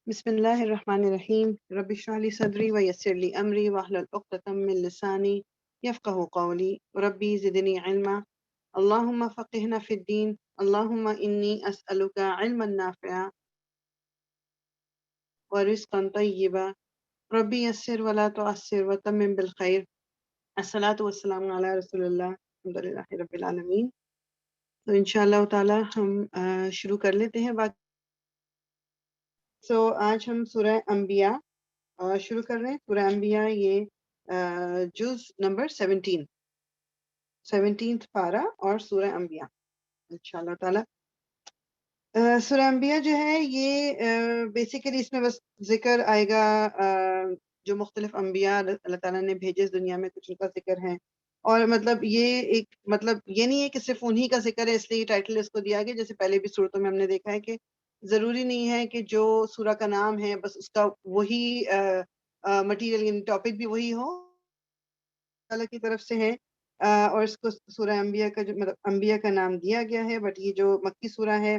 بسم اللہ الرحمن الرحیم رب اشرح لی صدری ویسر لی امری واحلل عقدۃ من لسانی یفقہوا قولی ربی زدنی علما اللہم فقہنا فی الدین اللہم انی اسألک علما نافعا ورزقا طیبا ربی یسر ولا تعسر وتمم بالخیر الصلاۃ والسلام علی رسول اللہ الحمد للہ رب العالمین۔ تو انشاءاللہ تعالی ہم شروع کر لیتے ہیں۔ آج ہم سورہ انبیاء شروع کر رہے ہیں۔ سورہ انبیاء یہ جز نمبر 17 پارہ اور سورہ انبیاء انشاءاللہ تعالی۔ سورہ انبیاء جو ہے یہ بیسیکلی اس میں بس ذکر آئے گا جو مختلف انبیاء اللہ تعالیٰ نے بھیجے اس دنیا میں، کچھ ان کا ذکر ہے۔ اور مطلب یہ نہیں ہے کہ صرف انہی کا ذکر ہے اس لیے ٹائٹل اس کو دیا گیا، جیسے پہلے بھی صورتوں میں ہم نے دیکھا ہے کہ ضروری نہیں ہے کہ جو سورہ کا نام ہے بس اس کا وہی مٹیریل، یعنی ٹاپک بھی وہی ہو، اللہ کی طرف سے ہے۔ اور اس کو سورہ انبیاء کا جو مطلب انبیاء کا نام دیا گیا ہے، بٹ یہ جو مکی سورہ ہے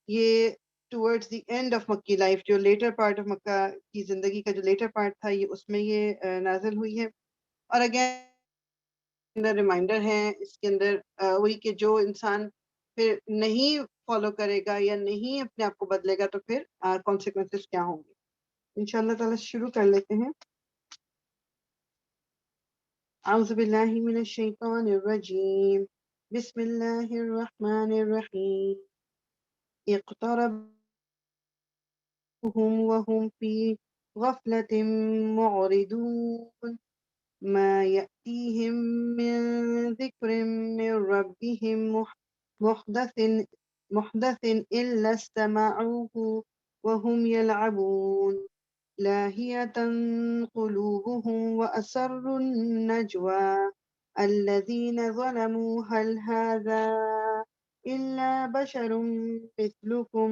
یہ ٹورڈز دی اینڈ آف مکی لائف، جو لیٹر پارٹ آف مکہ کی زندگی کا جو لیٹر پارٹ تھا یہ اس میں یہ نازل ہوئی ہے۔ اور اگین ریمائنڈر ہے اس کے اندر وہی کہ جو انسان پھر نہیں فالو کرے گا یا نہیں اپنے آپ کو بدلے گا تو پھر کانسیکوینسز کیا ہوں گے۔ انشاءاللہ تعالی شروع کر لیتے ہیں۔ اعوذ باللہ من الشیطان الرجیم، بسم اللہ الرحمن الرحیم۔ اقتربهم وهم في غفلة معرضون ما يأتيهم من ذكر من ربهم محدث إلا استمعوه وهم يلعبون لاهية قلوبهم وأسروا النجوى الذين ظلموا هل هذا إلا بشر مثلكم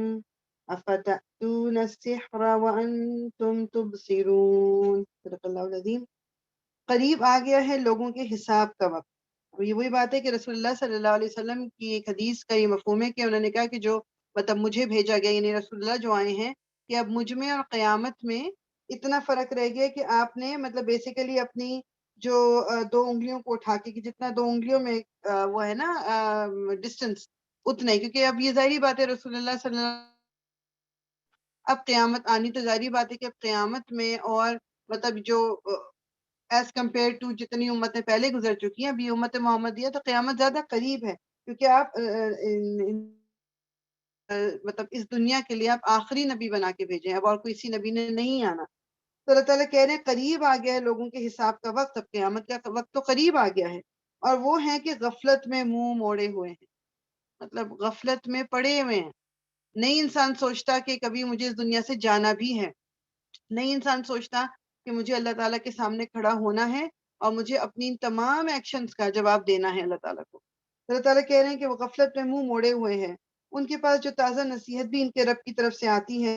أفتأتون السحر وأنتم تبصرون صدق اللہ العظیم۔ قریب آ گیا ہے لوگوں کے حساب کا وقت۔ یہ وہی بات ہے کہ رسول اللہ صلی اللہ علیہ وسلم کی ایک حدیث کا یہ مفہوم ہے کہ انہوں نے کہا کہ جو مطلب مجھے بھیجا گیا، یعنی رسول اللہ جو آئے ہیں، کہ اب مجھ میں اور قیامت میں اتنا فرق رہ گیا کہ آپ نے مطلب بیسیکلی اپنی جو 2 انگلیوں کو اٹھا کے، کہ جتنا 2 انگلیوں میں وہ ہے نا ڈسٹنس، اتنا ہی، کیونکہ اب یہ ظاہری بات ہے رسول اللہ صلی اللہ، اب قیامت آنی تو ظاہری بات ہے کہ اب قیامت میں اور مطلب جو ایز کمپیئر ٹو جتنی امتیں پہلے گزر چکی ہیں، اب یہ امت محمدیہ تو قیامت زیادہ قریب ہے، کیونکہ آپ مطلب اس دنیا کے لیے آپ آخری نبی بنا کے بھیجے ہیں، اب اور کوئی اسی نبی نے نہیں آنا۔ تو اللہ تعالیٰ کہہ رہے ہیں قریب آ گیا ہے لوگوں کے حساب کا وقت، اب قیامت کا وقت تو قریب آ گیا ہے، اور وہ ہیں کہ غفلت میں منہ موڑے ہوئے ہیں، مطلب غفلت میں پڑے ہوئے ہیں۔ نہیں انسان سوچتا کہ کبھی مجھے اس دنیا سے جانا بھی ہے، نہیں انسان سوچتا کہ مجھے اللہ تعالیٰ کے سامنے کھڑا ہونا ہے اور مجھے اپنی ان تمام ایکشنز کا جواب دینا ہے اللہ تعالیٰ کو۔ اللہ تعالیٰ کہہ رہے ہیں کہ وہ غفلت میں منہ موڑے ہوئے ہیں، ان کے پاس جو تازہ نصیحت بھی ان کے رب کی طرف سے آتی ہے،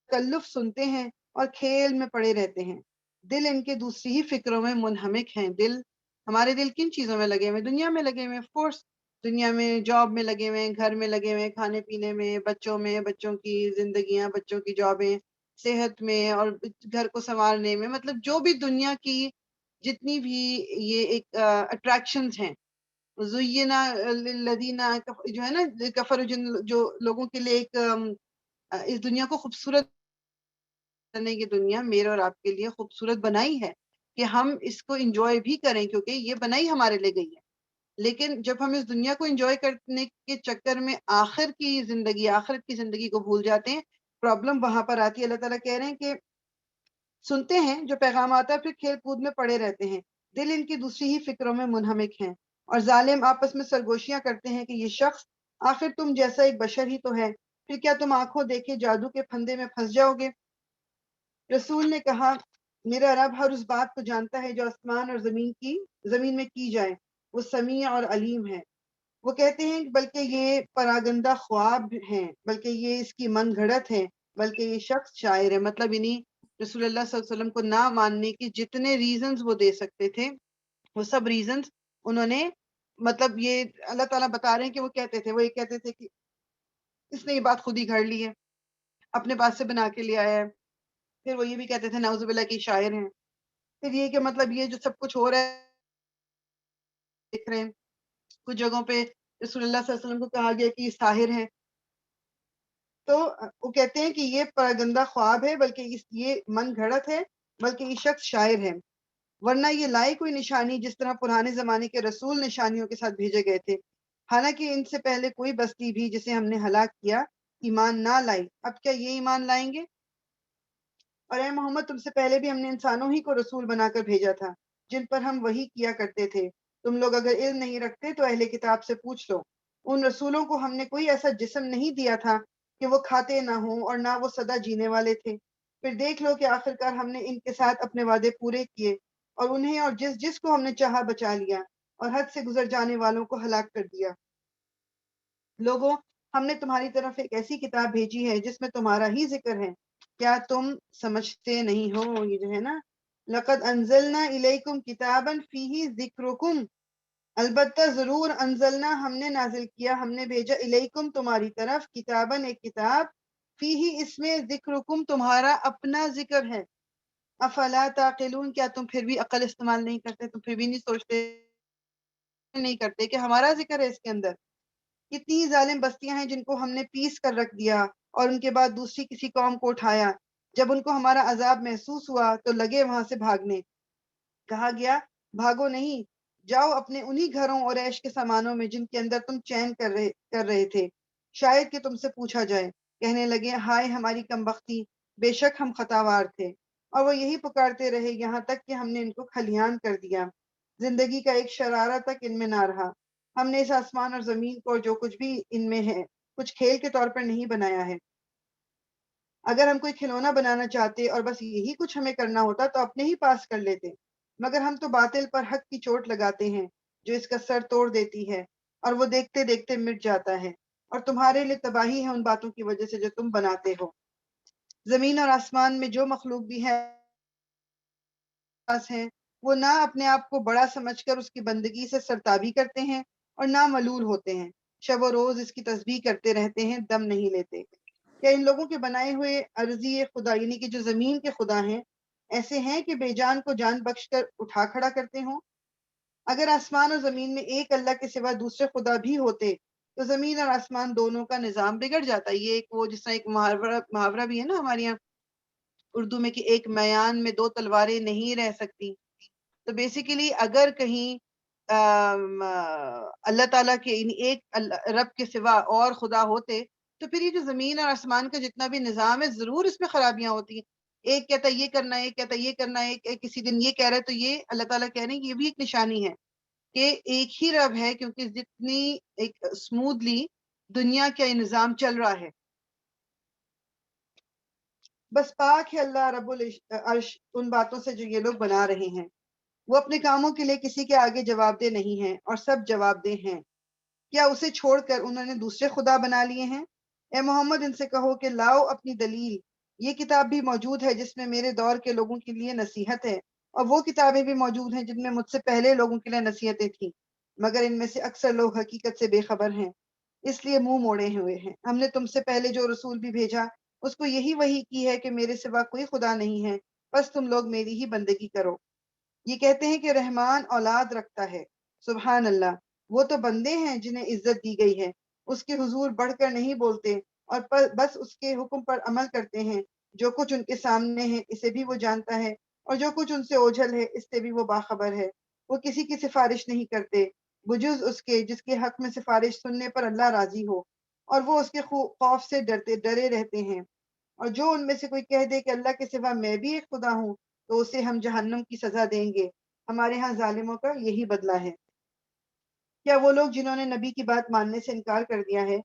تکلف سنتے ہیں اور کھیل میں پڑے رہتے ہیں، دل ان کے دوسری ہی فکروں میں منہمک ہیں۔ ہمارے دل کن چیزوں میں لگے ہوئے؟ دنیا میں لگے ہوئے، آف کورس دنیا میں جاب میں لگے ہوئے ہیں، گھر میں لگے ہوئے ہیں، کھانے پینے میں، بچوں میں، بچوں کی زندگیاں، بچوں کی جابیں، صحت میں، اور گھر کو سنوارنے میں، مطلب جو بھی دنیا کی جتنی بھی یہ ایک اٹریکشنز ہیں، زینا للذین جو ہے نا کفر، جو لوگوں کے لیے ایک اس دنیا کو خوبصورت کرنے کی دنیا میرے اور آپ کے لیے خوبصورت بنائی ہے کہ ہم اس کو انجوائے بھی کریں، کیونکہ یہ بنائی ہمارے لیے گئی ہے۔ لیکن جب ہم اس دنیا کو انجوائے کرنے کے چکر میں آخرت کی زندگی کو بھول جاتے ہیں، پرابلم وہاں پر آتی ہے۔ اللہ تعالیٰ کہہ رہے ہیں کہ سنتے ہیں جو پیغام آتا ہے پھر کھیل کود میں پڑے رہتے ہیں، دل ان کی دوسری ہی فکروں میں منہمک ہیں، اور ظالم آپس میں سرگوشیاں کرتے ہیں کہ یہ شخص آخر تم جیسا ایک بشر ہی تو ہے، پھر کیا تم آنکھوں دیکھے جادو کے پھندے میں پھنس جاؤ گے؟ رسول نے کہا میرا رب ہر اس بات کو جانتا ہے جو آسمان اور زمین میں کی جائے، وہ سمیع اور علیم ہے۔ وہ کہتے ہیں بلکہ یہ پراگندہ خواب ہیں، بلکہ یہ اس کی من گھڑت ہے، بلکہ یہ شخص شاعر ہے۔ مطلب رسول اللہ صلی اللہ علیہ وسلم کو نہ ماننے کی جتنے ریزنز وہ دے سکتے تھے، وہ سب ریزنز انہوں نے، مطلب یہ اللہ تعالیٰ بتا رہے ہیں کہ وہ کہتے تھے، وہ یہ کہتے تھے کہ اس نے یہ بات خود ہی گھڑ لی ہے، اپنے پاس سے بنا کے لے آیا ہے. پھر وہ یہ بھی کہتے تھے نعوذ باللہ کی شاعر ہیں. پھر یہ کہ مطلب یہ جو سب کچھ ہو رہا ہے دیکھ رہے ہیں. کچھ جگہوں پہ رسول اللہ صلی اللہ علیہ وسلم کو کہا گیا کہ یہ ساحر ہے. تو وہ کہتے ہیں کہ یہ پراگندہ خواب ہے، بلکہ یہ من گھڑت ہے، بلکہ یہ شخص شاعر ہے، ورنہ یہ لائے کوئی نشانی جس طرح پرانے زمانے کے رسول نشانیوں کے ساتھ بھیجے گئے تھے، حالانکہ ان سے پہلے کوئی بستی بھی جسے ہم نے ہلاک کیا ایمان نہ لائی. اب کیا یہ ایمان لائیں گے؟ اور اے محمد تم سے پہلے بھی ہم نے انسانوں ہی کو رسول بنا کر بھیجا تھا جن پر ہم وحی کیا کرتے تھے. تم لوگ اگر علم نہیں رکھتے تو اہل کتاب سے پوچھ لو. ان رسولوں کو ہم نے کوئی ایسا جسم نہیں دیا تھا کہ وہ کھاتے نہ ہوں اور نہ وہ سدا جینے والے تھے. پھر دیکھ لو کہ آخرکار ہم نے ان کے ساتھ اپنے وعدے پورے کیے اور انہیں اور جس کو ہم نے چاہا بچا لیا اور حد سے گزر جانے والوں کو ہلاک کر دیا. لوگوں، ہم نے تمہاری طرف ایک ایسی کتاب بھیجی ہے جس میں تمہارا ہی ذکر ہے. کیا تم سمجھتے نہیں ہو؟ یہ جو ہے نا، لقد انزلنا الیکم کتابا فیہ ذکرکم، البتہ ضرور انزلنا ہم نے نازل کیا، ہم نے بھیجا الیکم تمہاری طرف کتاباً ایک کتاب، فیہ اس میں ذکرکم تمہارا اپنا ذکر ہے. افلا تعقلون، کیا تم پھر بھی عقل استعمال نہیں کرتے؟ تم پھر بھی نہیں سوچتے نہیں کرتے کہ ہمارا ذکر ہے اس کے اندر؟ کتنی ظالم بستیاں ہیں جن کو ہم نے پیس کر رکھ دیا اور ان کے بعد دوسری کسی قوم کو اٹھایا. جب ان کو ہمارا عذاب محسوس ہوا تو لگے وہاں سے بھاگنے. کہا گیا بھاگو نہیں، جاؤ اپنے انہی گھروں اور عیش کے سامانوں میں جن کے اندر تم چین کر رہے تھے. شاید کہ تم سے پوچھا جائے. کہنے لگے ہائے ہماری کمبختی، بے شک ہم خطاوار تھے. اور وہ یہی پکارتے رہے یہاں تک کہ ہم نے ان کو کھلیان کر دیا. زندگی کا ایک شرارہ تک ان میں نہ رہا. ہم نے اس آسمان اور زمین کو جو کچھ بھی ان میں ہے کچھ کھیل کے طور پر نہیں بنایا ہے. اگر ہم کوئی کھلونا بنانا چاہتے اور بس یہی کچھ ہمیں کرنا ہوتا تو اپنے ہی پاس کر لیتے، مگر ہم تو باطل پر حق کی چوٹ لگاتے ہیں جو اس کا سر توڑ دیتی ہے اور وہ دیکھتے دیکھتے مٹ جاتا ہے. اور تمہارے لیے تباہی ہے ان باتوں کی وجہ سے جو تم بناتے ہو. زمین اور آسمان میں جو مخلوق بھی ہے پاس ہیں، وہ نہ اپنے آپ کو بڑا سمجھ کر اس کی بندگی سے سرتابی کرتے ہیں اور نہ ملول ہوتے ہیں. شب و روز اس کی تسبیح کرتے رہتے ہیں، دم نہیں لیتے. کیا ان لوگوں کے بنائے ہوئے عرضی خدا یعنی کہ جو زمین کے خدا ہیں ایسے ہیں کہ بے جان کو جان بخش کر اٹھا کھڑا کرتے ہوں؟ اگر آسمان اور زمین میں ایک اللہ کے سوا دوسرے خدا بھی ہوتے تو زمین اور آسمان دونوں کا نظام بگڑ جاتا. یہ ایک وہ جس طرح ایک محاورہ بھی ہے نا ہمارے یہاں اردو میں کہ ایک میان میں دو تلواریں نہیں رہ سکتی. تو بیسیکلی اگر کہیں اللہ تعالیٰ کے ایک رب کے سوا اور خدا ہوتے تو پھر یہ جو زمین اور آسمان کا جتنا بھی نظام ہے ضرور اس میں خرابیاں ہوتی ہیں. ایک کہتا ہے یہ کرنا ہے، ایک کہتا ہے یہ کرنا ہے، ایک کسی دن یہ کہہ رہا ہے. تو یہ اللہ تعالیٰ کہہ رہے ہیں کہ یہ بھی ایک نشانی ہے کہ ایک ہی رب ہے، کیونکہ جتنی ایک اسموتھلی دنیا کا یہ نظام چل رہا ہے. بس پاک ہے اللہ رب العرش ان باتوں سے جو یہ لوگ بنا رہے ہیں. وہ اپنے کاموں کے لیے کسی کے آگے جواب دہ نہیں ہیں اور سب جواب دہ ہیں. کیا اسے چھوڑ کر انہوں نے دوسرے خدا بنا لیے ہیں؟ اے محمد ان سے کہو کہ لاؤ اپنی دلیل. یہ کتاب بھی موجود ہے جس میں میرے دور کے لوگوں کے لیے نصیحت ہے، اور وہ کتابیں بھی موجود ہیں جن میں مجھ سے پہلے لوگوں کے لیے نصیحتیں تھیں، مگر ان میں سے اکثر لوگ حقیقت سے بے خبر ہیں، اس لیے منہ موڑے ہوئے ہیں. ہم نے تم سے پہلے جو رسول بھی بھیجا اس کو یہی وحی کی ہے کہ میرے سوا کوئی خدا نہیں ہے، بس تم لوگ میری ہی بندگی کرو. یہ کہتے ہیں کہ رحمان اولاد رکھتا ہے. سبحان اللہ، وہ تو بندے ہیں جنہیں عزت دی گئی ہے، اس کے حضور بڑھ کر نہیں بولتے اور بس اس کے حکم پر عمل کرتے ہیں. جو کچھ ان کے سامنے ہے اسے بھی وہ جانتا ہے، اور جو کچھ ان سے اوجھل ہے اس سے بھی وہ باخبر ہے. وہ کسی کی سفارش نہیں کرتے بجز اس کے جس کے حق میں سفارش سننے پر اللہ راضی ہو، اور وہ اس کے خوف سے ڈرے رہتے ہیں. اور جو ان میں سے کوئی کہہ دے کہ اللہ کے سوا میں بھی ایک خدا ہوں تو اسے ہم جہنم کی سزا دیں گے. ہمارے ہاں ظالموں کا یہی بدلہ ہے. کیا وہ لوگ جنہوں نے نبی کی بات ماننے سے انکار کر دیا ہے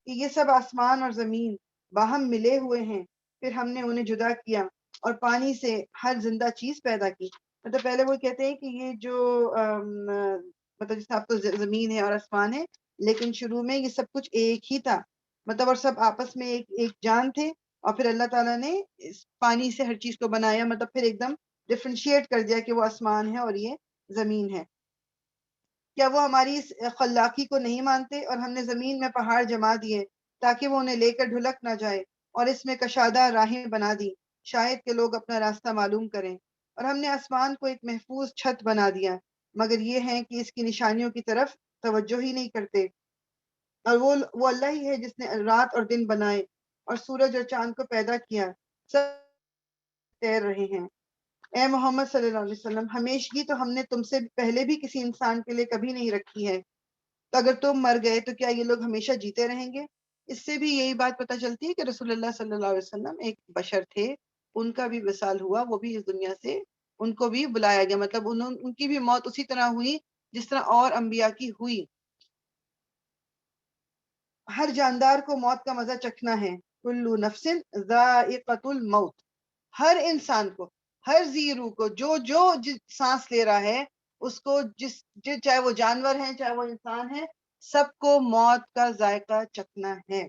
کہ یہ سب آسمان اور زمین باہم ملے ہوئے ہیں، پھر ہم نے انہیں جدا کیا اور پانی سے ہر زندہ چیز پیدا کی. مطلب پہلے وہ کہتے ہیں کہ یہ جو مطلب جس آپ تو زمین ہے اور آسمان ہے، لیکن شروع میں یہ سب کچھ ایک ہی تھا، مطلب اور سب آپس میں ایک جان تھے. اور پھر اللہ تعالیٰ نے اس پانی سے ہر چیز کو بنایا، مطلب پھر ایک دم ڈفرینشیٹ کر دیا کہ وہ آسمان ہے اور یہ زمین ہے. کیا وہ ہماری اس خلاقی کو نہیں مانتے؟ اور ہم نے زمین میں پہاڑ جما دیے تاکہ وہ انہیں لے کر ڈھلک نہ جائے، اور اس میں کشادہ راہیں بنا دی شاید کہ لوگ اپنا راستہ معلوم کریں، اور ہم نے آسمان کو ایک محفوظ چھت بنا دیا، مگر یہ ہے کہ اس کی نشانیوں کی طرف توجہ ہی نہیں کرتے۔ اور وہ اللہ ہی ہے جس نے رات اور دن بنائے اور سورج اور چاند کو پیدا کیا، سب تیر رہے ہیں۔ اے محمد صلی اللہ علیہ وسلم، ہمیشگی تو ہم نے تم سے پہلے بھی کسی انسان کے لیے کبھی نہیں رکھی ہے، تو اگر تم مر گئے تو کیا یہ لوگ ہمیشہ جیتے رہیں گے؟ اس سے بھی یہی بات پتہ چلتی ہے کہ رسول اللہ صلی اللہ علیہ وسلم ایک بشر تھے، ان کا بھی وصال ہوا، وہ بھی اس دنیا سے ان کو بھی بلایا گیا، مطلب ان کی بھی موت اسی طرح ہوئی جس طرح اور انبیاء کی ہوئی۔ ہر جاندار کو موت کا مزہ چکھنا ہے، کلو نفس ذائقۃ الموت، ہر انسان کو، ہر ذی روح کو، جو سانس لے رہا ہے اس کو، چاہے وہ جانور ہیں چاہے وہ انسان ہے، سب کو موت کا ذائقہ چکھنا ہے۔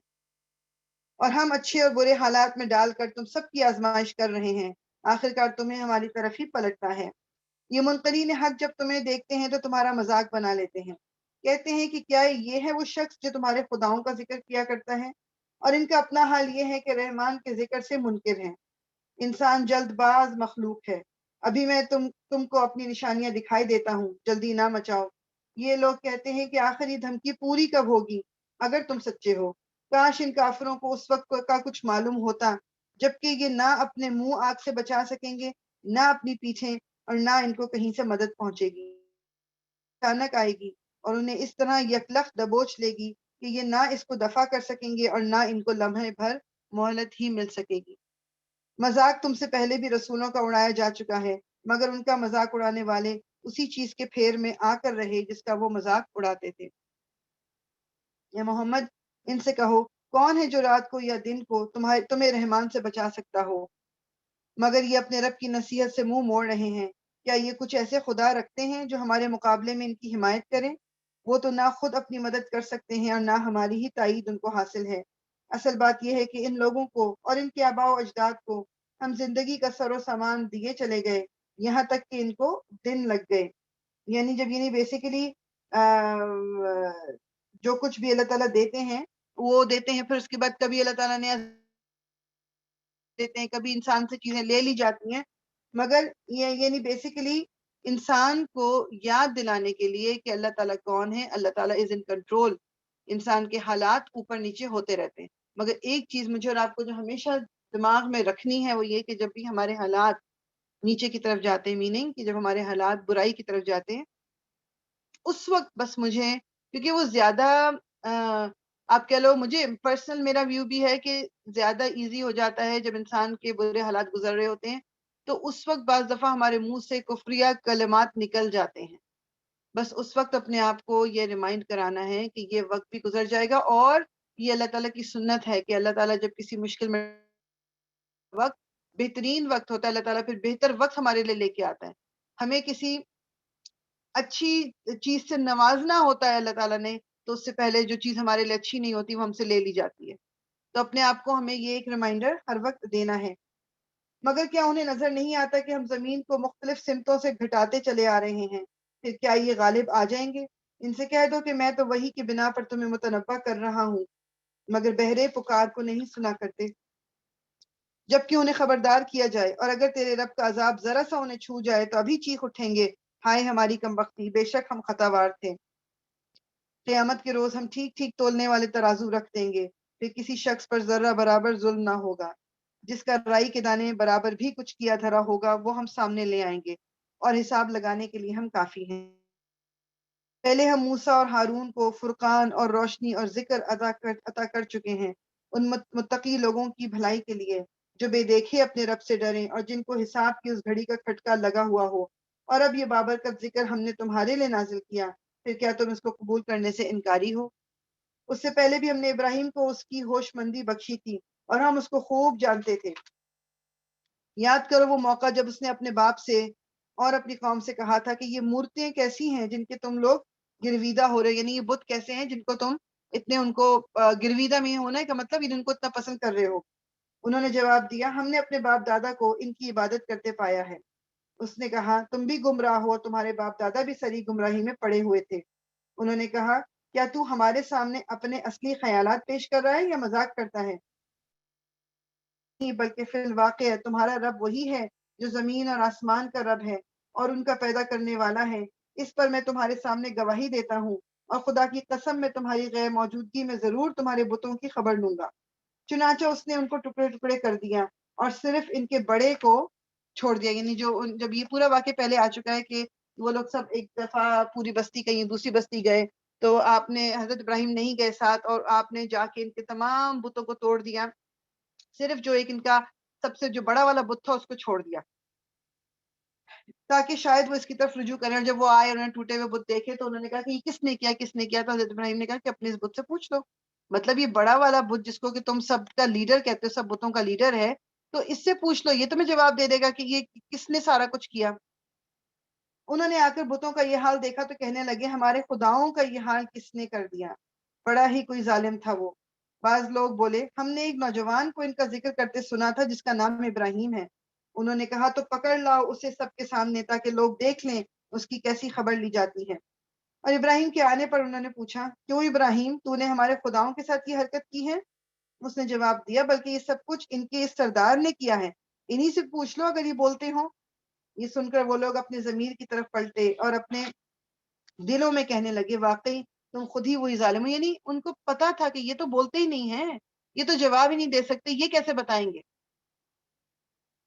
اور ہم اچھے اور برے حالات میں ڈال کر تم سب کی آزمائش کر رہے ہیں، آخرکار تمہیں ہماری طرف ہی پلٹنا ہے۔ یہ منکرین حق جب تمہیں دیکھتے ہیں تو تمہارا مذاق بنا لیتے ہیں، کہتے ہیں کہ کیا یہ ہے وہ شخص جو تمہارے خداؤں کا ذکر کیا کرتا ہے؟ اور ان کا اپنا حال یہ ہے کہ رحمان کے ذکر سے منکر ہیں۔ انسان جلد باز مخلوق ہے، ابھی میں تم کو اپنی نشانیاں دکھائی دیتا ہوں، جلدی نہ مچاؤ۔ یہ لوگ کہتے ہیں کہ آخر یہ دھمکی پوری کب ہوگی؟ اگر تم سچے ہو، کاش ان کافروں کو اس وقت کا کچھ معلوم ہوتا جبکہ یہ نہ اپنے منہ آگ سے بچا سکیں گے، نہ اپنی پیٹھیں، اور نہ ان کو کہیں سے مدد پہنچے گی۔ اچانک آئے گی اور انہیں اس طرح یکلخت دبوچ لے گی کہ یہ نہ اس کو دفع کر سکیں گے اور نہ ان کو لمحے بھر مہلت ہی مل سکے گی۔ مذاق تم سے پہلے بھی رسولوں کا اڑایا جا چکا ہے، مگر ان کا مذاق اڑانے والے اسی چیز کے پھیر میں آ کر رہے جس کا وہ مذاق اڑاتے تھے۔ یا محمد، ان سے کہو، کون ہے جو رات کو یا دن کو تمہیں رحمان سے بچا سکتا ہو؟ مگر یہ اپنے رب کی نصیحت سے منہ موڑ رہے ہیں۔ کیا یہ کچھ ایسے خدا رکھتے ہیں جو ہمارے مقابلے میں ان کی حمایت کریں؟ وہ تو نہ خود اپنی مدد کر سکتے ہیں اور نہ ہماری ہی تائید ان کو حاصل ہے۔ اصل بات یہ ہے کہ ان لوگوں کو اور ان کے آباء و اجداد کو ہم زندگی کا سر و سامان دیے چلے گئے، یہاں تک کہ ان کو دن لگ گئے۔ یعنی بیسیکلی جو کچھ بھی اللہ تعالیٰ دیتے ہیں وہ دیتے ہیں، پھر اس کے بعد کبھی اللہ تعالیٰ نے دیتے ہیں، کبھی انسان سے چیزیں لے لی جاتی ہیں، مگر یعنی بیسیکلی انسان کو یاد دلانے کے لیے کہ اللہ تعالیٰ کون ہے، اللہ تعالیٰ از ان کنٹرول، انسان کے حالات اوپر نیچے ہوتے رہتے ہیں۔ مگر ایک چیز مجھے اور آپ کو جو ہمیشہ دماغ میں رکھنی ہے وہ یہ کہ جب بھی ہمارے حالات نیچے کی طرف جاتے ہیں، میننگ کہ جب ہمارے حالات برائی کی طرف جاتے ہیں، اس وقت بس مجھے، کیونکہ وہ زیادہ آپ کہہ لو، مجھے پرسنل میرا ویو بھی ہے کہ زیادہ ایزی ہو جاتا ہے جب انسان کے برے حالات گزر رہے ہوتے ہیں تو اس وقت بعض دفعہ ہمارے منہ سے کفریہ کلمات نکل جاتے ہیں۔ بس اس وقت اپنے آپ کو یہ ریمائنڈ کرانا ہے کہ یہ وقت بھی گزر جائے گا، اور یہ اللہ تعالیٰ کی سنت ہے کہ اللہ تعالیٰ جب کسی مشکل میں وقت، بہترین وقت ہوتا ہے، اللہ تعالیٰ پھر بہتر وقت ہمارے لیے لے کے آتا ہے۔ ہمیں کسی اچھی چیز سے نوازنا ہوتا ہے اللہ تعالیٰ نے، تو اس سے پہلے جو چیز ہمارے لیے اچھی نہیں ہوتی وہ ہم سے لے لی جاتی ہے۔ تو اپنے آپ کو ہمیں یہ ایک ریمائنڈر ہر وقت دینا ہے۔ مگر کیا انہیں نظر نہیں آتا کہ ہم زمین کو مختلف سمتوں سے گھٹاتے چلے آ رہے ہیں؟ پھر کیا یہ غالب آ جائیں گے؟ ان سے کہہ دو کہ میں تو وحی کی بنا پر تمہیں متنبہ کر رہا ہوں، مگر بہرے پکار کو نہیں سنا کرتے۔ جبکہ انہیں خبردار کیا جائے، اور اگر تیرے رب کا عذاب ذرا سا انہیں چھو جائے تو ابھی چیخ اٹھیں گے، ہائے ہماری کمبختی، بے شک ہم خطاوار تھے۔ قیامت کے روز ہم ٹھیک ٹھیک تولنے والے ترازو رکھ دیں گے، پھر کسی شخص پر ذرہ برابر ظلم نہ ہوگا۔ جس کا رائی کے دانے برابر بھی کچھ کیا دھرا ہوگا وہ ہم سامنے لے آئیں گے، اور حساب لگانے کے لیے ہم کافی ہیں۔ پہلے ہم موسیٰ اور ہارون کو فرقان اور روشنی اور ذکر عطا کر چکے ہیں، ان متقی لوگوں کی بھلائی کے لیے جو بے دیکھے اپنے رب سے ڈریں اور جن کو حساب کی اس گھڑی کا کھٹکا لگا ہوا ہو۔ اور اب یہ بابرکت ذکر ہم نے تمہارے لیے نازل کیا، پھر کیا تم اس کو قبول کرنے سے انکاری ہو؟ اس سے پہلے بھی ہم نے ابراہیم کو اس کی ہوش مندی بخشی تھی، اور ہم اس کو خوب جانتے تھے۔ یاد کرو وہ موقع جب اس نے اپنے باپ سے اور اپنی قوم سے کہا تھا کہ یہ مورتیں کیسی ہیں جن کے تم لوگ گرویدہ ہو رہے، یعنی یہ بت کیسے ہیں جن کو تم اتنے ان کو گرویدہ میں ہونا ہے کا مطلب ان کو اتنا پسند کر رہے ہو۔ انہوں نے جواب دیا، ہم نے اپنے باپ دادا کو ان کی عبادت کرتے پایا ہے۔ اس نے کہا، تم بھی گمراہ ہو، تمہارے باپ دادا بھی سری گمراہی میں پڑے ہوئے تھے۔ انہوں نے کہا، کیا تو ہمارے سامنے اپنے اصلی خیالات پیش کر رہا ہے یا مذاق کرتا ہے؟ نہیں، بلکہ فی الواقع تمہارا رب وہی ہے جو زمین اور آسمان کا رب ہے اور ان کا پیدا کرنے والا ہے۔ اس پر میں تمہارے سامنے گواہی دیتا ہوں، اور خدا کی قسم میں تمہاری غیر موجودگی میں ضرور تمہارے بتوں کی خبر لوں گا۔ چنانچہ اس نے ان کو ٹکڑے ٹکڑے کر دیا اور صرف ان کے بڑے کو چھوڑ دیا، یعنی جب یہ پورا واقعہ پہلے آ چکا ہے کہ وہ لوگ سب ایک دفعہ پوری بستی کہیں دوسری بستی گئے، تو آپ نے حضرت ابراہیم نہیں گئے ساتھ، اور آپ نے جا کے ان کے تمام بتوں کو توڑ دیا، صرف جو ایک ان کا سب سے جو بڑا والا بت تھا اس کو چھوڑ دیا، تاکہ شاید وہ اس کی طرف رجوع کریں۔ اور جب وہ آئے، انہوں نے ٹوٹے ہوئے بت دیکھے، تو انہوں نے کہا کہ یہ کس نے کیا، کس نے کیا؟ تو حضرت ابراہیم نے کہا کہ اپنے اس بت سے پوچھ لو، مطلب یہ بڑا والا بت جس کو کہ تم سب کا لیڈر کہتے ہو، سب بتوں کا لیڈر ہے، تو اس سے پوچھ لو، یہ تمہیں جواب دے دے گا کہ یہ کس نے سارا کچھ کیا۔ انہوں نے آ کر بتوں کا یہ حال دیکھا تو کہنے لگے، ہمارے خداؤں کا یہ حال کس نے کر دیا؟ بڑا ہی کوئی ظالم تھا وہ۔ بعض لوگ بولے، ہم نے ایک نوجوان کو ان کا ذکر کرتے سنا تھا جس کا نام ابراہیم ہے۔ انہوں نے کہا، تو پکڑ لاؤ اسے سب کے سامنے، تاکہ لوگ دیکھ لیں اس کی کیسی خبر لی جاتی ہے۔ اور ابراہیم کے آنے پر انہوں نے پوچھا، کیوں ابراہیم، تو نے ہمارے خداؤں کے ساتھ یہ حرکت کی ہے؟ اس نے جواب دیا، بلکہ یہ سب کچھ ان کے اس سردار نے کیا ہے، انہی سے پوچھ لو اگر یہ بولتے ہوں۔ یہ سن کر وہ لوگ اپنے ضمیر کی طرف پلٹے اور اپنے دلوں میں کہنے لگے، واقعی تم خود ہی وہی ظالم ہو۔ یعنی ان کو پتا تھا کہ یہ تو بولتے ہی نہیں ہیں، یہ تو جواب ہی نہیں دے سکتے، یہ کیسے بتائیں گے؟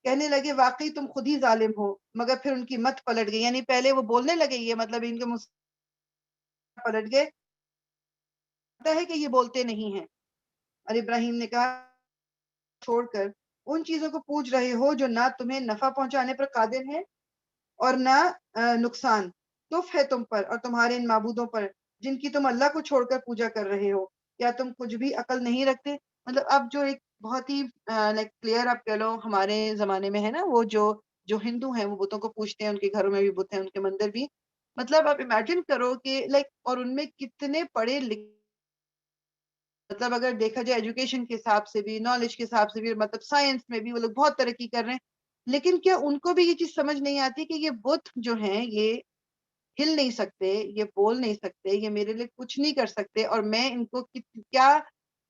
کہنے لگے، واقعی تم خود ہی ظالم ہو۔ مگر پھر ان کی مت پلٹ گئی، یعنی پہلے وہ بولنے لگے، یہ مطلب ان کے منہ سے پلٹ گئے، پتا ہے کہ یہ بولتے نہیں ہیں۔ اور ابراہیم نے کہا، چھوڑ کر ان چیزوں کو پوچھ رہے ہو جو نہ تمہیں نفع پہنچانے پر قادر ہے اور نہ نقصان، تف ہے تم پر اور تمہارے ان معبودوں پر جن کی تم اللہ کو چھوڑ کر پوجا کر رہے ہو۔ کیا تم کچھ بھی عقل نہیں رکھتے؟ مطلب اب جو ایک بہت ہی لائک کلیئر آپ کہہ لو، ہمارے زمانے میں ہے نا، وہ جو جو ہندو ہیں وہ بتوں کو پوجتے ہیں، ان کے گھروں میں بھی بت ہیں، ان کے مندر بھی، مطلب آپ امیجن کرو کہ لائک، اور ان میں کتنے پڑھے لکھے، مطلب اگر دیکھا جائے ایجوکیشن کے حساب سے بھی، نالج کے حساب سے بھی، مطلب سائنس میں بھی وہ لوگ بہت ترقی کر رہے ہیں، لیکن کیا ان کو بھی یہ چیز سمجھ نہیں آتی کہ یہ بت جو ہیں یہ ہل نہیں سکتے، یہ بول نہیں سکتے، یہ میرے لیے کچھ نہیں کر سکتے، اور میں ان کو کیا،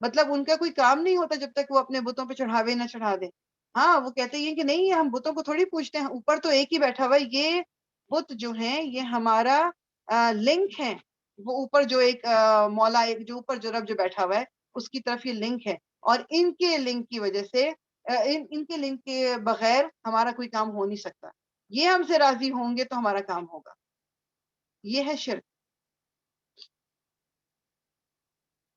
مطلب ان کا کوئی کام نہیں ہوتا جب تک وہ اپنے بتوں پہ چڑھاوے نہ چڑھا دیں۔ ہاں وہ کہتے ہیں کہ نہیں، ہم بتوں کو تھوڑی پوچھتے ہیں، اوپر تو ایک ہی بیٹھا ہوا ہے، یہ بت جو ہیں یہ ہمارا لنک ہے، وہ اوپر جو ایک مولا، ایک جو اوپر جو رب جو بیٹھا ہوا ہے اس کی طرف یہ لنک ہے، اور ان کے لنک کی وجہ سے ان کے لنک کے بغیر ہمارا کوئی کام ہو نہیں سکتا، یہ ہم سے راضی ہوں گے تو ہمارا کام ہوگا۔ یہ ہے شرک۔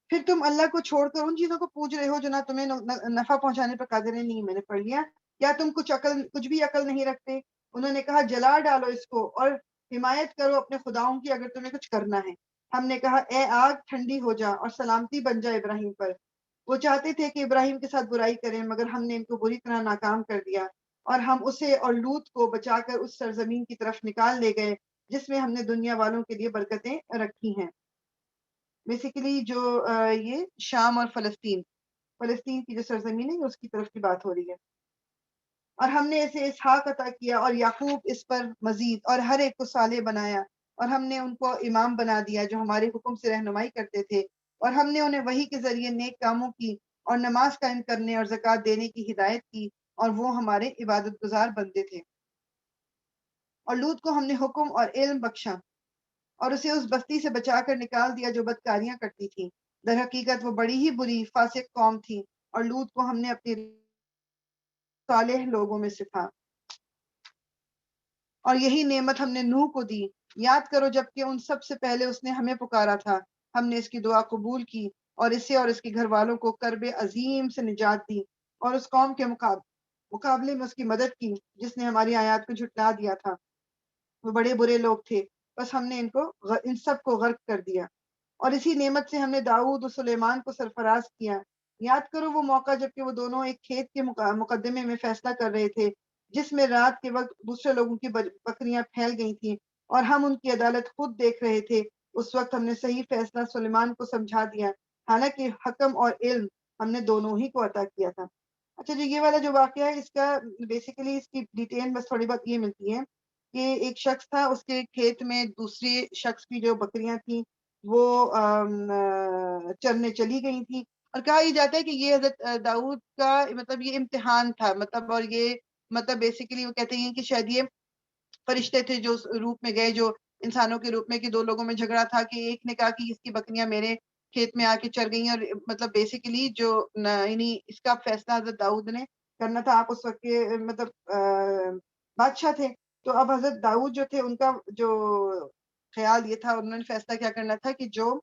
پھر تم اللہ کو چھوڑ کر ان چیزوں کو پوج رہے ہو جو نہ تمہیں نفع پہنچانے پر قادر ہے۔ نہیں، میں نے پڑھ لیا۔ کیا تم کچھ بھی عقل نہیں رکھتے؟ انہوں نے کہا، جلا ڈالو اس کو اور حمایت کرو اپنے خداؤں کی اگر تمہیں کچھ کرنا ہے۔ ہم نے کہا، اے آگ ٹھنڈی ہو جا اور سلامتی بن جا ابراہیم پر۔ وہ چاہتے تھے کہ ابراہیم کے ساتھ برائی کریں، مگر ہم نے ان کو بری طرح ناکام کر دیا، اور ہم اسے اور لوط کو بچا کر اس سرزمین کی طرف نکال لے گئے جس میں ہم نے دنیا والوں کے لیے برکتیں رکھی ہیں۔ بیسیکلی جو یہ شام اور فلسطین کی جو سرزمین ہے اس کی طرف کی بات ہو رہی ہے۔ اور ہم نے اسے اسحاق عطا کیا اور یعقوب اس پر مزید، اور ہر ایک کو صالح بنایا، اور ہم نے ان کو امام بنا دیا جو ہمارے حکم سے رہنمائی کرتے تھے، اور ہم نے انہیں وحی کے ذریعے نیک کاموں کی اور نماز قائم کرنے اور زکوٰۃ دینے کی ہدایت کی، اور وہ ہمارے عبادت گزار بندے تھے۔ اور لوط کو ہم نے حکم اور علم بخشا اور اسے اس بستی سے بچا کر نکال دیا جو بدکاریاں کرتی تھی۔ در حقیقت وہ بڑی ہی بری فاسق قوم تھی، اور لوط کو ہم نے اپنے صالح لوگوں میں سے تھا۔ اور یہی نعمت ہم نے نوح کو دی، یاد کرو جبکہ ان سب سے پہلے اس نے ہمیں پکارا تھا، ہم نے اس کی دعا قبول کی اور اسے اور اس کے گھر والوں کو کرب عظیم سے نجات دی، اور اس قوم کے مقابلے میں اس کی مدد کی جس نے ہماری آیات کو جھٹلا دیا تھا۔ وہ بڑے برے لوگ تھے، بس ہم نے ان سب کو غرق کر دیا۔ اور اسی نعمت سے ہم نے داؤد و سلیمان کو سرفراز کیا۔ یاد کرو وہ موقع جب کہ وہ دونوں ایک کھیت کے مقدمے میں فیصلہ کر رہے تھے، جس میں رات کے وقت دوسرے لوگوں کی بکریاں پھیل گئی تھیں اور ہم ان کی عدالت خود دیکھ رہے تھے۔ اس وقت ہم نے صحیح فیصلہ سلیمان کو سمجھا دیا، حالانکہ حکم اور علم ہم نے دونوں ہی کو عطا کیا تھا۔ اچھا جی، یہ والا جو واقعہ ہے اس کا بیسیکلی اس کی ڈیٹیل بس تھوڑی بہت یہ ملتی ہے کہ ایک شخص تھا، اس کے کھیت میں دوسری شخص کی جو بکریاں تھیں وہ چرنے چلی گئی تھی. اور کہا یہ جاتا ہے کہ یہ حضرت داؤد کا مطلب یہ امتحان تھا، مطلب اور یہ مطلب بیسیکلی وہ کہتے ہیں کہ شاید یہ فرشتے تھے جو اس روپ میں گئے، جو انسانوں کے روپ میں، کہ دو لوگوں میں جھگڑا تھا کہ ایک نے کہا کہ اس کی بکریاں میرے کھیت میں آ کے چر گئی ہیں، اور مطلب بیسیکلی جو یعنی اس کا فیصلہ حضرت داؤد نے کرنا تھا. آپ اس وقت کے مطلب بادشاہ تھے. تو اب حضرت داؤد جو تھے ان کا جو خیال یہ تھا، انہوں نے فیصلہ کیا کرنا تھا کہ جو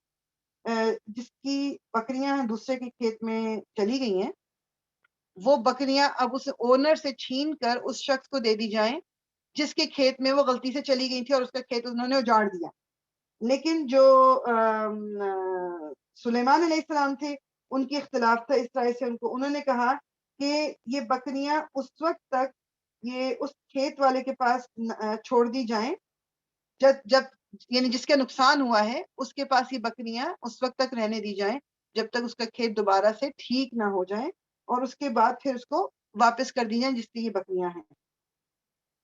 جس کی بکریاں دوسرے کے کھیت میں چلی گئی ہیں، وہ بکریاں اب اس اونر سے چھین کر اس شخص کو دے دی جائیں جس کے کھیت میں وہ غلطی سے چلی گئی تھی، اور اس کا کھیت انہوں نے اجاڑ دیا. لیکن جو سلیمان علیہ السلام تھے ان کی اختلاف تھا اس طرح سے، انہوں نے کہا کہ یہ بکریاں اس وقت تک یہ اس کھیت والے کے پاس چھوڑ دی جائیں جب یعنی جس کا نقصان ہوا ہے اس کے پاس یہ بکریاں اس وقت تک رہنے دی جائیں جب تک اس کا کھیت دوبارہ سے ٹھیک نہ ہو جائے، اور اس کے بعد پھر اس کو واپس کر دی جائیں جس کی یہ بکریاں ہیں.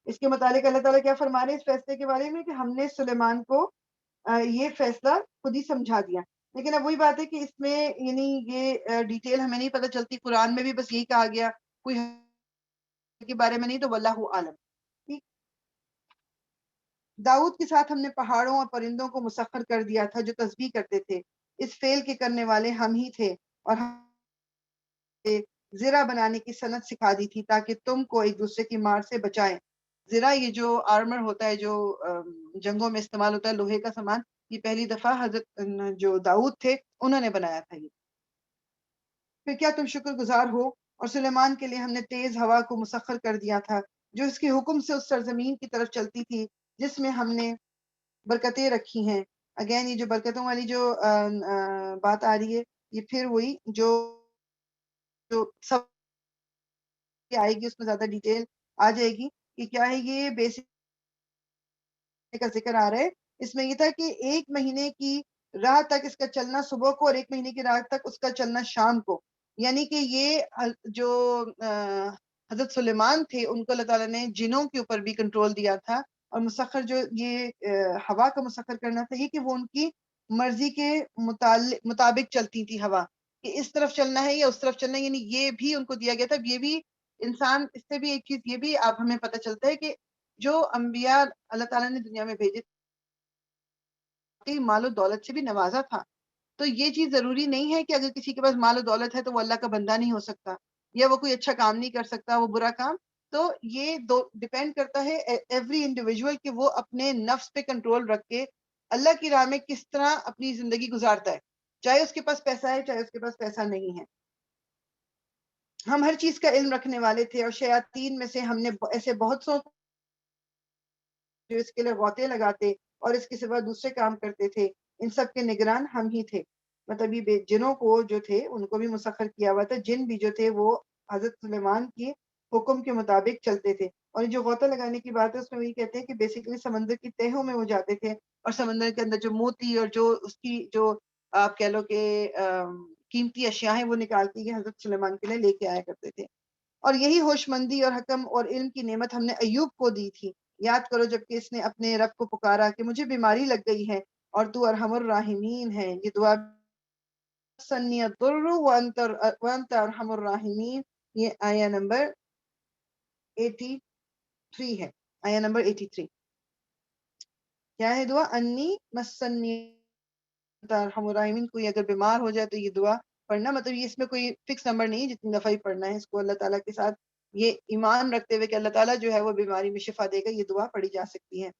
اس کے متعلق اللہ تعالیٰ کیا فرما رہے ہیں اس فیصلے کے بارے میں کہ ہم نے سلیمان کو یہ فیصلہ خود ہی سمجھا دیا. لیکن اب وہی بات ہے کہ اس میں یعنی یہ ڈیٹیل ہمیں نہیں پتہ چلتی. قرآن میں بھی بس یہی کہا گیا، کوئی کے بارے میں نہیں، تو واللہ عالم. ٹھیک. داؤد کے ساتھ ہم نے پہاڑوں اور پرندوں کو مسخر کر دیا تھا جو تسبیح کرتے تھے. اس فعل کے کرنے والے ہم ہی تھے، اور ہم زرہ بنانے کی صنعت سکھا دی تھی تاکہ تم کو ایک دوسرے کی مار سے بچائیں. زرہ یہ جو آرمر ہوتا ہے جو جنگوں میں استعمال ہوتا ہے، لوہے کا سامان، یہ پہلی دفعہ حضرت جو داؤد تھے انہوں نے بنایا تھا. یہ پھر کیا تم شکر گزار ہو؟ اور سلیمان کے لیے ہم نے تیز ہوا کو مسخر کر دیا تھا جو اس کے حکم سے اس سرزمین کی طرف چلتی تھی جس میں ہم نے برکتیں رکھی ہیں. اگین یہ جو برکتوں والی جو بات آ رہی ہے، یہ پھر وہی جو سب آئے گی اس میں زیادہ ڈیٹیل آ جائے گی کہ کیا ہے. یہ بیسک کا ذکر آ رہا ہے. اس میں یہ تھا کہ ایک مہینے کی راہ تک اس کا چلنا صبح کو، اور ایک مہینے کی راہ تک اس کا چلنا شام کو. یعنی کہ یہ جو حضرت سلیمان تھے ان کو اللہ تعالیٰ نے جنوں کے اوپر بھی کنٹرول دیا تھا، اور مسخر جو یہ ہوا کا مسخر کرنا تھا یہ کہ وہ ان کی مرضی کے مطابق چلتی تھی ہوا، کہ اس طرف چلنا ہے یا اس طرف چلنا ہے. یعنی یہ بھی ان کو دیا گیا تھا. یہ بھی انسان، اس سے بھی ایک چیز یہ بھی آپ ہمیں پتہ چلتا ہے کہ جو انبیاء اللہ تعالیٰ نے دنیا میں بھیجے مال و دولت سے بھی نوازا تھا. تو یہ چیز ضروری نہیں ہے کہ اگر کسی کے پاس مال و دولت ہے تو وہ اللہ کا بندہ نہیں ہو سکتا، یا وہ کوئی اچھا کام نہیں کر سکتا، وہ برا کام. تو یہ ڈیپینڈ کرتا ہے ایوری انڈیویجول کہ وہ اپنے نفس پہ کنٹرول رکھ کے اللہ کی راہ میں کس طرح اپنی زندگی گزارتا ہے، چاہے اس کے پاس پیسہ ہے چاہے اس کے پاس پیسہ نہیں ہے. ہم ہر چیز کا علم رکھنے والے تھے، اور شیاطین میں سے ہم نے ایسے بہت سو جو اس کے لیے غوطے لگاتے اور اس کے سوا دوسرے کام کرتے تھے، ان سب کے نگران ہم ہی تھے. مطلب یہ جنوں کو جو تھے ان کو بھی مسخر کیا ہوا تھا. جن بھی جو تھے وہ حضرت سلیمان کی حکم کے مطابق چلتے تھے. اور جو غوطہ لگانے کی بات ہے اس میں وہی کہتے ہیں کہ بیسیکلی سمندر کی تہوں میں وہ جاتے تھے، اور سمندر کے اندر جو موتی اور جو اس کی جو آپ کہہ لو کہ قیمتی اشیاء ہیں وہ نکال کے حضرت سلیمان کے لیے لے کے آیا کرتے تھے. اور یہی ہوش مندی اور حکم اور علم کی نعمت ہم نے ایوب کو دی تھی. یاد کرو جب کہ اس نے اپنے رب کو پکارا کہ مجھے بیماری لگ گئی ہے، اور تو ارحم الراحمین ہے. یہ دعا سنی الضر وانت ارحم الراحمین، یہ آیا نمبر 83 ہے. آیا نمبر 83 کیا ہے؟ دعا انی مسنی ارحم الراحمین. کوئی اگر بیمار ہو جائے تو یہ دعا پڑھنا. مطلب یہ اس میں کوئی فکس نمبر نہیں ہے جتنی دفعہ ہی پڑھنا ہے. اس کو اللہ تعالیٰ کے ساتھ یہ ایمان رکھتے ہوئے کہ اللہ تعالیٰ جو ہے وہ بیماری میں شفا دے گا، یہ دعا پڑھی جا سکتی ہے.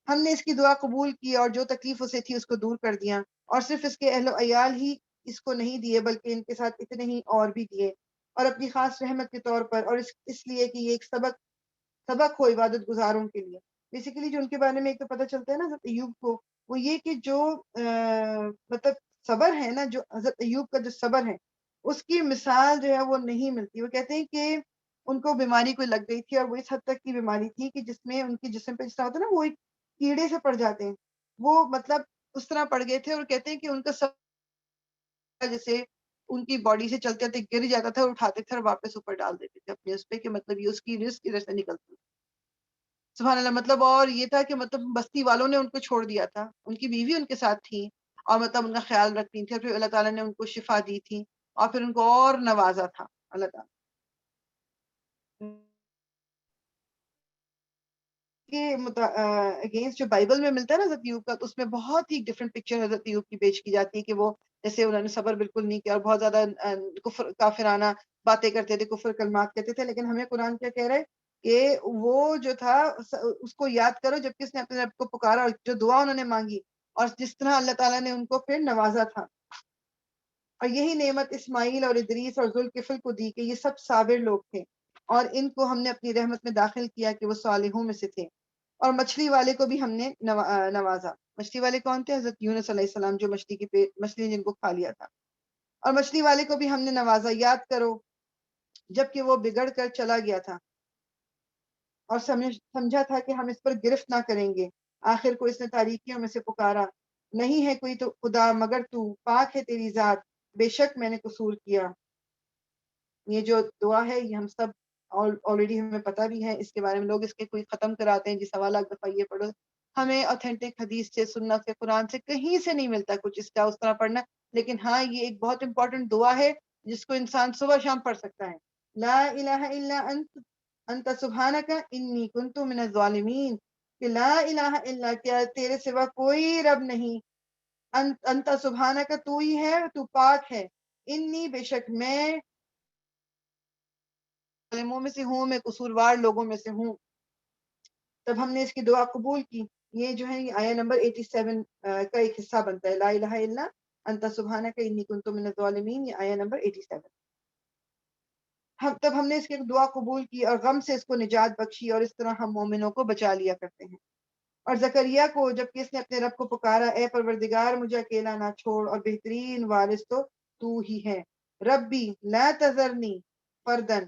ہم نے اس کی دعا قبول کی اور جو تکلیف اسے تھی اس کو دور کر دیا. اور صرف اس کے اہل و عیال ہی اس کو نہیں دیے بلکہ ان کے ساتھ اتنے ہی اور بھی دیے، اور اپنی خاص رحمت کے طور پر، اور اس لیے کہ یہ ایک سبق ہو عبادت گزاروں کے لیے. بیسیکلی جو ان کے بارے میں ایک تو پتہ چلتا ہے نا حضرت ایوب کو، وہ یہ کہ جو مطلب صبر ہے نا، جو حضرت ایوب کا جو صبر ہے اس کی مثال جو ہے وہ نہیں ملتی. وہ کہتے ہیں کہ ان کو بیماری کوئی لگ گئی تھی، اور وہ اس حد تک کی بیماری تھی کہ جس میں ان کے جسم پہ جس طرح ہوتا ہے نا وہ ایک کیڑے سے پڑ جاتے ہیں، وہ مطلب اس طرح پڑ گئے تھے. اور کہتے ہیں کہ ان کا سب جیسے ان کی باڈی سے چلتے چلتے گر جاتا تھا، اور اٹھاتے تھے اور واپس اوپر ڈال دیتے تھے اپنے اس پہ، کہ مطلب یہ اس کی رزق ادھر سے نکلتی. سبحان اللہ. مطلب اور یہ تھا کہ مطلب بستی والوں نے ان کو چھوڑ دیا تھا، ان کی بیوی ان کے ساتھ تھی، اور مطلب ان کا خیال رکھتی تھی، اور پھر اللہ تعالیٰ نے ان کو شفا دی تھی اور پھر ان کو اور نوازا تھا اللہ تعالیٰ کے اگینسٹ جو بائبل میں ملتا ہے نا حضرت ایوب کا، تو اس میں بہت ہی ڈفرینٹ پکچر حضرت ایوب کی پیش کی جاتی ہے کہ وہ جیسے انہوں نے صبر بالکل نہیں کیا اور بہت زیادہ کفر کافرانہ باتیں کرتے تھے، کفر کلمات کہتے تھے، لیکن ہمیں قرآن کیا کہہ رہا ہے کہ وہ جو تھا اس کو یاد کرو جبکہ اس نے اپنے رب کو پکارا اور جو دعا انہوں نے مانگی اور جس طرح اللہ تعالیٰ نے ان کو پھر نوازا تھا، اور یہی نعمت اسماعیل اور ادریس اور ذوالکفل کو دی کہ یہ سب صابر لوگ تھے اور ان کو ہم نے اپنی رحمت میں داخل کیا کہ وہ صالحوں میں سے تھے۔ اور مچھلی والے کو بھی ہم نے نوازا۔ مچھلی والے کون تھے؟ حضرت یونس علیہ السلام، جو مچھلی نے جن کو کھا لیا تھا، اور مچھلی والے کو بھی ہم نے نوازا، یاد کرو جبکہ وہ بگڑ کر چلا گیا تھا اور سمجھا تھا کہ ہم اس پر گرفت نہ کریں گے، آخر کو اس نے تاریکیوں میں سے پکارا، نہیں ہے کوئی تو خدا مگر تو، پاک ہے تیری ذات، بے شک میں نے قصور کیا۔ یہ جو دعا ہے یہ ہم سب آلریڈی ہمیں پتہ بھی ہے، اس کے بارے میں لوگ اس کے کوئی ختم کراتے ہیں جی سوالات دفعہ یہ پڑھو، ہمیں اوتھینٹک حدیث سے، سنت سے، قرآن سے کہیں سے نہیں ملتا کچھ اس کا اس طرح پڑھنا، لیکن ہاں یہ ایک بہت امپورٹنٹ دعا ہے جس کو انسان صبح شام پڑھ سکتا ہے۔ لا الہ الا انت سبحانک انی کنت من الظالمین، کہ لا الہ الا، کیا تیرے سوا کوئی رب نہیں، انت سبحانک، تو ہی ہے، تو پاک ہے، انی، بے شک میں، ظالموں میں سے ہوں، میں قصوروار لوگوں میں سے ہوں۔ تب ہم نے اس کی دعا قبول کی۔ یہ جو ہے یہ آیہ نمبر 87 کا ایک حصہ بنتا ہے، لا الہ الا انت سبحانک انی کنت من الظالمین، یہ آیہ نمبر 87۔ تب ہم نے اس کی دعا قبول کی اور غم سے اس کو نجات بخشی، اور اس طرح ہم مومنوں کو بچا لیا کرتے ہیں۔ اور زکریا کو جب کہ اس نے اپنے رب کو پکارا، اے پروردگار مجھے اکیلا نہ چھوڑ اور بہترین وارث تو ہی ہے، ربی لا تذرنی فردن،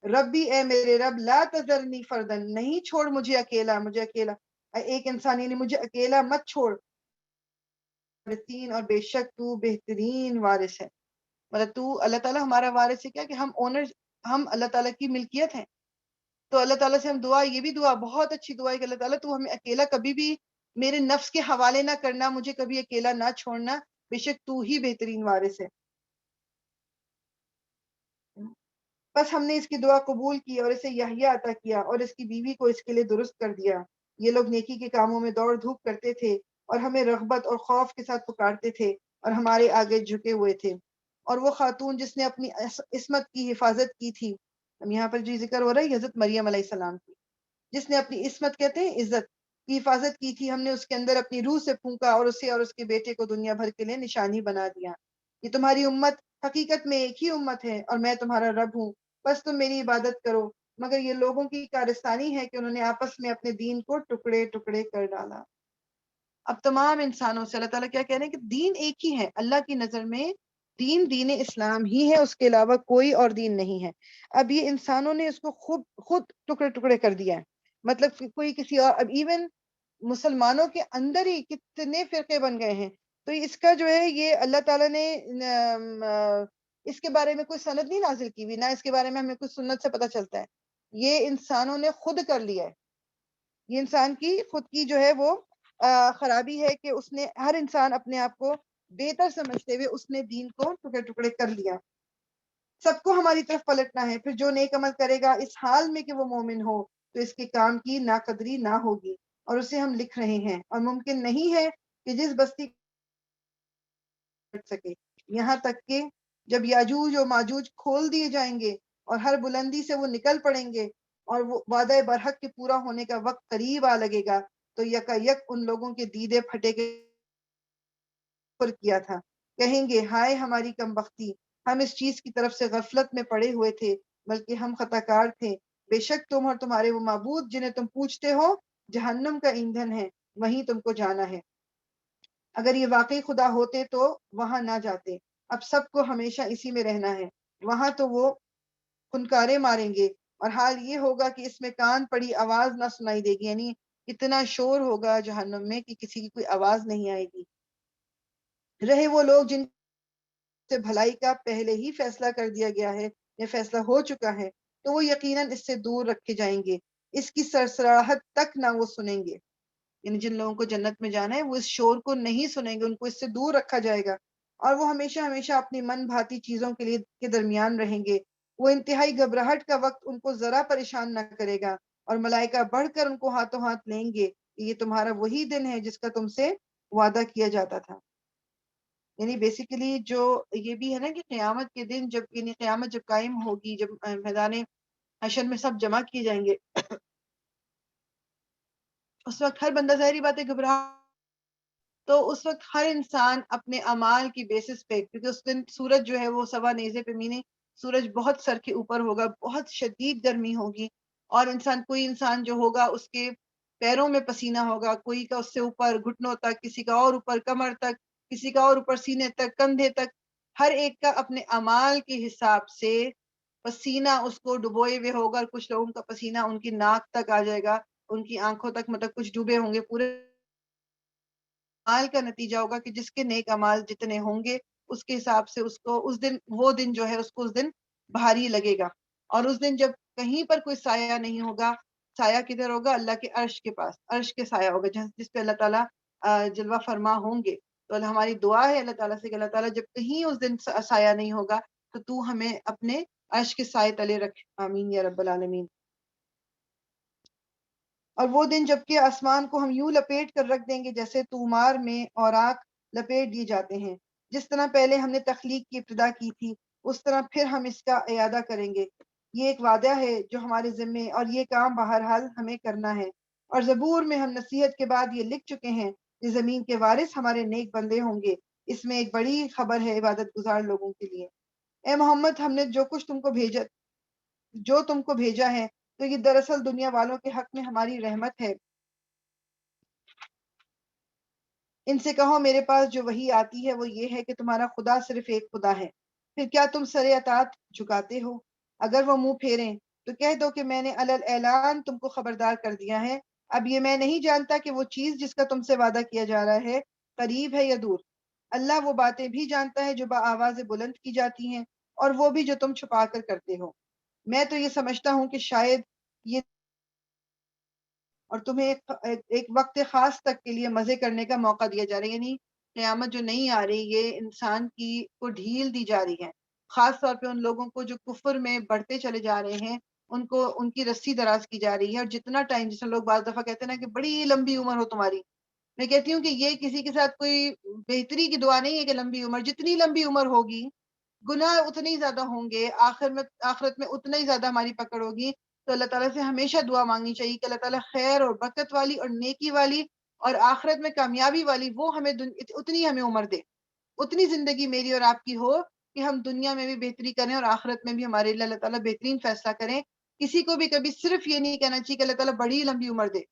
ربی اے میرے رب، لا تذرنی فردن، نہیں چھوڑ مجھے اکیلا، ایک انسان، یعنی مجھے اکیلا مت چھوڑ، اور بے شک تو بہترین وارث ہے۔ مطلب تو اللہ تعالیٰ ہمارا وارث ہے، کیا کہ ہم اونر، ہم اللہ تعالیٰ کی ملکیت ہیں۔ تو اللہ تعالیٰ سے ہم دعا، یہ بھی دعا بہت اچھی دعا ہے کہ اللہ تعالیٰ تو ہمیں اکیلا کبھی بھی میرے نفس کے حوالے نہ کرنا، مجھے کبھی اکیلا نہ چھوڑنا، بے شک تو ہی بہترین وارث ہے۔ بس ہم نے اس کی دعا قبول کی اور اسے یحییٰ عطا کیا اور اس کی بیوی کو اس کے لیے درست کر دیا۔ یہ لوگ نیکی کے کاموں میں دوڑ دھوپ کرتے تھے اور ہمیں رغبت اور خوف کے ساتھ پکارتے تھے اور ہمارے آگے جھکے ہوئے تھے۔ اور وہ خاتون جس نے اپنی عصمت کی حفاظت کی تھی، ہم یہاں پر جو ذکر ہو رہا ہے حضرت مریم علیہ السلام کی، جس نے اپنی عصمت، کہتے ہیں عزت کی حفاظت کی تھی، ہم نے اس کے اندر اپنی روح سے پھونکا اور اسے اور اس کے بیٹے کو دنیا بھر کے لیے نشانی بنا دیا۔ یہ تمہاری امت حقیقت میں ایک ہی امت ہے اور میں تمہارا رب ہوں، بس تم میری عبادت کرو، مگر یہ لوگوں کی کارستانی ہے کہ انہوں نے آپس میں اپنے دین کو ٹکڑے ٹکڑے کر ڈالا۔ اب تمام انسانوں سے اللہ تعالیٰ کیا کہہ رہے ہیں کہ دین ایک ہی ہے، اللہ کی نظر میں دین اسلام ہی ہے، اس کے علاوہ کوئی اور دین نہیں ہے۔ اب یہ انسانوں نے اس کو خود ٹکڑے ٹکڑے کر دیا ہے، مطلب کہ کوئی کسی اور، اب ایون مسلمانوں کے اندر ہی کتنے فرقے بن گئے ہیں، تو اس کا جو ہے یہ اللہ تعالیٰ نے اس کے بارے میں کوئی سند نہیں نازل کی ہوئی، نہ اس کے بارے میں ہمیں کوئی سنت سے پتہ چلتا ہے، یہ انسانوں نے خود کر لیا ہے۔ یہ انسان کی خود کی جو ہے وہ خرابی ہے کہ اس نے، ہر انسان اپنے آپ کو بہتر سمجھتے ہوئے اس نے دین کو ٹکڑے ٹکڑے کر لیا۔ سب کو ہماری طرف پلٹنا ہے، پھر جو نیک عمل کرے گا اس حال میں کہ وہ مومن ہو تو اس کے کام کی ناقدری نہ ہوگی، اور اسے ہم لکھ رہے ہیں، اور ممکن نہیں ہے کہ جس بستی سکے، یہاں تک کہ جب یاجوج اور ماجوج کھول دیے جائیں گے اور ہر بلندی سے وہ نکل پڑیں گے اور وہ وعدہ برحق کے پورا ہونے کا وقت قریب آ لگے گا، تو یکا یک ان لوگوں کے دیدے پھٹے کے پر کیا تھا، کہیں گے ہائے ہماری کم بختی، ہم اس چیز کی طرف سے غفلت میں پڑے ہوئے تھے، بلکہ ہم خطا کار تھے، بے شک تم اور تمہارے وہ معبود جنہیں تم پوچھتے ہو جہنم کا ایندھن ہے، وہیں تم کو جانا ہے۔ اگر یہ واقعی خدا ہوتے تو وہاں نہ جاتے، اب سب کو ہمیشہ اسی میں رہنا ہے، وہاں تو وہ خنکارے ماریں گے، اور حال یہ ہوگا کہ اس میں کان پڑی آواز نہ سنائی دے گی، یعنی اتنا شور ہوگا جہنم میں کہ کسی کی کوئی آواز نہیں آئے گی۔ رہے وہ لوگ جن سے بھلائی کا پہلے ہی فیصلہ کر دیا گیا ہے یا فیصلہ ہو چکا ہے، تو وہ یقیناً اس سے دور رکھے جائیں گے، اس کی سرسراہٹ تک نہ وہ سنیں گے۔ یعنی جن لوگوں کو جنت میں جانا ہے وہ اس شور کو نہیں سنیں گے، ان کو اس سے دور رکھا جائے گا، اور وہ ہمیشہ ہمیشہ اپنی من بھاتی چیزوں کے درمیان رہیں گے۔ وہ انتہائی گھبراہٹ کا وقت ان کو ذرا پریشان نہ کرے گا، اور ملائکہ بڑھ کر ان کو ہاتھوں ہاتھ لیں گے کہ یہ تمہارا وہی دن ہے جس کا تم سے وعدہ کیا جاتا تھا۔ یعنی بیسیکلی جو یہ بھی ہے نا کہ قیامت کے دن جب، یعنی قیامت جب قائم ہوگی، جب میدان حشر میں سب جمع کیے جائیں گے، اس وقت ہر بندہ ظاہری بات ہے گھبرا، تو اس وقت ہر انسان اپنے اعمال کی بیسس پہ، کیونکہ اس دن سورج جو ہے وہ سوا نیزے پہ، مینی سورج بہت سر کے اوپر ہوگا، بہت شدید گرمی ہوگی، اور کوئی انسان جو ہوگا اس کے پیروں میں پسینہ ہوگا، کوئی کا اس سے اوپر گھٹنوں تک، کسی کا اور اوپر کمر تک، کسی کا اور اوپر سینے تک، کندھے تک، ہر ایک کا اپنے اعمال کے حساب سے پسینہ اس کو ڈبوئے ہوئے ہوگا، اور کچھ لوگوں کا پسینہ ان کی ناک تک آ جائے گا، ان کی آنکھوں تک، مطلب کچھ ڈوبے ہوں گے پورے۔ اعمال کا نتیجہ ہوگا کہ جس کے نیک اعمال جتنے ہوں گے اس کے حساب سے اس کو اس دن، وہ دن جو ہے اس کو اس دن بھاری لگے گا، اور اس دن جب کہیں پر کوئی سایہ نہیں ہوگا، سایہ کدھر ہوگا؟ اللہ کے عرش کے پاس، عرش کے سایہ ہوگا جس پہ اللہ تعالیٰ جلوہ فرما ہوں گے۔ تو ہماری دعا ہے اللہ تعالیٰ سے کہ اللہ تعالیٰ جب کہیں اس دن سایہ نہیں ہوگا تو تو ہمیں اپنے عرش کے سائے تلے رکھ، آمین یا رب العالمین۔ اور وہ دن جبکہ آسمان کو ہم یوں لپیٹ کر رکھ دیں گے جیسے تومار میں اوراق لپیٹ دیے جاتے ہیں، جس طرح پہلے ہم نے تخلیق کی ابتدا کی تھی اس طرح پھر ہم اس کا اعادہ کریں گے۔ یہ ایک وعدہ ہے جو ہمارے ذمے، اور یہ کام بہرحال ہمیں کرنا ہے۔ اور زبور میں ہم نصیحت کے بعد یہ لکھ چکے ہیں کہ زمین کے وارث ہمارے نیک بندے ہوں گے۔ اس میں ایک بڑی خبر ہے عبادت گزار لوگوں کے لیے۔ اے محمد، ہم نے جو تم کو بھیجا ہے تو یہ دراصل دنیا والوں کے حق میں ہماری رحمت ہے۔ ان سے کہو میرے پاس جو وحی آتی ہے وہ یہ ہے کہ تمہارا خدا صرف ایک خدا ہے، پھر کیا تم سر اطاعت جھکاتے ہو؟ اگر وہ منہ پھیریں تو کہہ دو کہ میں نے علل اعلان تم کو خبردار کر دیا ہے، اب یہ میں نہیں جانتا کہ وہ چیز جس کا تم سے وعدہ کیا جا رہا ہے قریب ہے یا دور۔ اللہ وہ باتیں بھی جانتا ہے جو بآواز بلند کی جاتی ہیں، اور وہ بھی جو تم چھپا کر کرتے ہو۔ میں تو یہ سمجھتا ہوں کہ شاید یہ، اور تمہیں ایک وقت خاص تک کے لیے مزے کرنے کا موقع دیا جا رہا ہے، یعنی قیامت جو نہیں آ رہی، یہ انسان کی کو ڈھیل دی جا رہی ہے، خاص طور پہ ان لوگوں کو جو کفر میں بڑھتے چلے جا رہے ہیں، ان کو ان کی رسی دراز کی جا رہی ہے۔ اور جتنا ٹائم، جیسے لوگ بعض دفعہ کہتے ہیں نا کہ بڑی لمبی عمر ہو تمہاری، میں کہتی ہوں کہ یہ کسی کے ساتھ کوئی بہتری کی دعا نہیں ہے کہ لمبی عمر، جتنی لمبی عمر ہوگی گناہ اتنے ہی زیادہ ہوں گے، آخرت میں اتنا ہی زیادہ ہماری پکڑ ہوگی۔ تو اللہ تعالیٰ سے ہمیشہ دعا مانگنی چاہیے کہ اللہ تعالیٰ خیر اور برکت والی اور نیکی والی اور آخرت میں کامیابی والی وہ ہمیں اتنی ہمیں عمر دے، اتنی زندگی میری اور آپ کی ہو کہ ہم دنیا میں بھی بہتری کریں اور آخرت میں بھی ہمارے لیے اللہ تعالیٰ بہترین فیصلہ کریں۔ کسی کو بھی کبھی صرف یہ نہیں کہنا چاہیے کہ اللہ تعالیٰ بڑی لمبی عمر دے۔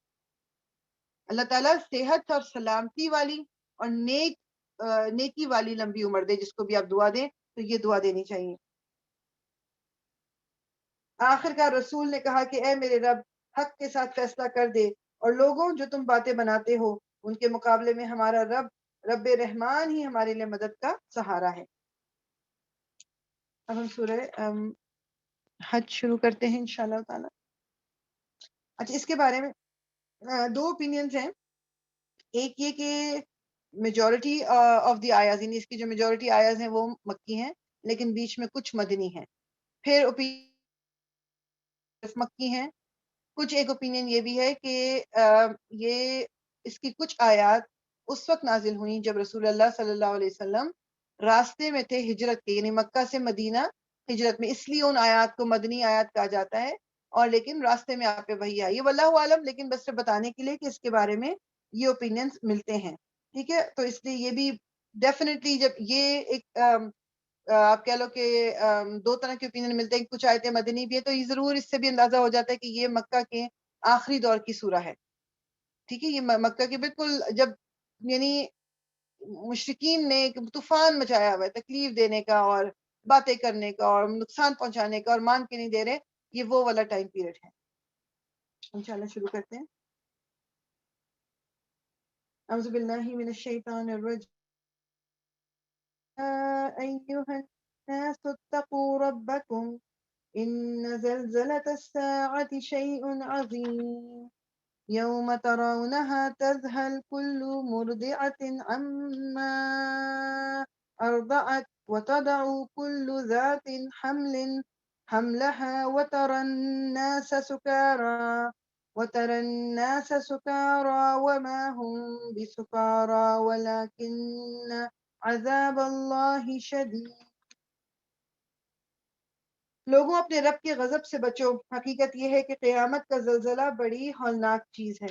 اللہ تعالیٰ صحت اور سلامتی والی اور نیکی والی لمبی عمر دے، جس کو بھی آپ دعا دیں تو یہ دعا دینی چاہیے۔ آخر کار رسول نے کہا کہ اے میرے رب، حق کے ساتھ فیصلہ کر دے، اور لوگوں جو تم باتیں بناتے ہو ان کے مقابلے میں ہمارا رب رحمان ہی ہمارے لیے مدد کا سہارا ہے۔ اب ہم سورہ حج شروع کرتے ہیں انشاءاللہ تعالی۔ اچھا، اس کے بارے میں دو اوپینینز ہیں۔ ایک یہ کہ میجورٹی آف دی آیاز، یعنی اس کی جو میجورٹی آیاز ہیں وہ مکی ہیں، لیکن بیچ میں کچھ مدنی ہیں۔ پھر مکی ہیں۔ کچھ ایک اوپینین یہ بھی ہے کہ یہ اس کی کچھ آیات اس وقت نازل ہوئیں جب رسول اللہ صلی اللہ علیہ وسلم راستے میں تھے ہجرت کے، یعنی مکہ سے مدینہ ہجرت میں، اس لیے ان آیات کو مدنی آیات کہا جاتا ہے۔ اور لیکن راستے میں آپ پہ وہی آئی ہے، واللہ عالم، لیکن بس بتانے کے لیے کہ اس کے بارے میں یہ اوپینینز ملتے ہیں، ٹھیک ہے۔ تو اس لیے یہ بھی ڈیفینیٹلی، جب یہ ایک آپ کہہ لو کہ دو طرح کے اوپینین ملتے ہیں، کچھ آیتیں مدنی بھی ہے، تو یہ ضرور اس سے بھی اندازہ ہو جاتا ہے کہ یہ مکہ کے آخری دور کی سورہ ہے، ٹھیک ہے۔ یہ مکہ کے بالکل جب، یعنی مشرکین نے ایک طوفان مچایا ہوا ہے تکلیف دینے کا اور باتیں کرنے کا اور نقصان پہنچانے کا، اور مان کے نہیں دے رہے، یہ وہ والا ٹائم پیریڈ ہے۔ انشاءاللہ شروع کرتے ہیں۔ اعوذ باللہ من الشیطان الرجیم۔ أيها الناس اتقوا ربكم إن زلزلة الساعة شيء عظيم يوم ترونها تذهل كل مرضعة عما أرضعت وتضع كل ذات حمل حملها وترى الناس سكارى وما هم بسكارى ولكن عذاب الله شدید. لوگوں اپنے رب کے غضب سے بچو، حقیقت یہ ہے کہ قیامت کا زلزلہ بڑی ہولناک چیز ہے.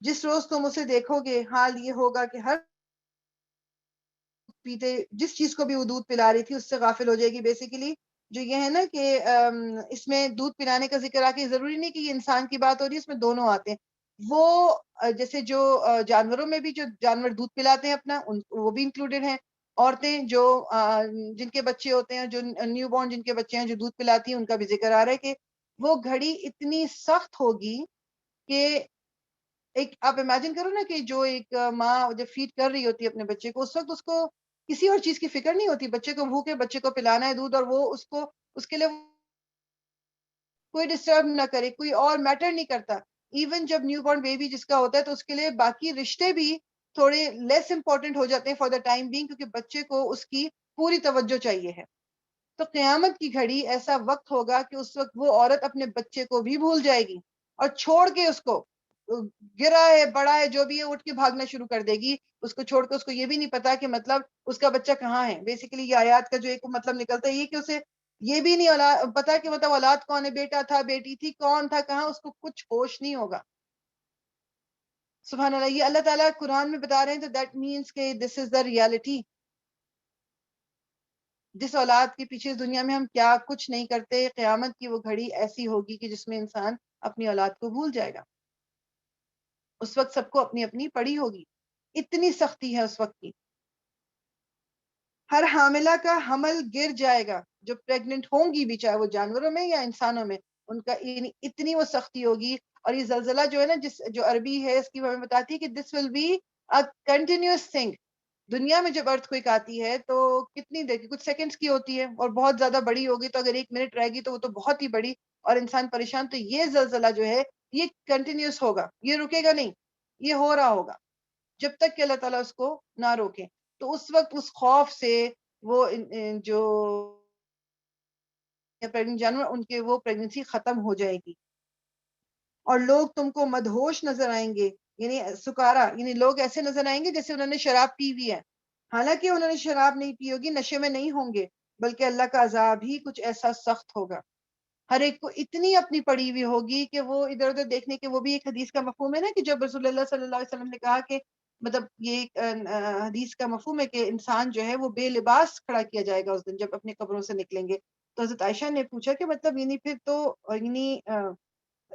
جس روز تم اسے دیکھو گے حال یہ ہوگا کہ ہر پیتے جس چیز کو بھی وہ دودھ پلا رہی تھی اس سے غافل ہو جائے گی. بیسیکلی جو یہ ہے نا کہ اس میں دودھ پلانے کا ذکر آ کے ضروری نہیں کہ یہ انسان کی بات ہو رہی ہے، اس میں دونوں آتے ہیں. وہ جیسے جو جانوروں میں بھی جو جانور دودھ پلاتے ہیں اپنا وہ بھی انکلوڈیڈ ہیں. عورتیں جو جن کے بچے ہوتے ہیں، جو نیو بورن جن کے بچے ہیں جو دودھ پلاتی ہیں، ان کا بھی ذکر آ رہا ہے کہ وہ گھڑی اتنی سخت ہوگی کہ ایک آپ امیجن کرو نا کہ جو ایک ماں جب فیڈ کر رہی ہوتی ہے اپنے بچے کو، اس وقت اس کو کسی اور چیز کی فکر نہیں ہوتی. بچے کو بھوک ہے، بچے کو پلانا ہے دودھ، اور وہ اس کے لیے کوئی ڈسٹرب نہ کرے، کوئی اور میٹر نہیں کرتا. ایون جب نیو بورن بیبی جس کا ہوتا ہے تو اس کے لیے باقی رشتے بھی تھوڑے لیس امپورٹنٹ ہو جاتے ہیں فار دا ٹائم بینگ، کیونکہ بچے کو اس کی پوری توجہ چاہیے ہے. تو قیامت کی گھڑی ایسا وقت ہوگا کہ اس وقت وہ عورت اپنے بچے کو بھی بھول جائے گی اور چھوڑ کے اس کو گرا ہے بڑا ہے جو بھی ہے اٹھ کے بھاگنا شروع کر دے گی. اس کو چھوڑ کے اس کو یہ بھی نہیں پتا کہ مطلب اس کا بچہ کہاں ہے. بیسیکلی یہ آیات کا جو ایک مطلب نکلتا ہے یہ کہ اسے یہ بھی نہیں پتا کہ مطلب اولاد کون ہے، بیٹا تھا بیٹی تھی، کون تھا کہاں، اس کو کچھ ہوش نہیں ہوگا. سبحان اللہ. یہ اللہ تعالیٰ قرآن میں بتا رہے ہیں تو دیٹ مینس کہ دس از دا ریالٹی. جس اولاد کے پیچھے اس دنیا میں ہم کیا کچھ نہیں کرتے، قیامت کی وہ گھڑی ایسی ہوگی کہ جس میں انسان اپنی اولاد کو بھول جائے گا. اس وقت سب کو اپنی اپنی پڑی ہوگی. اتنی سختی ہے اس وقت کی. ہر حاملہ کا حمل گر جائے گا. جو پریگننٹ ہوں گی بھی، چاہے وہ جانوروں میں یا انسانوں میں، ان کا اتنی وہ سختی ہوگی. اور یہ زلزلہ جو ہے نا، جو عربی ہے اس کی ہمیں بتاتی ہے کہ this will be a continuous thing. دنیا میں جب ارتھ کوئک آتی ہے تو کتنی دیر کی، کچھ سیکنڈز کی ہوتی ہے، اور بہت زیادہ بڑی ہوگی تو اگر 1 منٹ رہے گی تو وہ تو بہت ہی بڑی اور انسان پریشان. تو یہ زلزلہ جو ہے یہ کنٹینیوس ہوگا، یہ رکے گا نہیں، یہ ہو رہا ہوگا جب تک کہ اللہ تعالیٰ اس کو نہ روکے. تو اس وقت اس خوف سے وہ جو پریگننٹ جانور ان کے وہ پریگننسی ختم ہو جائے گی. اور لوگ تم کو مدہوش نظر آئیں گے، یعنی سکارا، یعنی لوگ ایسے نظر آئیں گے جیسے انہوں نے شراب پی ہوئی ہے، حالانکہ انہوں نے شراب نہیں پی ہوگی، نشے میں نہیں ہوں گے، بلکہ اللہ کا عذاب ہی کچھ ایسا سخت ہوگا. ہر ایک کو اتنی اپنی پڑی ہوئی ہوگی کہ وہ ادھر ادھر دیکھنے کے. وہ بھی ایک حدیث کا مفہوم ہے نا کہ جب رسول اللہ صلی اللہ علیہ وسلم نے کہا کہ مطلب یہ ایک حدیث کا مفہوم ہے کہ انسان جو ہے وہ بے لباس کھڑا کیا جائے گا اس دن جب اپنے قبروں سے نکلیں گے. تو حضرت عائشہ نے پوچھا کہ مطلب یعنی پھر تو یعنی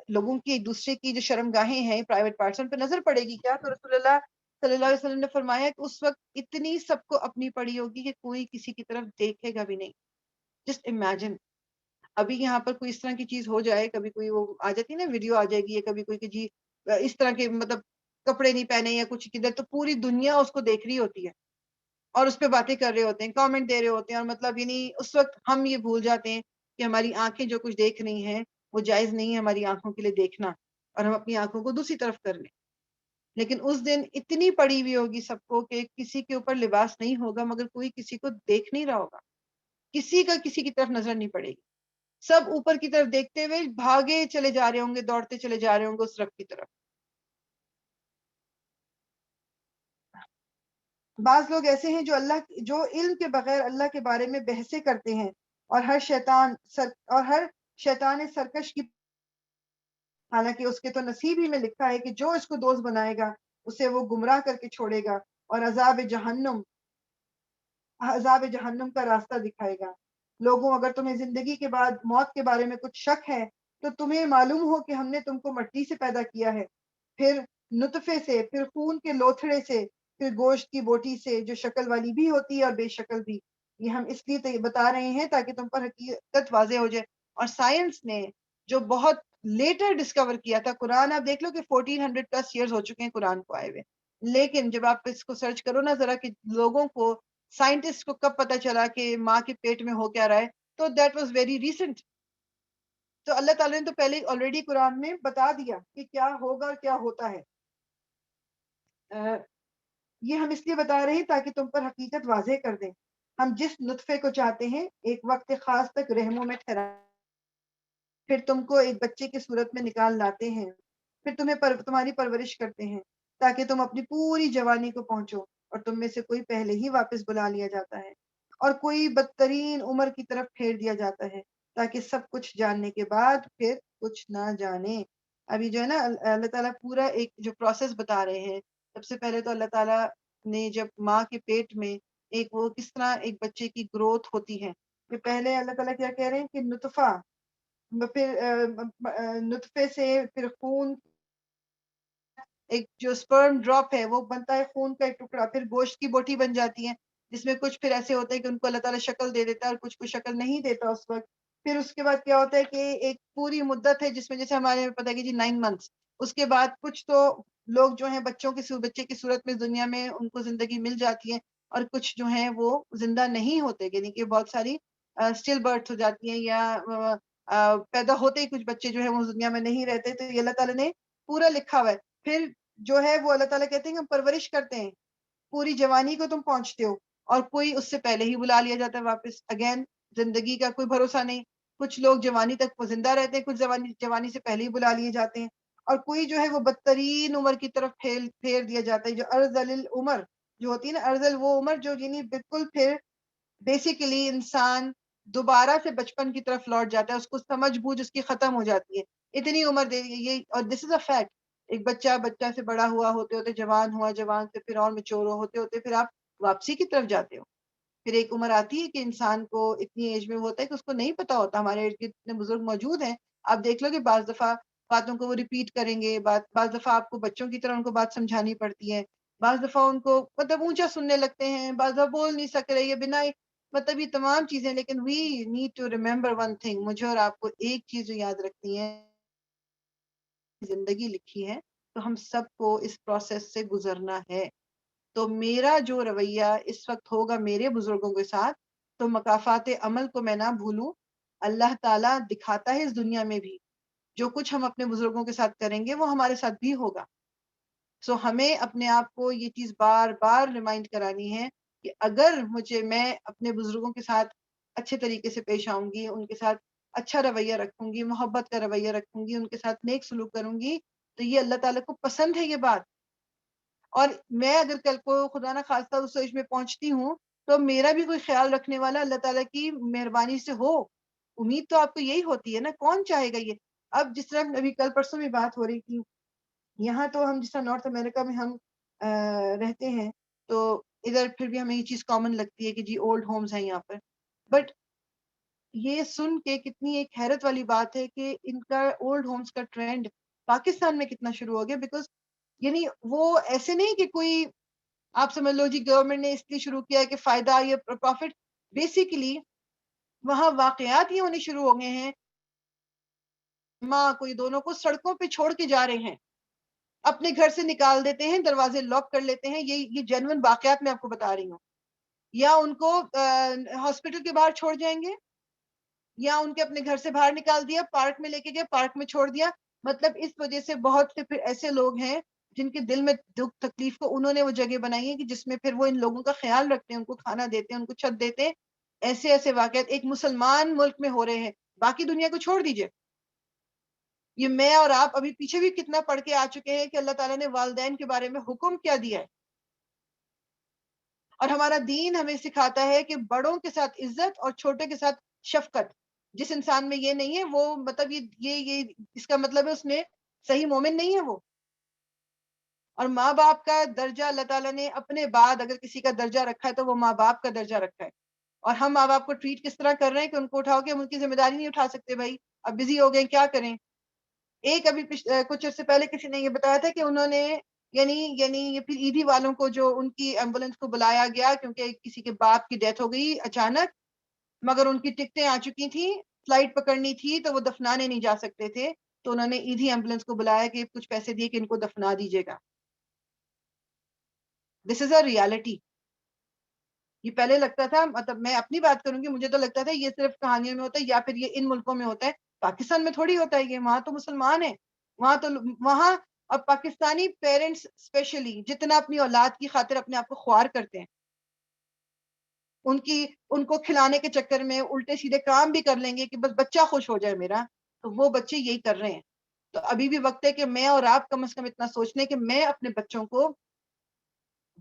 لوگوں کی ایک دوسرے کی جو شرم گاہیں ہیں پرائیویٹ پارٹس ان پہ نظر پڑے گی کیا؟ تو رسول اللہ صلی اللہ علیہ وسلم نے فرمایا کہ اس وقت اتنی سب کو اپنی پڑی ہوگی کہ کوئی کسی کی طرف دیکھے گا بھی نہیں. Just imagine. ابھی یہاں پر کوئی اس طرح کی چیز ہو جائے، کبھی کوئی وہ آ جاتی ہے نا ویڈیو آ جائے گی، یا کبھی کوئی کہ جی اس طرح کے مطلب کپڑے نہیں پہنے یا کچھ کدھر، تو پوری دنیا اس کو دیکھ رہی ہوتی ہے اور اس پہ باتیں کر رہے ہوتے ہیں، کامنٹ دے رہے ہوتے ہیں. اور مطلب یعنی اس وقت ہم یہ بھول جاتے ہیں کہ ہماری آنکھیں جو کچھ دیکھ رہی ہیں وہ جائز نہیں ہے ہماری آنکھوں کے لیے دیکھنا، اور ہم اپنی آنکھوں کو دوسری طرف کر لیں. لیکن اس دن اتنی پڑی ہوئی ہوگی سب کو کہ کسی کے اوپر لباس نہیں ہوگا مگر کوئی کسی کو دیکھ نہیں رہا ہوگا، کسی کا کسی کی طرف نظر نہیں پڑے گی. سب اوپر کی طرف دیکھتے ہوئے بھاگے چلے جا رہے ہوں گے، دوڑتے چلے جا رہے ہوں گے اس رب کی طرف. بعض لوگ ایسے ہیں جو علم کے بغیر اللہ کے بارے میں بحثیں کرتے ہیں، اور ہر شیطان سرکش کی، حالانکہ اس کے تو نصیب ہی میں لکھا ہے کہ جو اس کو دوست بنائے گا اسے وہ گمراہ کر کے چھوڑے گا اور عذاب جہنم کا راستہ دکھائے گا. لوگوں، اگر تمہیں زندگی کے بعد موت کے بارے میں کچھ شک ہے تو تمہیں معلوم ہو کہ ہم نے تم کو مٹی سے پیدا کیا ہے، پھر نطفے سے، پھر خون کے لوتھڑے سے، پھر گوشت کی بوٹی سے جو شکل والی بھی ہوتی ہے اور بے شکل بھی. یہ ہم اس لیے بتا رہے ہیں تاکہ تم پر حقیقت واضح ہو جائے. اور سائنس نے جو بہت لیٹر ڈسکور کیا تھا، قرآن آپ دیکھ لو کہ 1400+ ایئرز ہو چکے ہیں قرآن کو آئے ہوئے، لیکن جب آپ اس کو سرچ کرو نا ذرا کہ لوگوں کو، سائنٹسٹ کو کب پتا چلا کہ ماں کے پیٹ میں ہو کیا رہا ہے، تو دیٹ واز ویری ریسنٹ. تو اللہ تعالیٰ نے تو پہلے آلریڈی قرآن میں بتا دیا کہ کیا ہوگا اور کیا ہوتا ہے. یہ ہم اس لیے بتا رہے ہیں تاکہ تم پر حقیقت واضح کر دیں. ہم جس نطفے کو چاہتے ہیں ایک وقت خاص تک رحموں میں ٹھہرا، پھر تم کو ایک بچے کی صورت میں نکال لاتے ہیں، پھر تمہاری پرورش کرتے ہیں تاکہ تم اپنی پوری جوانی کو پہنچو، اور تم میں سے کوئی پہلے ہی واپس بلا لیا جاتا ہے اور کوئی بدترین عمر کی طرف پھیر دیا جاتا ہے تاکہ سب کچھ جاننے کے بعد پھر کچھ نہ جانے. ابھی جو ہے نا اللہ تعالیٰ پورا ایک جو پروسیس بتا رہے ہیں. سب سے پہلے تو اللہ تعالیٰ نے جب ماں کے پیٹ میں ایک وہ کس طرح ایک بچے کی گروتھ ہوتی ہے، کہ پہلے اللہ تعالیٰ کیا کہہ رہے ہیں کہ نطفہ، پھر نطفے سے پھر خون، ایک جو سپرم ڈراپ ہے وہ بنتا ہے خون کا ایک ٹکڑا، پھر گوشت کی بوٹی بن جاتی ہے جس میں کچھ پھر ایسے ہوتے ہیں کہ ان کو اللہ تعالیٰ شکل دے دیتا ہے اور کچھ کو شکل نہیں دیتا اس وقت. پھر اس کے بعد کیا ہوتا ہے کہ ایک پوری مدت ہے جس میں جیسے ہمارے پتہ ہے کہ جی 9 months. اس کے بعد کچھ تو لوگ جو ہیں بچے کی صورت میں دنیا میں ان کو زندگی مل جاتی ہے، اور کچھ جو ہیں وہ زندہ نہیں ہوتے، یعنی کہ بہت ساری اسٹل برتھ ہو جاتی ہیں، یا پیدا ہوتے ہی کچھ بچے جو ہیں وہ دنیا میں نہیں رہتے. تو یہ اللہ تعالیٰ نے پورا لکھا ہوا ہے. پھر جو ہے وہ اللہ تعالیٰ کہتے ہیں کہ ہم پرورش کرتے ہیں، پوری جوانی کو تم پہنچتے ہو، اور کوئی اس سے پہلے ہی بلا لیا جاتا ہے واپس. اگین زندگی کا کوئی بھروسہ نہیں، کچھ لوگ جوانی تک وہ زندہ رہتے ہیں، کچھ جوانی سے پہلے ہی بلا لیے جاتے ہیں، اور کوئی جو ہے وہ بدترین عمر کی طرف پھیر دیا جاتا ہے. جو ارذل العمر جو ہوتی ہے نا، ارذل وہ عمر جو یعنی بالکل پھر بیسیکلی انسان دوبارہ سے بچپن کی طرف لوٹ جاتا ہے، اس کو سمجھ بوجھ اس کی ختم ہو جاتی ہے. اتنی عمر دے یہ، اور دس از اے فیکٹ. ایک بچہ سے بڑا ہوا ہوتے ہوتے جوان ہوا، جوان سے پھر اور میچور ہوتے ہوتے پھر آپ واپسی کی طرف جاتے ہو. پھر ایک عمر آتی ہے کہ انسان کو اتنی ایج میں ہوتا ہے کہ اس کو نہیں پتا ہوتا. ہمارے ارد گرد اتنے بزرگ موجود ہیں، آپ دیکھ لو کہ بعض دفعہ باتوں کو وہ ریپیٹ کریں گے، بعض دفعہ آپ کو بچوں کی طرح ان کو بات سمجھانی پڑتی ہے، بعض دفعہ ان کو مطلب اونچا سننے لگتے ہیں، بعض دفعہ بول نہیں سک رہے، یہ بنا مطلب یہ تمام چیزیں. لیکن we need to remember one thing, مجھے اور آپ کو ایک چیز یاد رکھنی ہے، زندگی لکھی ہے تو ہم سب کو اس پروسیس سے گزرنا ہے. تو میرا جو رویہ اس وقت ہوگا میرے بزرگوں کے ساتھ، تو مکافات عمل کو میں نہ بھولوں. اللہ تعالیٰ دکھاتا ہے اس دنیا میں بھی، جو کچھ ہم اپنے بزرگوں کے ساتھ کریں گے وہ ہمارے ساتھ بھی ہوگا. سو ہمیں اپنے آپ کو یہ چیز بار بار ریمائنڈ کرانی ہے کہ اگر میں اپنے بزرگوں کے ساتھ اچھے طریقے سے پیش آؤں گی، ان کے ساتھ اچھا رویہ رکھوں گی، محبت کا رویہ رکھوں گی، ان کے ساتھ نیک سلوک کروں گی، تو یہ اللہ تعالیٰ کو پسند ہے یہ بات. اور میں اگر کل کو خدا نہ خواستہ اس سوچ میں پہنچتی ہوں تو میرا بھی کوئی خیال رکھنے والا اللہ تعالیٰ کی مہربانی سے ہو. امید تو آپ کو یہی ہوتی ہے نا، کون چاہے گا یہ. اب جس طرح ابھی کل پرسوں بھی بات ہو رہی تھی، یہاں تو ہم جس طرح نارتھ امریکہ میں ہم رہتے ہیں تو ادھر پھر بھی ہمیں یہ چیز کامن لگتی ہے کہ جی اولڈ ہومز ہیں یہاں پر. بٹ یہ سن کے کتنی ایک حیرت والی بات ہے کہ ان کا اولڈ ہومز کا ٹرینڈ پاکستان میں کتنا شروع ہو گیا. بیکاز یعنی وہ ایسے نہیں کہ کوئی آپ سمجھ لو جی گورنمنٹ نے اس لیے شروع کیا ہے کہ فائدہ یا پروفٹ. بیسیکلی وہاں واقعات یہ ہونے شروع ہو گئے ہیں، ماں کوئی دونوں کو سڑکوں پہ چھوڑ کے جا رہے ہیں، اپنے گھر سے نکال دیتے ہیں، دروازے لاک کر لیتے ہیں. یہ جینوئن واقعات میں آپ کو بتا رہی ہوں. یا ان کو ہاسپٹل کے باہر چھوڑ جائیں گے، یا ان کے اپنے گھر سے باہر نکال دیا، پارک میں لے کے گئے، پارک میں چھوڑ دیا. مطلب اس وجہ سے بہت سے پھر ایسے لوگ ہیں جن کے دل میں دکھ تکلیف کو انہوں نے وہ جگہ بنائی ہے کہ جس میں پھر وہ ان لوگوں کا خیال رکھتے ہیں، ان کو کھانا دیتے ہیں، ان کو چھت دیتے ہیں. ایسے ایسے واقعات ایک مسلمان ملک میں ہو رہے ہیں، باقی دنیا کو چھوڑ دیجئے. یہ میں اور آپ ابھی پیچھے بھی کتنا پڑھ کے آ چکے ہیں کہ اللہ تعالیٰ نے والدین کے بارے میں حکم کیا دیا ہے. اور ہمارا دین ہمیں سکھاتا ہے کہ بڑوں کے ساتھ عزت اور چھوٹے کے ساتھ شفقت. جس انسان میں یہ نہیں ہے وہ مطلب یہ اس کا مطلب ہے اس میں صحیح مومن نہیں ہے وہ. اور ماں باپ کا درجہ اللہ تعالیٰ نے اپنے بعد اگر کسی کا درجہ رکھا ہے تو وہ ماں باپ کا درجہ رکھا ہے. اور ہم ماں باپ کو ٹریٹ کس طرح کر رہے ہیں کہ ان کو اٹھاؤ کے ہم ان کی ذمہ داری نہیں اٹھا سکتے. بھائی اب بزی ہو گئے کیا کریں. ایک ابھی کچھ عرصے پہلے کسی نے یہ بتایا تھا کہ انہوں نے یعنی یہ پھر ایدھی والوں کو جو ان کی ایمبولینس کو بلایا گیا کیونکہ کسی کے باپ کی ڈیتھ ہو گئی اچانک، مگر ان کی ٹکٹیں آ چکی تھیں، فلائٹ پکڑنی تھی تو وہ دفنانے نہیں جا سکتے تھے. تو انہوں نے ایدھی ایمبولینس کو بلایا کہ کچھ پیسے دیے کہ ان کو دفنا دیجیے گا. دس از اے ریالٹی. یہ پہلے لگتا تھا، مطلب میں اپنی بات کروں گی، مجھے تو لگتا تھا یہ صرف کہانیوں میں ہوتا ہے یا پھر یہ ان ملکوں میں ہوتا ہے. پاکستان میں تھوڑی ہوتا ہے یہ, وہاں تو مسلمان ہیں, وہاں اب پاکستانی پیرنٹس اسپیشلی جتنا اپنی اولاد کی خاطر اپنے آپ کو خوار کرتے ہیں, ان کو کھلانے کے چکر میں الٹے سیدھے کام بھی کر لیں گے کہ بس بچہ خوش ہو جائے میرا, تو وہ بچے یہی کر رہے ہیں. تو ابھی بھی وقت ہے کہ میں اور آپ کم از کم اتنا سوچ لیں کہ میں اپنے بچوں کو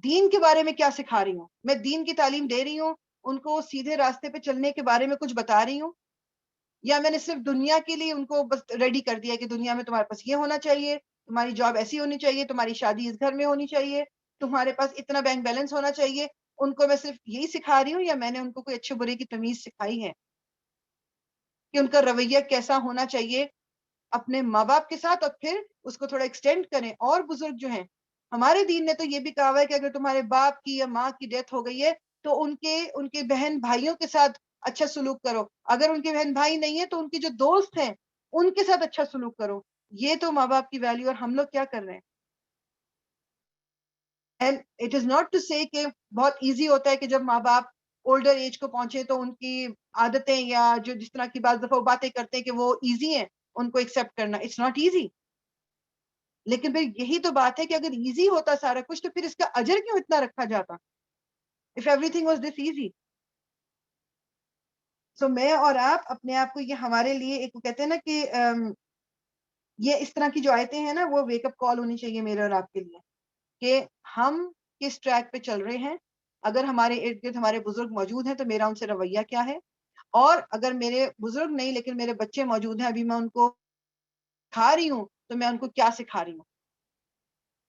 دین کے بارے میں کیا سکھا رہی ہوں. میں دین کی تعلیم دے رہی ہوں, ان کو سیدھے راستے پہ چلنے کے بارے میں کچھ بتا رہی ہوں, یا میں نے صرف دنیا کے لیے ان کو بس ریڈی کر دیا کہ دنیا میں تمہارے پاس یہ ہونا چاہیے, تمہاری جاب ایسی ہونی چاہیے, تمہاری شادی اس گھر میں ہونی چاہیے, تمہارے پاس اتنا بینک بیلنس ہونا چاہیے. ان کو میں صرف یہی سکھا رہی ہوں, یا میں نے ان کو کوئی اچھے برے کی تمیز سکھائی ہے کہ ان کا رویہ کیسا ہونا چاہیے اپنے ماں باپ کے ساتھ, اور پھر اس کو تھوڑا ایکسٹینڈ کریں. اور بزرگ جو ہیں, ہمارے دین نے تو یہ بھی کہا ہے کہ اگر تمہارے باپ کی یا ماں کی ڈیتھ ہو گئی ہے تو ان کے بہن بھائیوں کے ساتھ اچھا سلوک کرو. اگر ان کے بہن بھائی نہیں ہے تو ان کے جو دوست ہیں ان کے ساتھ اچھا سلوک کرو. یہ تو ماں باپ کی ویلیو, اور ہم لوگ کیا کر رہے ہیں. And it is not to say کہ بہت ایزی ہوتا ہے کہ جب ماں باپ اولڈر ایج کو پہنچے تو ان کی عادتیں یا جو جس طرح کی بعض دفعہ باتیں کرتے ہیں کہ وہ ایزی ہیں, ان کو ایکسپٹ کرنا. It's not easy. لیکن پھر یہی تو بات ہے کہ اگر ایزی ہوتا سارا کچھ تو پھر اس کا اجر کیوں اتنا رکھا جاتا, if everything was this easy. So میں اور آپ اپنے آپ کو, یہ ہمارے لیے ایک کہتے ہیں نا کہ یہ اس طرح کی جو آیتیں ہیں نا وہ ویک اپ کال ہونی چاہیے میرے اور آپ کے لیے کہ ہم کس ٹریک پہ چل رہے ہیں. اگر ہمارے ارد گرد ہمارے بزرگ موجود ہیں تو میرا ان سے رویہ کیا ہے, اور اگر میرے بزرگ نہیں لیکن میرے بچے موجود ہیں, ابھی میں ان کو سکھا رہی ہوں تو میں ان کو کیا سکھا رہی ہوں.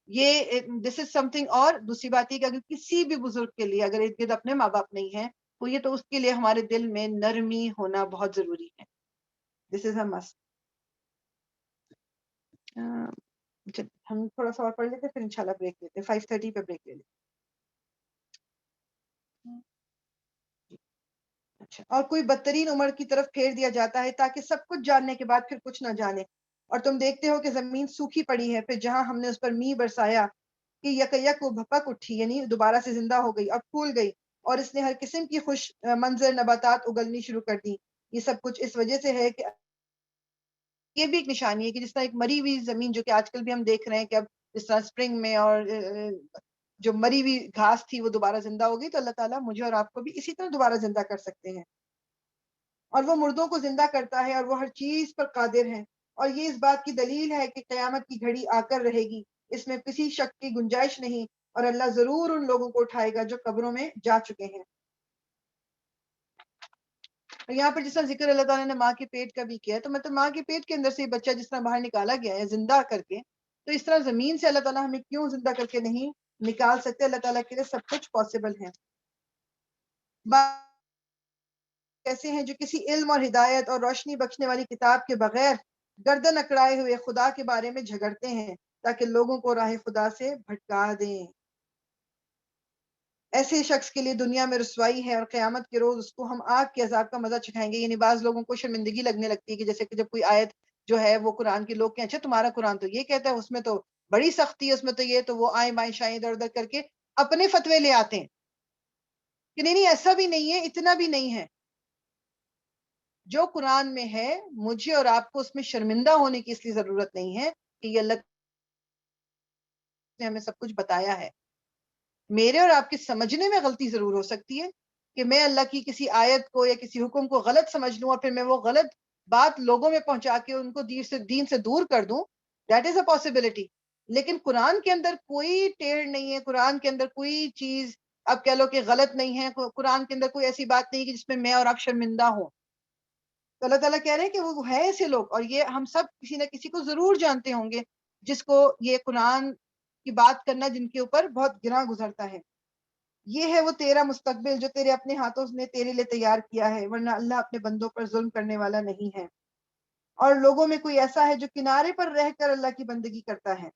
یہ دس از سم تھنگ. اور دوسری بات یہ کہ اگر کسی بھی بزرگ کے لیے اگر ارد گرد اپنے ماں باپ نہیں ہیں تو یہ تو اس کے لیے ہمارے دل میں نرمی ہونا بہت ضروری ہے. دس از اے مسٹ. ہم تھوڑا سا اور پڑھ لیتے پھر انشاءاللہ بریک لیتے, 5:30 پہ بریک لے لیتے. اچھا. اور کوئی بدترین عمر کی طرف پھیر دیا جاتا ہے تاکہ سب کچھ جاننے کے بعد پھر کچھ نہ جانے. اور تم دیکھتے ہو کہ زمین سوکھی پڑی ہے, پھر جہاں ہم نے اس پر می برسایا کہ یک یک وہ بھپک اٹھی, یعنی دوبارہ سے زندہ ہو گئی اور پھول گئی, اور اس نے ہر قسم کی خوش منظر نباتات اگلنی شروع کر دی. یہ سب کچھ اس وجہ سے ہے کہ یہ بھی ایک نشانی ہے کہ جس طرح ایک مری ہوئی زمین, جو کہ آج کل بھی ہم دیکھ رہے ہیں کہ اب جس طرح اسپرنگ میں اور جو مری ہوئی گھاس تھی وہ دوبارہ زندہ ہو گئی, تو اللہ تعالیٰ مجھے اور آپ کو بھی اسی طرح دوبارہ زندہ کر سکتے ہیں. اور وہ مردوں کو زندہ کرتا ہے اور وہ ہر چیز پر قادر ہے. اور یہ اس بات کی دلیل ہے کہ قیامت کی گھڑی آ کر رہے گی, اس میں کسی شک کی گنجائش نہیں, اور اللہ ضرور ان لوگوں کو اٹھائے گا جو قبروں میں جا چکے ہیں. یہاں پر جس طرح ذکر اللہ تعالیٰ نے ماں کے پیٹ کا بھی کیا ہے, تو مطلب ماں کے پیٹ کے اندر سے بچہ جس طرح باہر نکالا گیا ہے زندہ کر کے, تو اس طرح زمین سے اللہ تعالیٰ ہمیں کیوں زندہ کر کے نہیں نکال سکتے. اللہ تعالیٰ کے لیے سب کچھ پاسبل ہے. ایسے ہیں جو کسی علم اور ہدایت اور روشنی بخشنے والی کتاب کے بغیر گردن اکڑائے ہوئے خدا کے بارے میں جھگڑتے ہیں تاکہ لوگوں کو راہ خدا سے بھٹکا دیں. ایسے شخص کے لیے دنیا میں رسوائی ہے, اور قیامت کے روز اس کو ہم آگ کے عذاب کا مزہ چکھائیں گے. یعنی بعض لوگوں کو شرمندگی لگنے لگتی ہے کہ جیسے کہ جب کوئی آیت جو ہے وہ قرآن کے لوگ کہ اچھا تمہارا قرآن تو یہ کہتا ہے, اس میں تو بڑی سختی ہے, اس میں تو یہ, تو وہ آئیں بائیں شائیں ادھر ادھر کر کے اپنے فتوے لے آتے ہیں کہ نہیں ایسا بھی نہیں ہے, اتنا بھی نہیں ہے. جو قرآن میں ہے مجھے اور آپ کو اس میں شرمندہ ہونے کی اس لیے ضرورت نہیں ہے کہ یہ اللہ نے ہمیں سب کچھ بتایا ہے. میرے اور آپ کے سمجھنے میں غلطی ضرور ہو سکتی ہے کہ میں اللہ کی کسی آیت کو یا کسی حکم کو غلط سمجھ لوں اور پھر میں وہ غلط بات لوگوں میں پہنچا کے ان کو دین سے دور کر دوں. That is a possibility. لیکن قرآن کے اندر کوئی ٹیڑھ نہیں ہے, قرآن کے اندر کوئی چیز اب کہہ لو کہ غلط نہیں ہے, قرآن کے اندر کوئی ایسی بات نہیں کہ جس میں میں اور آپ شرمندہ ہوں. تو اللہ تعالیٰ کہہ رہے ہیں کہ وہ ہے ایسے لوگ, اور یہ ہم سب کسی نہ کسی کو ضرور جانتے ہوں گے جس کو یہ قرآن کی بات کرنا جن کے اوپر بہت گراں گزرتا ہے. یہ ہے وہ تیرا مستقبل جو تیرے اپنے ہاتھوں نے تیرے لیے تیار کیا ہے, ورنہ اللہ اپنے بندوں پر ظلم کرنے والا نہیں ہے. اور لوگوں میں کوئی ایسا ہے جو کنارے پر رہ کر اللہ کی بندگی کرتا ہے.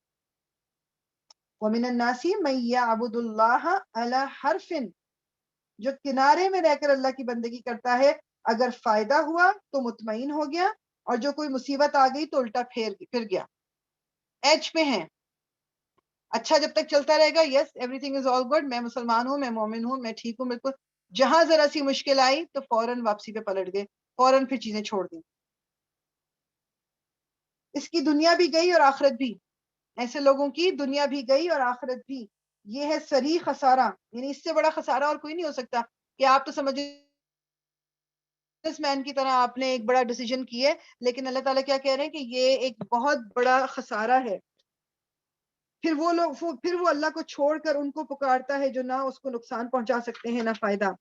وَمِنَ النَّاسِ مَن يَعْبُدُ اللَّهَ عَلَى حَرْفٍ, جو کنارے میں رہ کر اللہ کی بندگی کرتا ہے, اگر فائدہ ہوا تو مطمئن ہو گیا, اور جو کوئی مصیبت آ گئی تو الٹا پھر گیا. ایج پہ ہیں, اچھا جب تک چلتا رہے گا, yes everything is all good, میں مسلمان ہوں, میں مومن ہوں, میں ٹھیک ہوں بالکل. جہاں ذرا سی مشکل آئی تو فوراً واپسی پہ پلٹ گئے, فوراً پھر چیزیں چھوڑ دیں. اس کی دنیا بھی گئی اور آخرت بھی، ایسے لوگوں کی دنیا بھی گئی اور آخرت بھی. یہ ہے صریح خسارہ، یعنی اس سے بڑا خسارہ اور کوئی نہیں ہو سکتا کہ آپ تو سمجھیں بزنس مین کی طرح آپ نے ایک بڑا ڈیسیجن کی ہے، لیکن اللہ تعالیٰ کیا کہہ رہے ہیں کہ یہ ایک بہت بڑا خسارہ ہے. پھر وہ لوگ پھر وہ اللہ کو چھوڑ کر ان کو پکارتا ہے جو نہ اس کو نقصان پہنچا سکتے ہیں نہ فائدہ.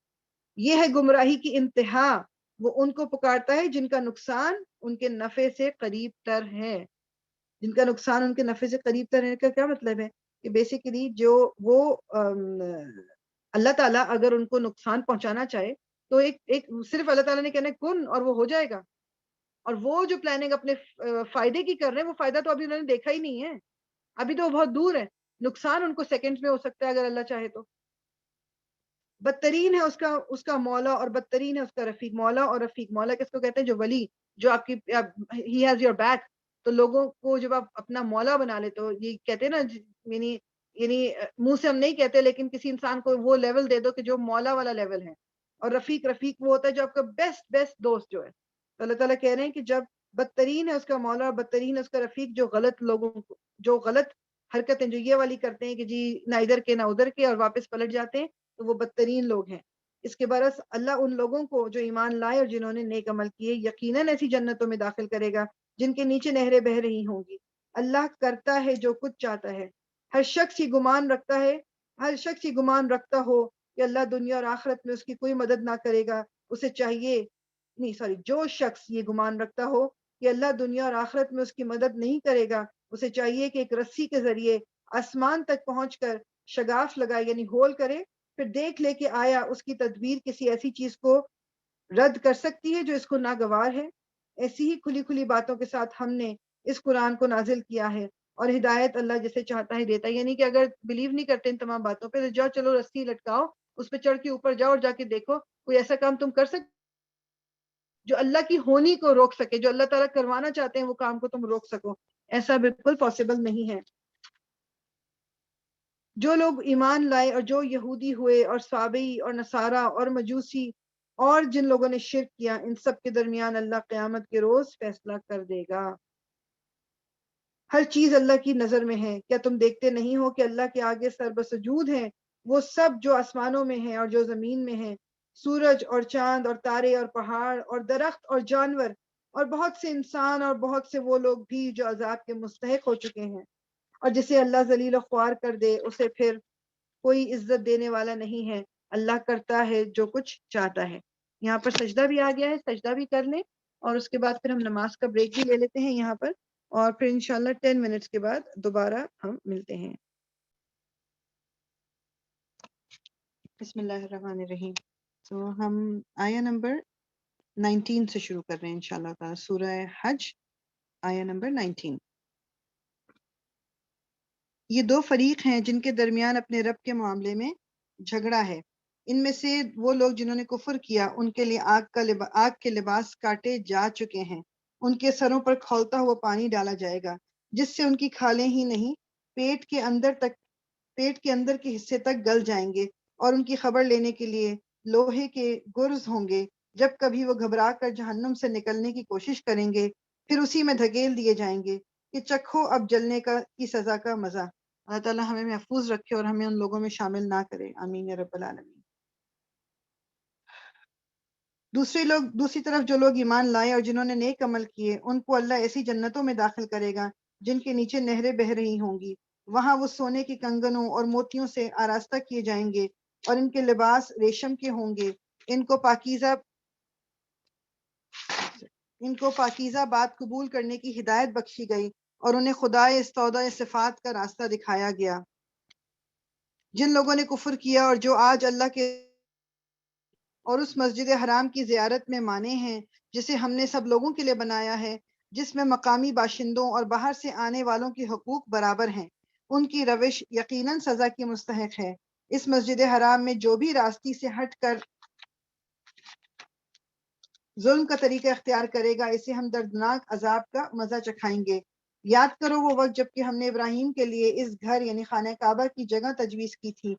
یہ ہے گمراہی کی انتہا. وہ ان کو پکارتا ہے جن کا نقصان ان کے نفع سے قریب تر ہے. جن کا نقصان ان کے نفع سے قریب تر ہے کا کیا مطلب ہے کہ بیسیکلی جو وہ اللہ تعالیٰ اگر ان کو نقصان پہنچانا چاہے تو ایک صرف اللہ تعالیٰ نے کہنا ہے کن اور وہ ہو جائے گا. اور وہ جو پلاننگ اپنے فائدے کی کر رہے ہیں وہ فائدہ تو ابھی انہوں نے دیکھا ہی نہیں ہے، ابھی تو بہت دور ہے. نقصان ان کو سیکنڈ میں ہو سکتا ہے اگر اللہ چاہے تو. بدترین ہے اس کا مولا اور بدترین ہے اس کا رفیق. مولا اور رفیق، مولا کس کو کہتے ہیں؟ جو ولی، جو آپ کی ہی ہیز یور بیک. تو لوگوں کو جب آپ اپنا مولا بنا لیتے ہو، یہ کہتے ہیں نا، یعنی منہ سے ہم نہیں کہتے لیکن کسی انسان کو وہ لیول دے دو کہ جو مولا والا لیول ہے. اور رفیق وہ ہوتا ہے جو آپ کا بیسٹ دوست جو ہے. تو اللہ تعالیٰ کہہ رہے ہیں کہ جب بدترین ہے اس کا مولا اور بدترین ہے اس کا رفیق جو غلط لوگوں کو، جو غلط حرکتیں جو یہ والی کرتے ہیں کہ جی نہ ادھر کے نہ ادھر کے اور واپس پلٹ جاتے ہیں، تو وہ بدترین لوگ ہیں. اس کے برعکس اللہ ان لوگوں کو جو ایمان لائے اور جنہوں نے نیک عمل کیے یقیناً ایسی جنتوں میں داخل کرے گا جن کے نیچے نہریں بہہ رہی ہوں گی. اللہ کرتا ہے جو کچھ چاہتا ہے. ہر شخص یہ گمان رکھتا ہو کہ اللہ دنیا اور آخرت میں اس کی کوئی مدد نہ کرے گا، اسے چاہیے جو شخص یہ گمان رکھتا ہو کہ اللہ دنیا اور آخرت میں اس کی مدد نہیں کرے گا، اسے چاہیے کہ ایک رسی کے ذریعے آسمان تک پہنچ کر شگاف لگائے، یعنی ہول کرے، پھر دیکھ لے کہ آیا اس کی تدبیر کسی ایسی چیز کو رد کر سکتی ہے جو اس کو ناگوار ہے. ایسی ہی کھلی باتوں کے ساتھ ہم نے اس قرآن کو نازل کیا ہے، اور ہدایت اللہ جسے چاہتا ہے دیتا ہے. یعنی کہ اگر بلیو نہیں کرتے ان تمام باتوں پہ تو جاؤ، چلو رسی لٹکاؤ، اس پہ چڑھ کے اوپر جاؤ اور جا کے دیکھو کوئی ایسا کام تم کر سکتے جو اللہ کی ہونی کو روک سکے، جو اللہ تعالیٰ کروانا چاہتے ہیں وہ کام کو تم روک سکو. ایسا بالکل پاسبل نہیں ہے. جو لوگ ایمان لائے اور جو یہودی ہوئے اور صابئی اور نصارہ اور مجوسی اور جن لوگوں نے شرک کیا، ان سب کے درمیان اللہ قیامت کے روز فیصلہ کر دے گا. ہر چیز اللہ کی نظر میں ہے. کیا تم دیکھتے نہیں ہو کہ اللہ کے آگے سربسجود ہیں وہ سب جو آسمانوں میں ہیں اور جو زمین میں ہیں، سورج اور چاند اور تارے اور پہاڑ اور درخت اور جانور اور بہت سے انسان اور بہت سے وہ لوگ بھی جو عذاب کے مستحق ہو چکے ہیں. اور جسے اللہ ذلیل و خوار کر دے اسے پھر کوئی عزت دینے والا نہیں ہے. اللہ کرتا ہے جو کچھ چاہتا ہے. یہاں پر سجدہ بھی آ گیا ہے، سجدہ بھی کر لیں اور اس کے بعد پھر ہم نماز کا بریک بھی لے لیتے ہیں یہاں پر، اور پھر انشاءاللہ 10 منٹس کے بعد دوبارہ ہم ملتے ہیں. بسم اللہ الرحمن الرحیم. تو ہم آیہ نمبر 19 سے شروع کر رہے ہیں انشاءاللہ تعالی. سورہ حج آیہ نمبر 19. یہ دو فریق ہیں جن کے درمیان اپنے رب کے معاملے میں جھگڑا ہے. ان میں سے وہ لوگ جنہوں نے کفر کیا ان کے لیے آگ کے لباس کاٹے جا چکے ہیں. ان کے سروں پر کھولتا ہوا پانی ڈالا جائے گا جس سے ان کی کھالیں ہی نہیں پیٹ کے اندر کے حصے تک گل جائیں گے، اور ان کی خبر لینے کے لیے لوہے کے گرز ہوں گے. جب کبھی وہ گھبرا کر جہنم سے نکلنے کی کوشش کریں گے پھر اسی میں دھکیل دیے جائیں گے کہ چکھو اب جلنے کی سزا کا مزہ. اللہ تعالیٰ ہمیں محفوظ رکھے اور ہمیں ان لوگوں میں شامل نہ کرے. آمین یا رب العالمین. دوسری طرف جو لوگ ایمان لائے اور جنہوں نے نیک عمل کیے ان کو اللہ ایسی جنتوں میں داخل کرے گا جن کے نیچے نہریں بہہ رہی ہوں گی. وہاں وہ سونے کے کنگنوں اور موتیوں سے آراستہ کیے جائیں گے اور ان کے لباس ریشم کے ہوں گے. ان کو پاکیزہ بات قبول کرنے کی ہدایت بخشی گئی اور انہیں خدائے استودع صفات کا راستہ دکھایا گیا. جن لوگوں نے کفر کیا اور جو آج اللہ کے اور اس مسجد حرام کی زیارت میں مانے ہیں جسے ہم نے سب لوگوں کے لیے بنایا ہے، جس میں مقامی باشندوں اور باہر سے آنے والوں کے حقوق برابر ہیں، ان کی روش یقیناً سزا کی مستحق ہے. اس مسجد حرام میں جو بھی راستی سے ہٹ کر ظلم کا طریقہ اختیار کرے گا اسے ہم دردناک عذاب کا مزہ چکھائیں گے. یاد کرو وہ وقت جب کہ ہم نے ابراہیم کے لیے اس گھر یعنی خانہ کعبہ کی جگہ تجویز کی تھی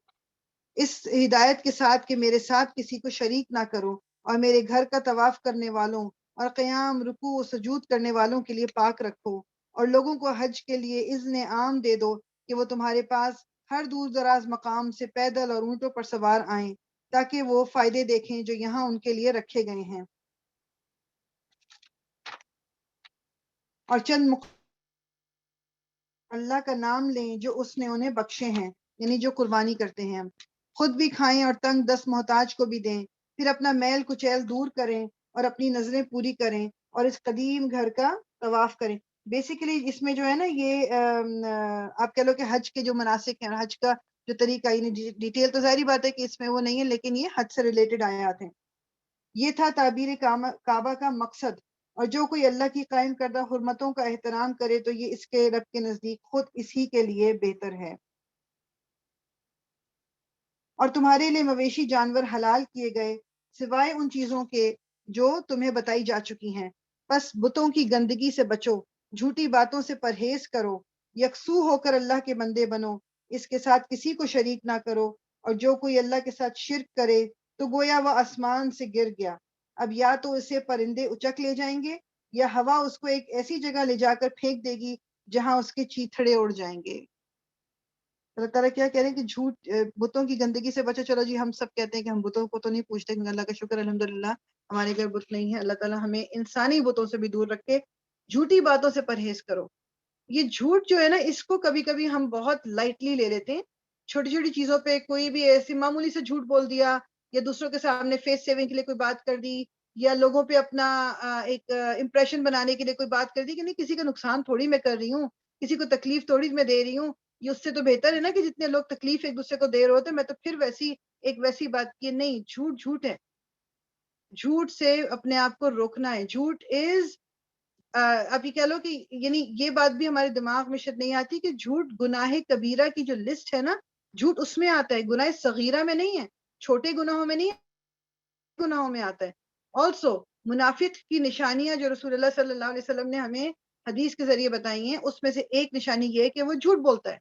اس ہدایت کے ساتھ کہ میرے ساتھ کسی کو شریک نہ کرو، اور میرے گھر کا طواف کرنے والوں اور قیام رکوع و سجود کرنے والوں کے لیے پاک رکھو، اور لوگوں کو حج کے لیے اذن عام دے دو کہ وہ تمہارے پاس ہر دور دراز مقام سے پیدل اور اونٹوں پر سوار آئیں تاکہ وہ فائدے دیکھیں جو یہاں ان کے لیے رکھے گئے ہیں، اور چند اللہ کا نام لیں جو اس نے انہیں بخشے ہیں، یعنی جو قربانی کرتے ہیں، خود بھی کھائیں اور تنگ دست محتاج کو بھی دیں، پھر اپنا میل کچیل دور کریں اور اپنی نظریں پوری کریں اور اس قدیم گھر کا طواف کریں۔ بیسیکلی اس میں جو ہے نا یہ آپ کہہ لو کہ حج کے جو مناسک ہیں، حج کا جو طریقہ، یعنی ڈیٹیل تو ظاہری بات ہے کہ اس میں وہ نہیں ہے، لیکن یہ حج سے ریلیٹڈ آیات ہیں۔ یہ تھا تعبیر کعبہ کا مقصد، اور جو کوئی اللہ کی قائم کردہ حرمتوں کا احترام کرے تو یہ اس کے رب کے نزدیک خود اسی کے لیے بہتر ہے۔ اور تمہارے لیے مویشی جانور حلال کیے گئے سوائے ان چیزوں کے جو تمہیں بتائی جا چکی ہیں، بس بتوں کی گندگی سے بچو، جھوٹی باتوں سے پرہیز کرو، یکسو ہو کر اللہ کے بندے بنو، اس کے ساتھ کسی کو شریک نہ کرو، اور جو کوئی اللہ کے ساتھ شرک کرے تو گویا وہ آسمان سے گر گیا، اب یا تو اسے پرندے اچک لے جائیں گے یا ہوا اس کو ایک ایسی جگہ لے جا کر پھینک دے گی جہاں اس کے چیتھڑے اڑ جائیں گے۔ اللہ تعالیٰ کیا کہہ رہے ہیں کہ جھوٹ بتوں کی گندگی سے بچو۔ چلو جی، ہم سب کہتے ہیں کہ ہم بتوں کو تو نہیں پوچھتے، لیکن اللہ کا شکر الحمدللہ ہمارے گھر بت نہیں ہے۔ اللہ تعالیٰ ہمیں انسانی بتوں سے بھی دور رکھے، جھوٹی باتوں سے پرہیز کرو۔ یہ جھوٹ جو ہے نا، اس کو کبھی کبھی ہم بہت لائٹلی لے لیتے ہیں، چھوٹی چھوٹی چیزوں پہ کوئی بھی ایسی معمولی سے جھوٹ بول دیا، یا دوسروں کے سامنے فیس سیونگ کے لیے کوئی بات کر دی، یا لوگوں پہ اپنا ایک امپریشن بنانے کے لیے کوئی بات کر دی کہ نہیں، کسی کا نقصان تھوڑی میں کر رہی ہوں، کسی کو تکلیف تھوڑی میں دے رہی ہوں، یہ اس سے تو بہتر ہے نا کہ جتنے لوگ تکلیف ایک دوسرے کو دے رہے ہوتے میں تو پھر ویسی بات کی نہیں۔ جھوٹ جھوٹ ہے، جھوٹ سے اپنے آپ کو روکنا ہے۔ جھوٹ از اب یہ کہہ لو کہ یعنی یہ بات بھی ہمارے دماغ میں شاید نہیں آتی کہ جھوٹ گناہ کبیرہ کی جو لسٹ ہے نا، جھوٹ اس میں آتا ہے، گناہ صغیرہ میں نہیں ہے، چھوٹے گناہوں میں نہیں ہے، گناہوں میں آتا ہے۔ آلسو منافق کی نشانیاں جو رسول اللہ صلی اللہ علیہ وسلم نے ہمیں حدیث کے ذریعے بتائی ہیں، اس میں سے ایک نشانی یہ ہے کہ وہ جھوٹ بولتا ہے۔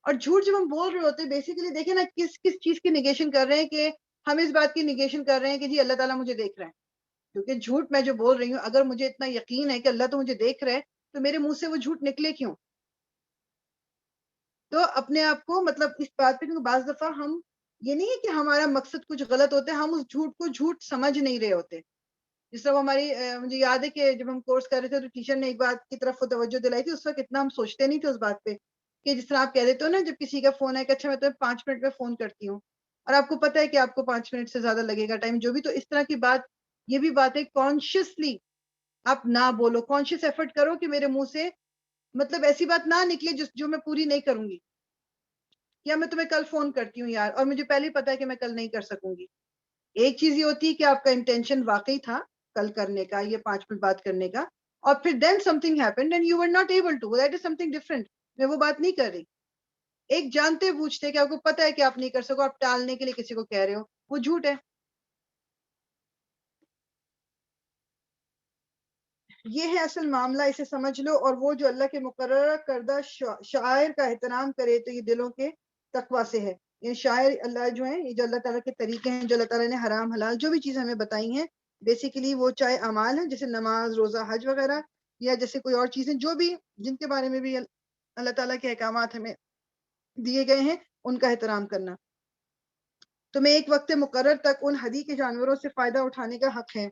اور جھوٹ جب ہم بول رہے ہوتے ہیں، بیسیکلی دیکھیں نا کس کس چیز کی نگیشن کر رہے ہیں، کہ ہم اس بات کی نگیشن کر رہے ہیں کہ جی اللہ تعالیٰ مجھے دیکھ رہا ہے، کیونکہ جھوٹ میں جو بول رہی ہوں، اگر مجھے اتنا یقین ہے کہ اللہ تو مجھے دیکھ رہا ہے تو میرے منہ سے وہ جھوٹ نکلے کیوں؟ تو اپنے آپ کو مطلب اس بات پہ، کیونکہ بعض دفعہ ہم یہ نہیں ہے کہ ہمارا مقصد کچھ غلط ہوتا ہے، ہم اس جھوٹ کو جھوٹ سمجھ نہیں رہے ہوتے۔ جس طرح ہماری مجھے یاد ہے کہ جب ہم کورس کر رہے تھے تو ٹیچر نے ایک بات کی طرف توجہ دلائی تھی، اس وقت اتنا ہم سوچتے نہیں تھے اس بات پہ، کہ جس طرح آپ کہہ دیتے ہو نا، جب کسی کا فون ہے کہ اچھا میں تمہیں 5 منٹ میں فون کرتی ہوں، اور آپ کو پتا ہے کہ آپ کو 5 منٹ سے زیادہ لگے گا ٹائم جو بھی، تو اس طرح کی بات، یہ بھی بات ہے کانشیسلی آپ نہ بولو، کانشیس ایفرٹ کرو کہ میرے منہ سے مطلب ایسی بات نہ نکلے جو میں پوری نہیں کروں گی، یا میں تمہیں کل فون کرتی ہوں یار، اور مجھے پہلے ہی پتا ہے کہ میں کل نہیں کر سکوں گی۔ ایک چیز یہ ہوتی ہے کہ آپ کا انٹینشن واقعی تھا کل کرنے کا، یہ 5 منٹ بات کرنے کا، اور پھر then something happened and you were not able to, that is something different, میں وہ بات نہیں کر رہی۔ ایک جانتے بوجھتے کہ آپ کو پتا ہے کہ آپ نہیں کر سکو، آپ ٹالنے کے لیے کسی کو کہہ رہے ہو، وہ جھوٹ ہے۔ یہ ہے اصل معاملہ، اسے سمجھ لو، اور وہ جو اللہ کے مقررہ کردہ شعائر کا احترام کرے تو یہ دلوں کے تقوی سے ہے۔ یہ شاعر اللہ جو ہیں، یہ جو اللہ تعالیٰ کے طریقے ہیں، جو اللہ تعالیٰ نے حرام حلال جو بھی چیزیں ہمیں بتائی ہیں، بیسیکلی وہ چاہے اعمال ہیں جیسے نماز، روزہ، حج وغیرہ، یا جیسے کوئی اور چیزیں جو بھی جن کے بارے میں بھی اللہ تعالیٰ کے احکامات ہمیں دیے گئے ہیں، ان کا احترام کرنا۔ تمہیں ایک وقت مقرر تک ان ہدی کے جانوروں سے فائدہ اٹھانے کا حق ہے،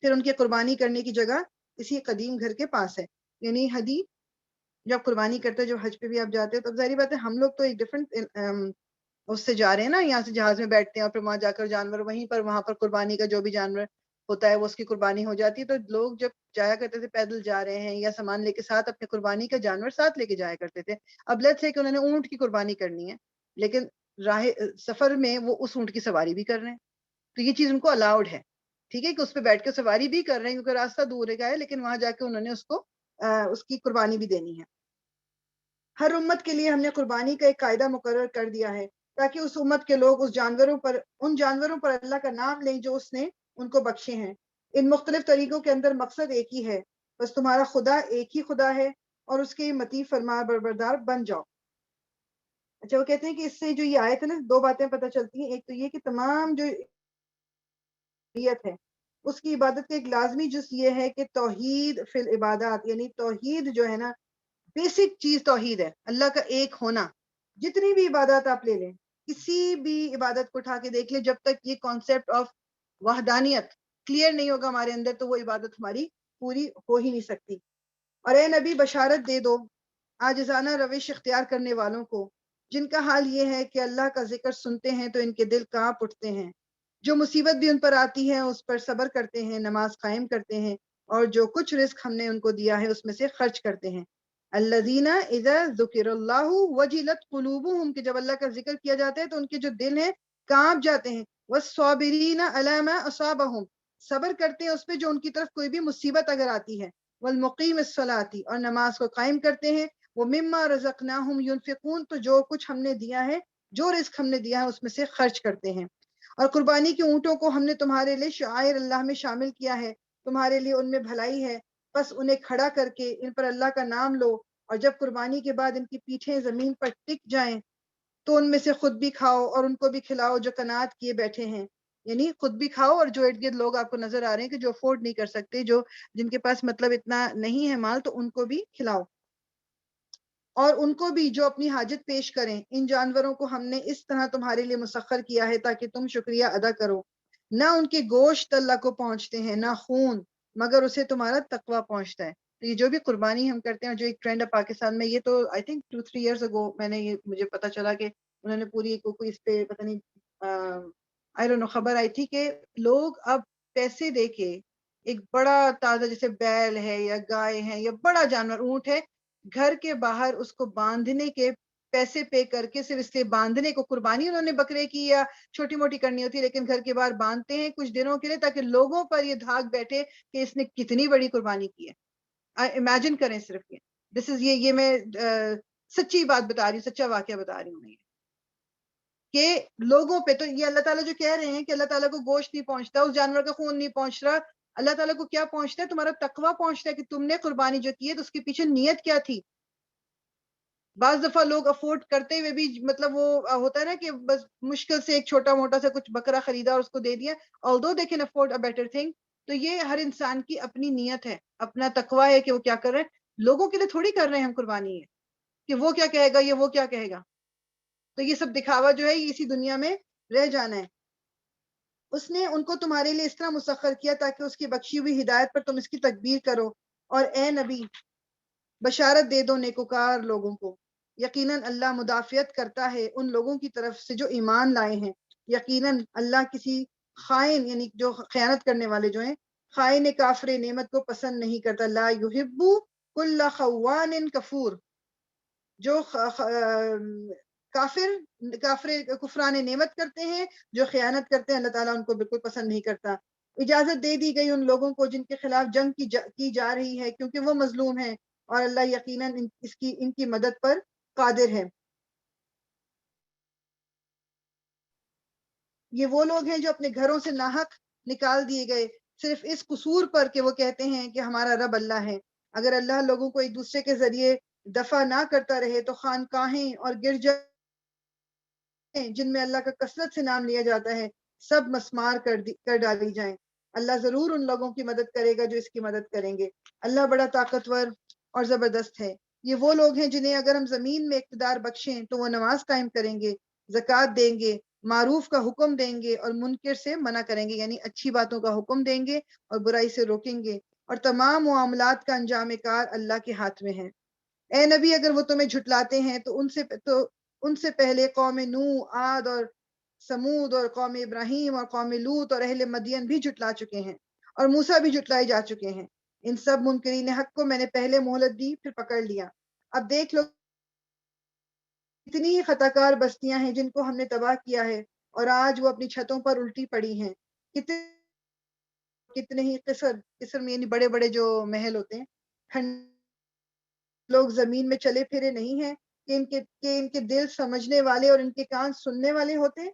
پھر ان کی قربانی کرنے کی جگہ اسی قدیم گھر کے پاس ہے۔ یعنی ہدی جب قربانی کرتے ہیں، جو حج پہ بھی آپ جاتے ہو، تو ظاہری بات ہے ہم لوگ تو ایک ڈفرنٹ اس سے جا رہے ہیں نا، یہاں سے جہاز میں بیٹھتے ہیں اور پھر وہاں جا کر جانور وہاں پر قربانی کا جو بھی جانور ہوتا ہے وہ اس کی قربانی ہو جاتی ہے۔ تو لوگ جب جایا کرتے تھے پیدل جا رہے ہیں یا سامان لے کے ساتھ اپنے قربانی کا جانور ساتھ لے کے جایا کرتے تھے۔ اب لیٹس سے کہ انہوں نے اونٹ کی قربانی کرنی ہے، لیکن راہ سفر میں وہ اس اونٹ کی سواری بھی کر رہے ہیں، تو یہ چیز ان کو الاؤڈ ہے، ٹھیک ہے، کہ اس پہ بیٹھ کے سواری بھی کر رہے ہیں کیونکہ راستہ دور ہے، لیکن وہاں جا کے انہوں نے اس کو اس کی قربانی بھی دینی ہے۔ ہر امت کے لیے ہم نے قربانی کا ایک قاعدہ مقرر کر دیا ہے تاکہ اس امت کے لوگ ان جانوروں پر اللہ کا نام لیں جو اس نے ان کو بخشے ہیں۔ ان مختلف طریقوں کے اندر مقصد ایک ہی ہے، بس تمہارا خدا ایک ہی خدا ہے اور اس کے مطیع فرما بردار بن جاؤ۔ اچھا، وہ کہتے ہیں کہ اس سے جو یہ آیت ہے نا، دو باتیں پتہ چلتی ہیں۔ ایک تو یہ کہ تمام جو شریعت ہے اس کی عبادت کا ایک لازمی جز یہ ہے کہ توحید فی العبادات، یعنی توحید جو ہے نا، بیسک چیز توحید ہے، اللہ کا ایک ہونا۔ جتنی بھی عبادات آپ لے لیں، کسی بھی عبادت کو اٹھا کے دیکھ لیں، جب تک یہ کانسیپٹ آف وحدانیت کلیئر نہیں ہوگا ہمارے اندر، تو وہ عبادت ہماری پوری ہو ہی نہیں سکتی۔ اور اے نبی بشارت دے دو عاجزانہ روش اختیار کرنے والوں کو، جن کا حال یہ ہے کہ اللہ کا ذکر سنتے ہیں تو ان کے دل کانپ اٹھتے ہیں، جو مصیبت بھی ان پر آتی ہے اس پر صبر کرتے ہیں، نماز قائم کرتے ہیں، اور جو کچھ رزق ہم نے ان کو دیا ہے اس میں سے خرچ کرتے ہیں۔ الذین اذا ذکر اللہ وجلت قلوبہم، کہ جب اللہ کا ذکر کیا جاتا ہے تو ان کے جو دل ہیں کانپ جاتے ہیں۔ والصابرین علی ما اصابہم، صبر کرتے ہیں اس پہ جو ان کی طرف کوئی بھی مصیبت اگر آتی ہے۔ والمقیم الصلاۃ، اور نماز کو قائم کرتے ہیں۔ ومما رزقناہم ینفقون، تو جو کچھ ہم نے دیا ہے، جو رزق ہم نے دیا ہے اس میں سے خرچ کرتے ہیں۔ اور قربانی کے اونٹوں کو ہم نے تمہارے لیے شعائر اللہ میں شامل کیا ہے، تمہارے لیے ان میں بھلائی ہے، بس انہیں کھڑا کر کے ان پر اللہ کا نام لو، اور جب قربانی کے بعد ان کی پیٹھیں زمین پر ٹک جائیں تو ان میں سے خود بھی کھاؤ اور ان کو بھی کھلاؤ جو قناعت کیے بیٹھے ہیں۔ یعنی خود بھی کھاؤ، اور جو ارد گرد لوگ آپ کو نظر آ رہے ہیں کہ جو افورڈ نہیں کر سکتے، جو جن کے پاس مطلب اتنا نہیں ہے مال، تو ان کو بھی کھلاؤ، اور ان کو بھی جو اپنی حاجت پیش کریں۔ ان جانوروں کو ہم نے اس طرح تمہارے لیے مسخر کیا ہے تاکہ تم شکریہ ادا کرو۔ نہ ان کے گوشت اللہ کو پہنچتے ہیں، نہ خون، مگر اسے تمہارا تقوی پہنچتا ہے۔ تو یہ جو بھی قربانی ہم کرتے ہیں، جو ایک ٹرینڈ ہے پاکستان میں، یہ تو آئی تھنک 2-3 ایئرس اگو میں نے یہ مجھے پتا چلا کہ انہوں نے پوری کوئی اس پہ پتہ نہیں آئی ڈونٹ نو خبر آئی تھی کہ لوگ اب پیسے دے کے ایک بڑا تازہ، جیسے بیل ہے یا گائے ہے یا بڑا جانور اونٹ ہے، گھر کے باہر اس کو باندھنے کے پیسے پے کر کے، صرف اس کے باندھنے کو، قربانی انہوں نے بکرے کی یا چھوٹی موٹی کرنی ہوتی ہے، لیکن گھر کے باہر باندھتے ہیں کچھ دنوں کے لیے تاکہ لوگوں پر یہ دھاگ بیٹھے کہ اس نے کتنی بڑی قربانی کی ہے۔ امیجن کریں صرف یہ، دس از یہ میں سچی بات بتا رہی ہوں، سچا واقعہ بتا رہی ہوں میں، کہ لوگوں پہ تو یہ اللہ تعالیٰ جو کہہ رہے ہیں کہ اللہ تعالیٰ کو گوشت نہیں پہنچتا، اس جانور کا خون نہیں پہنچ رہا، اللہ تعالیٰ کو کیا پہنچتا ہے؟ تمہارا تقویٰ پہنچتا ہے کہ تم نے قربانی جو کی ہے تو اس کے پیچھے نیت کیا تھی۔ بعض دفعہ لوگ افورڈ کرتے ہوئے بھی، مطلب وہ ہوتا ہے نا کہ بس مشکل سے ایک چھوٹا موٹا سا کچھ بکرا خریدا اور اس کو دے دیا، although they can afford a better thing، تو یہ ہر انسان کی اپنی نیت ہے، اپنا تقویٰ ہے کہ وہ کیا کر رہے ہیں۔ لوگوں کے لیے تھوڑی کر رہے ہیں ہم قربانی ہے کہ وہ کیا کہے گا یا وہ کیا کہے گا، تو یہ سب دکھاوا جو ہے یہ اسی دنیا میں رہ جانا ہے۔ اس نے ان کو تمہارے لیے اس طرح مسخر کیا تاکہ اس کی بخشی ہوئی ہدایت پر تم اس کی تکبیر کرو۔ اور اے نبی بشارت دے دو نیکوکار لوگوں کو، یقیناً اللہ مدافعت کرتا ہے ان لوگوں کی طرف سے جو ایمان لائے ہیں۔ یقیناً اللہ کسی خائن، یعنی جو خیانت کرنے والے جو ہیں، خائن کافر نعمت کو پسند نہیں کرتا۔ لا یحب کل خوان کفور، جو کافر کفران نعمت کرتے ہیں، جو خیانت کرتے ہیں، اللہ تعالیٰ ان کو بالکل پسند نہیں کرتا۔ اجازت دے دی گئی ان لوگوں کو جن کے خلاف جنگ کی جا رہی ہے، کیونکہ وہ مظلوم ہیں، اور اللہ یقیناً ان کی مدد پر قادر ہے۔ یہ وہ لوگ ہیں جو اپنے گھروں سے ناحق نکال دیے گئے صرف اس قصور پر کہ وہ کہتے ہیں کہ ہمارا رب اللہ ہے۔ اگر اللہ لوگوں کو ایک دوسرے کے ذریعے دفع نہ کرتا رہے تو خانقاہیں اور گرجا جن میں اللہ کا کثرت سے نام لیا جاتا ہے سب مسمار کر ڈالی جائیں۔ اللہ ضرور ان لوگوں کی مدد کرے گا جو اس کی مدد کریں گے۔ اللہ بڑا طاقتور اور زبردست ہے۔ یہ وہ لوگ ہیں جنہیں اگر ہم زمین میں اقتدار بخشیں تو وہ نماز قائم کریں گے، زکوٰۃ دیں گے، معروف کا حکم دیں گے اور منکر سے منع کریں گے، یعنی اچھی باتوں کا حکم دیں گے اور برائی سے روکیں گے، اور تمام معاملات کا انجام کار اللہ کے ہاتھ میں ہے۔ اے نبی اگر وہ تمہیں جھٹلاتے ہیں تو ان سے پہلے قوم نوح، عاد اور سمود اور قوم ابراہیم اور قوم لوط اور اہل مدین بھی جھٹلا چکے ہیں، اور موسیٰ بھی جھٹلائے جا چکے ہیں۔ ان سب منکرین حق کو میں نے پہلے مہلت دی پھر پکڑ لیا۔ اب دیکھ لو اتنی ہی خطا کار بستیاں ہیں جن کو ہم نے تباہ کیا ہے، اور آج وہ اپنی چھتوں پر الٹی پڑی ہیں۔ کتنے ہی قصر میں، یعنی بڑے بڑے جو محل ہوتے ہیں، لوگ زمین میں چلے پھرے نہیں ہیں کہ ان کے دل سمجھنے والے اور ان کے کان سننے والے ہوتے ہیں۔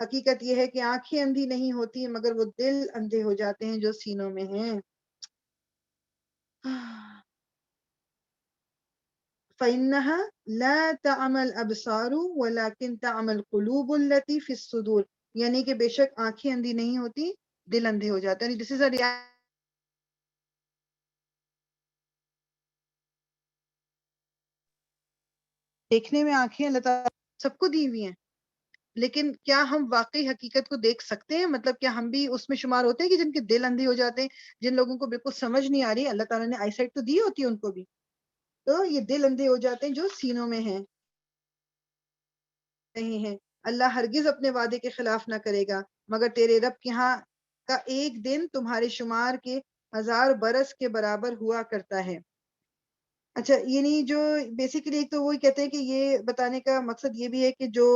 حقیقت یہ ہے کہ آنکھیں اندھی نہیں ہوتی مگر وہ دل اندھے ہو جاتے ہیں جو سینوں میں ہیں۔ فَإِنَّهَا لَا تَعْمَى الْأَبْصَارُ وَلَكِنْ تَعْمَى الْقُلُوبُ الَّتِي فِي الصُّدُورِ، یعنی کہ بے شک آنکھیں اندھی نہیں ہوتی دل اندھے ہو جاتے ہیں. دس از اے دیکھنے میں آنکھیں اللہ تعالیٰ سب کو دی ہوئی ہیں، لیکن کیا ہم واقعی حقیقت کو دیکھ سکتے ہیں؟ مطلب کیا ہم بھی اس میں شمار ہوتے ہیں کہ جن کے دل اندھے ہو جاتے ہیں، جن لوگوں کو بالکل سمجھ نہیں آ رہی؟ اللہ تعالیٰ نے آئی سائٹ تو دی ہوتی ہے ان کو بھی، تو یہ دل اندھے ہو جاتے ہیں جو سینوں میں ہیں. نہیں ہے اللہ ہرگز اپنے وعدے کے خلاف نہ کرے گا، مگر تیرے رب کے ہاں کا ایک دن تمہارے شمار کے 1000 برس کے برابر ہوا کرتا ہے. اچھا، یعنی جو بیسیکلی ایک تو وہی کہتے ہیں کہ یہ بتانے کا مقصد یہ بھی ہے کہ جو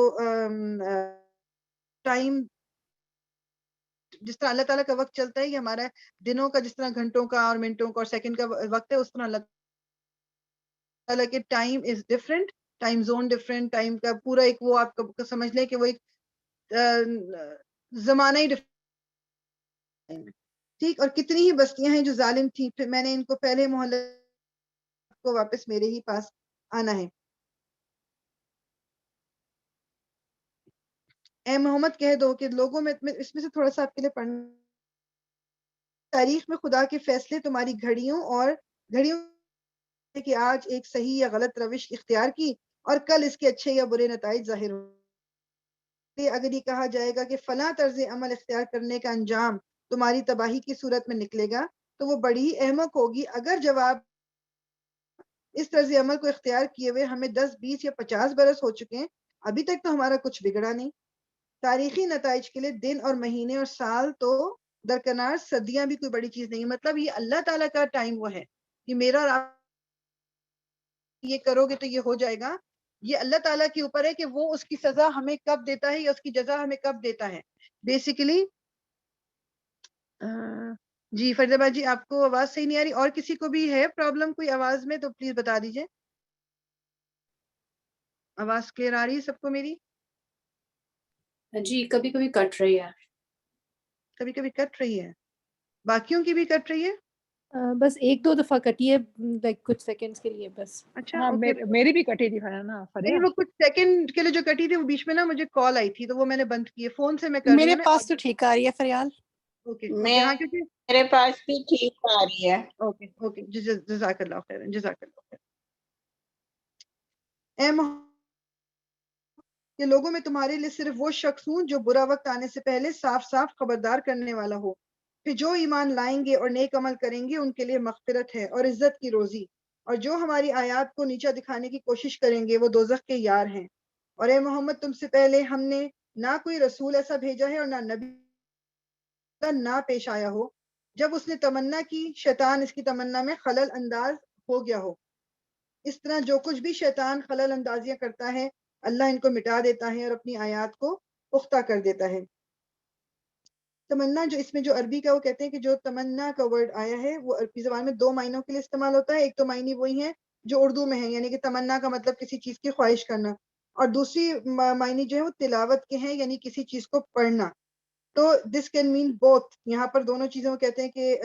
ٹائم جس طرح اللہ تعالیٰ کا وقت چلتا ہے، یہ ہمارا دنوں کا جس طرح گھنٹوں کا اور منٹوں کا اور سیکنڈ کا وقت ہے، اس طرح اللہ تعالیٰ کے time is different, time zone different, time کا پورا ایک وہ آپ کو سمجھ لیں کہ وہ ایک زمانہ ہی ڈفرینٹ. ٹھیک، اور کتنی ہی بستیاں ہیں جو ظالم تھیں، پھر میں نے ان کو پہلے محلے کو واپس میرے ہی پاس آنا ہے. اے محمد کہہ دو کہ لوگوں میں اس میں سے تھوڑا سا آپ کے لیے پڑھنا، تاریخ میں خدا کے فیصلے تمہاری گھڑیوں کہ آج ایک صحیح یا غلط روش اختیار کی اور کل اس کے اچھے یا برے نتائج ظاہر ہوں. اگر یہ کہا جائے گا کہ فلاں طرز عمل اختیار کرنے کا انجام تمہاری تباہی کی صورت میں نکلے گا تو وہ بڑی ہی احمق ہوگی. اگر جواب اس طرز عمل کو اختیار کیے ہوئے ہمیں 10 20 یا 50 برس ہو چکے ہیں، ابھی تک تو ہمارا کچھ بگڑا نہیں. تاریخی نتائج کے لیے دن اور مہینے اور سال تو درکنار، صدیاں بھی کوئی بڑی چیز نہیں. مطلب یہ اللہ تعالیٰ کا ٹائم وہ ہے کہ میرا اور آپ یہ کرو گے تو یہ ہو جائے گا. یہ اللہ تعالیٰ کے اوپر ہے کہ وہ اس کی سزا ہمیں کب دیتا ہے یا اس کی جزا ہمیں کب دیتا ہے. بیسیکلی جی فریدہ با جی، آپ کو آواز صحیح نہیں آ رہی؟ اور کسی کو بھی ہے پرابلم کوئی آواز میں تو پلیز بتا دیجئے. آواز کلیئر آ رہی ہے سب کو میری؟ جی کبھی کبھی کٹ رہی ہے. کبھی کبھی کٹ رہی ہے، باقیوں کی بھی کٹ رہی ہے؟ بس ایک دو دفعہ کٹی ہے، لائک کچھ سیکنڈز کے لیے بس. اچھا ہاں اوکے. میری بھی کٹی تھی نا نہیں، فریہ. وہ کچھ سیکنڈ کے لیے جو کٹی تھی وہ بیچ میں نا مجھے کال آئی تھی تو وہ میں نے بند کی ہے. فون سے میں کر رہی میرے ہوں نا. پاس تو ٹھیک آ رہی ہے فریال. اوکے اوکے، ہاں کیونکہ میرے پاس بھی ٹھیک آ رہی ہے. اوکے اوکے، جزاک اللہ خیر، جزاک اللہ خیر. اے کہ لوگوں میں تمہارے لیے صرف وہ شخص ہوں جو برا وقت آنے سے پہلے صاف صاف خبردار کرنے والا ہو. پھر جو ایمان لائیں گے اور نیک عمل کریں گے ان کے لیے مغفرت ہے اور عزت کی روزی، اور جو ہماری آیات کو نیچا دکھانے کی کوشش کریں گے وہ دوزخ کے یار ہیں. اور اے محمد تم سے پہلے ہم نے نہ کوئی رسول ایسا بھیجا ہے اور نہ نبی نہ پیش آیا ہو جب اس نے تمنا کی شیطان اس کی تمنا میں خلل انداز ہو گیا ہو. اس طرح جو کچھ بھی شیطان خلل اندازیاں کرتا ہے اللہ ان کو مٹا دیتا ہے اور اپنی آیات کو پختہ کر دیتا ہے. تمنا جو اس میں جو عربی کا وہ کہتے ہیں کہ جو تمنا کا ورڈ آیا ہے وہ عربی زبان میں 2 معنوں کے لیے استعمال ہوتا ہے. ایک تو معنی وہی ہے جو اردو میں ہے، یعنی کہ تمنا کا مطلب کسی چیز کی خواہش کرنا، اور دوسری معنی جو ہے وہ تلاوت کے ہیں، یعنی کسی چیز کو پڑھنا. تو دس کین مین بوتھ، یہاں پر دونوں چیزوں کو کہتے ہیں کہ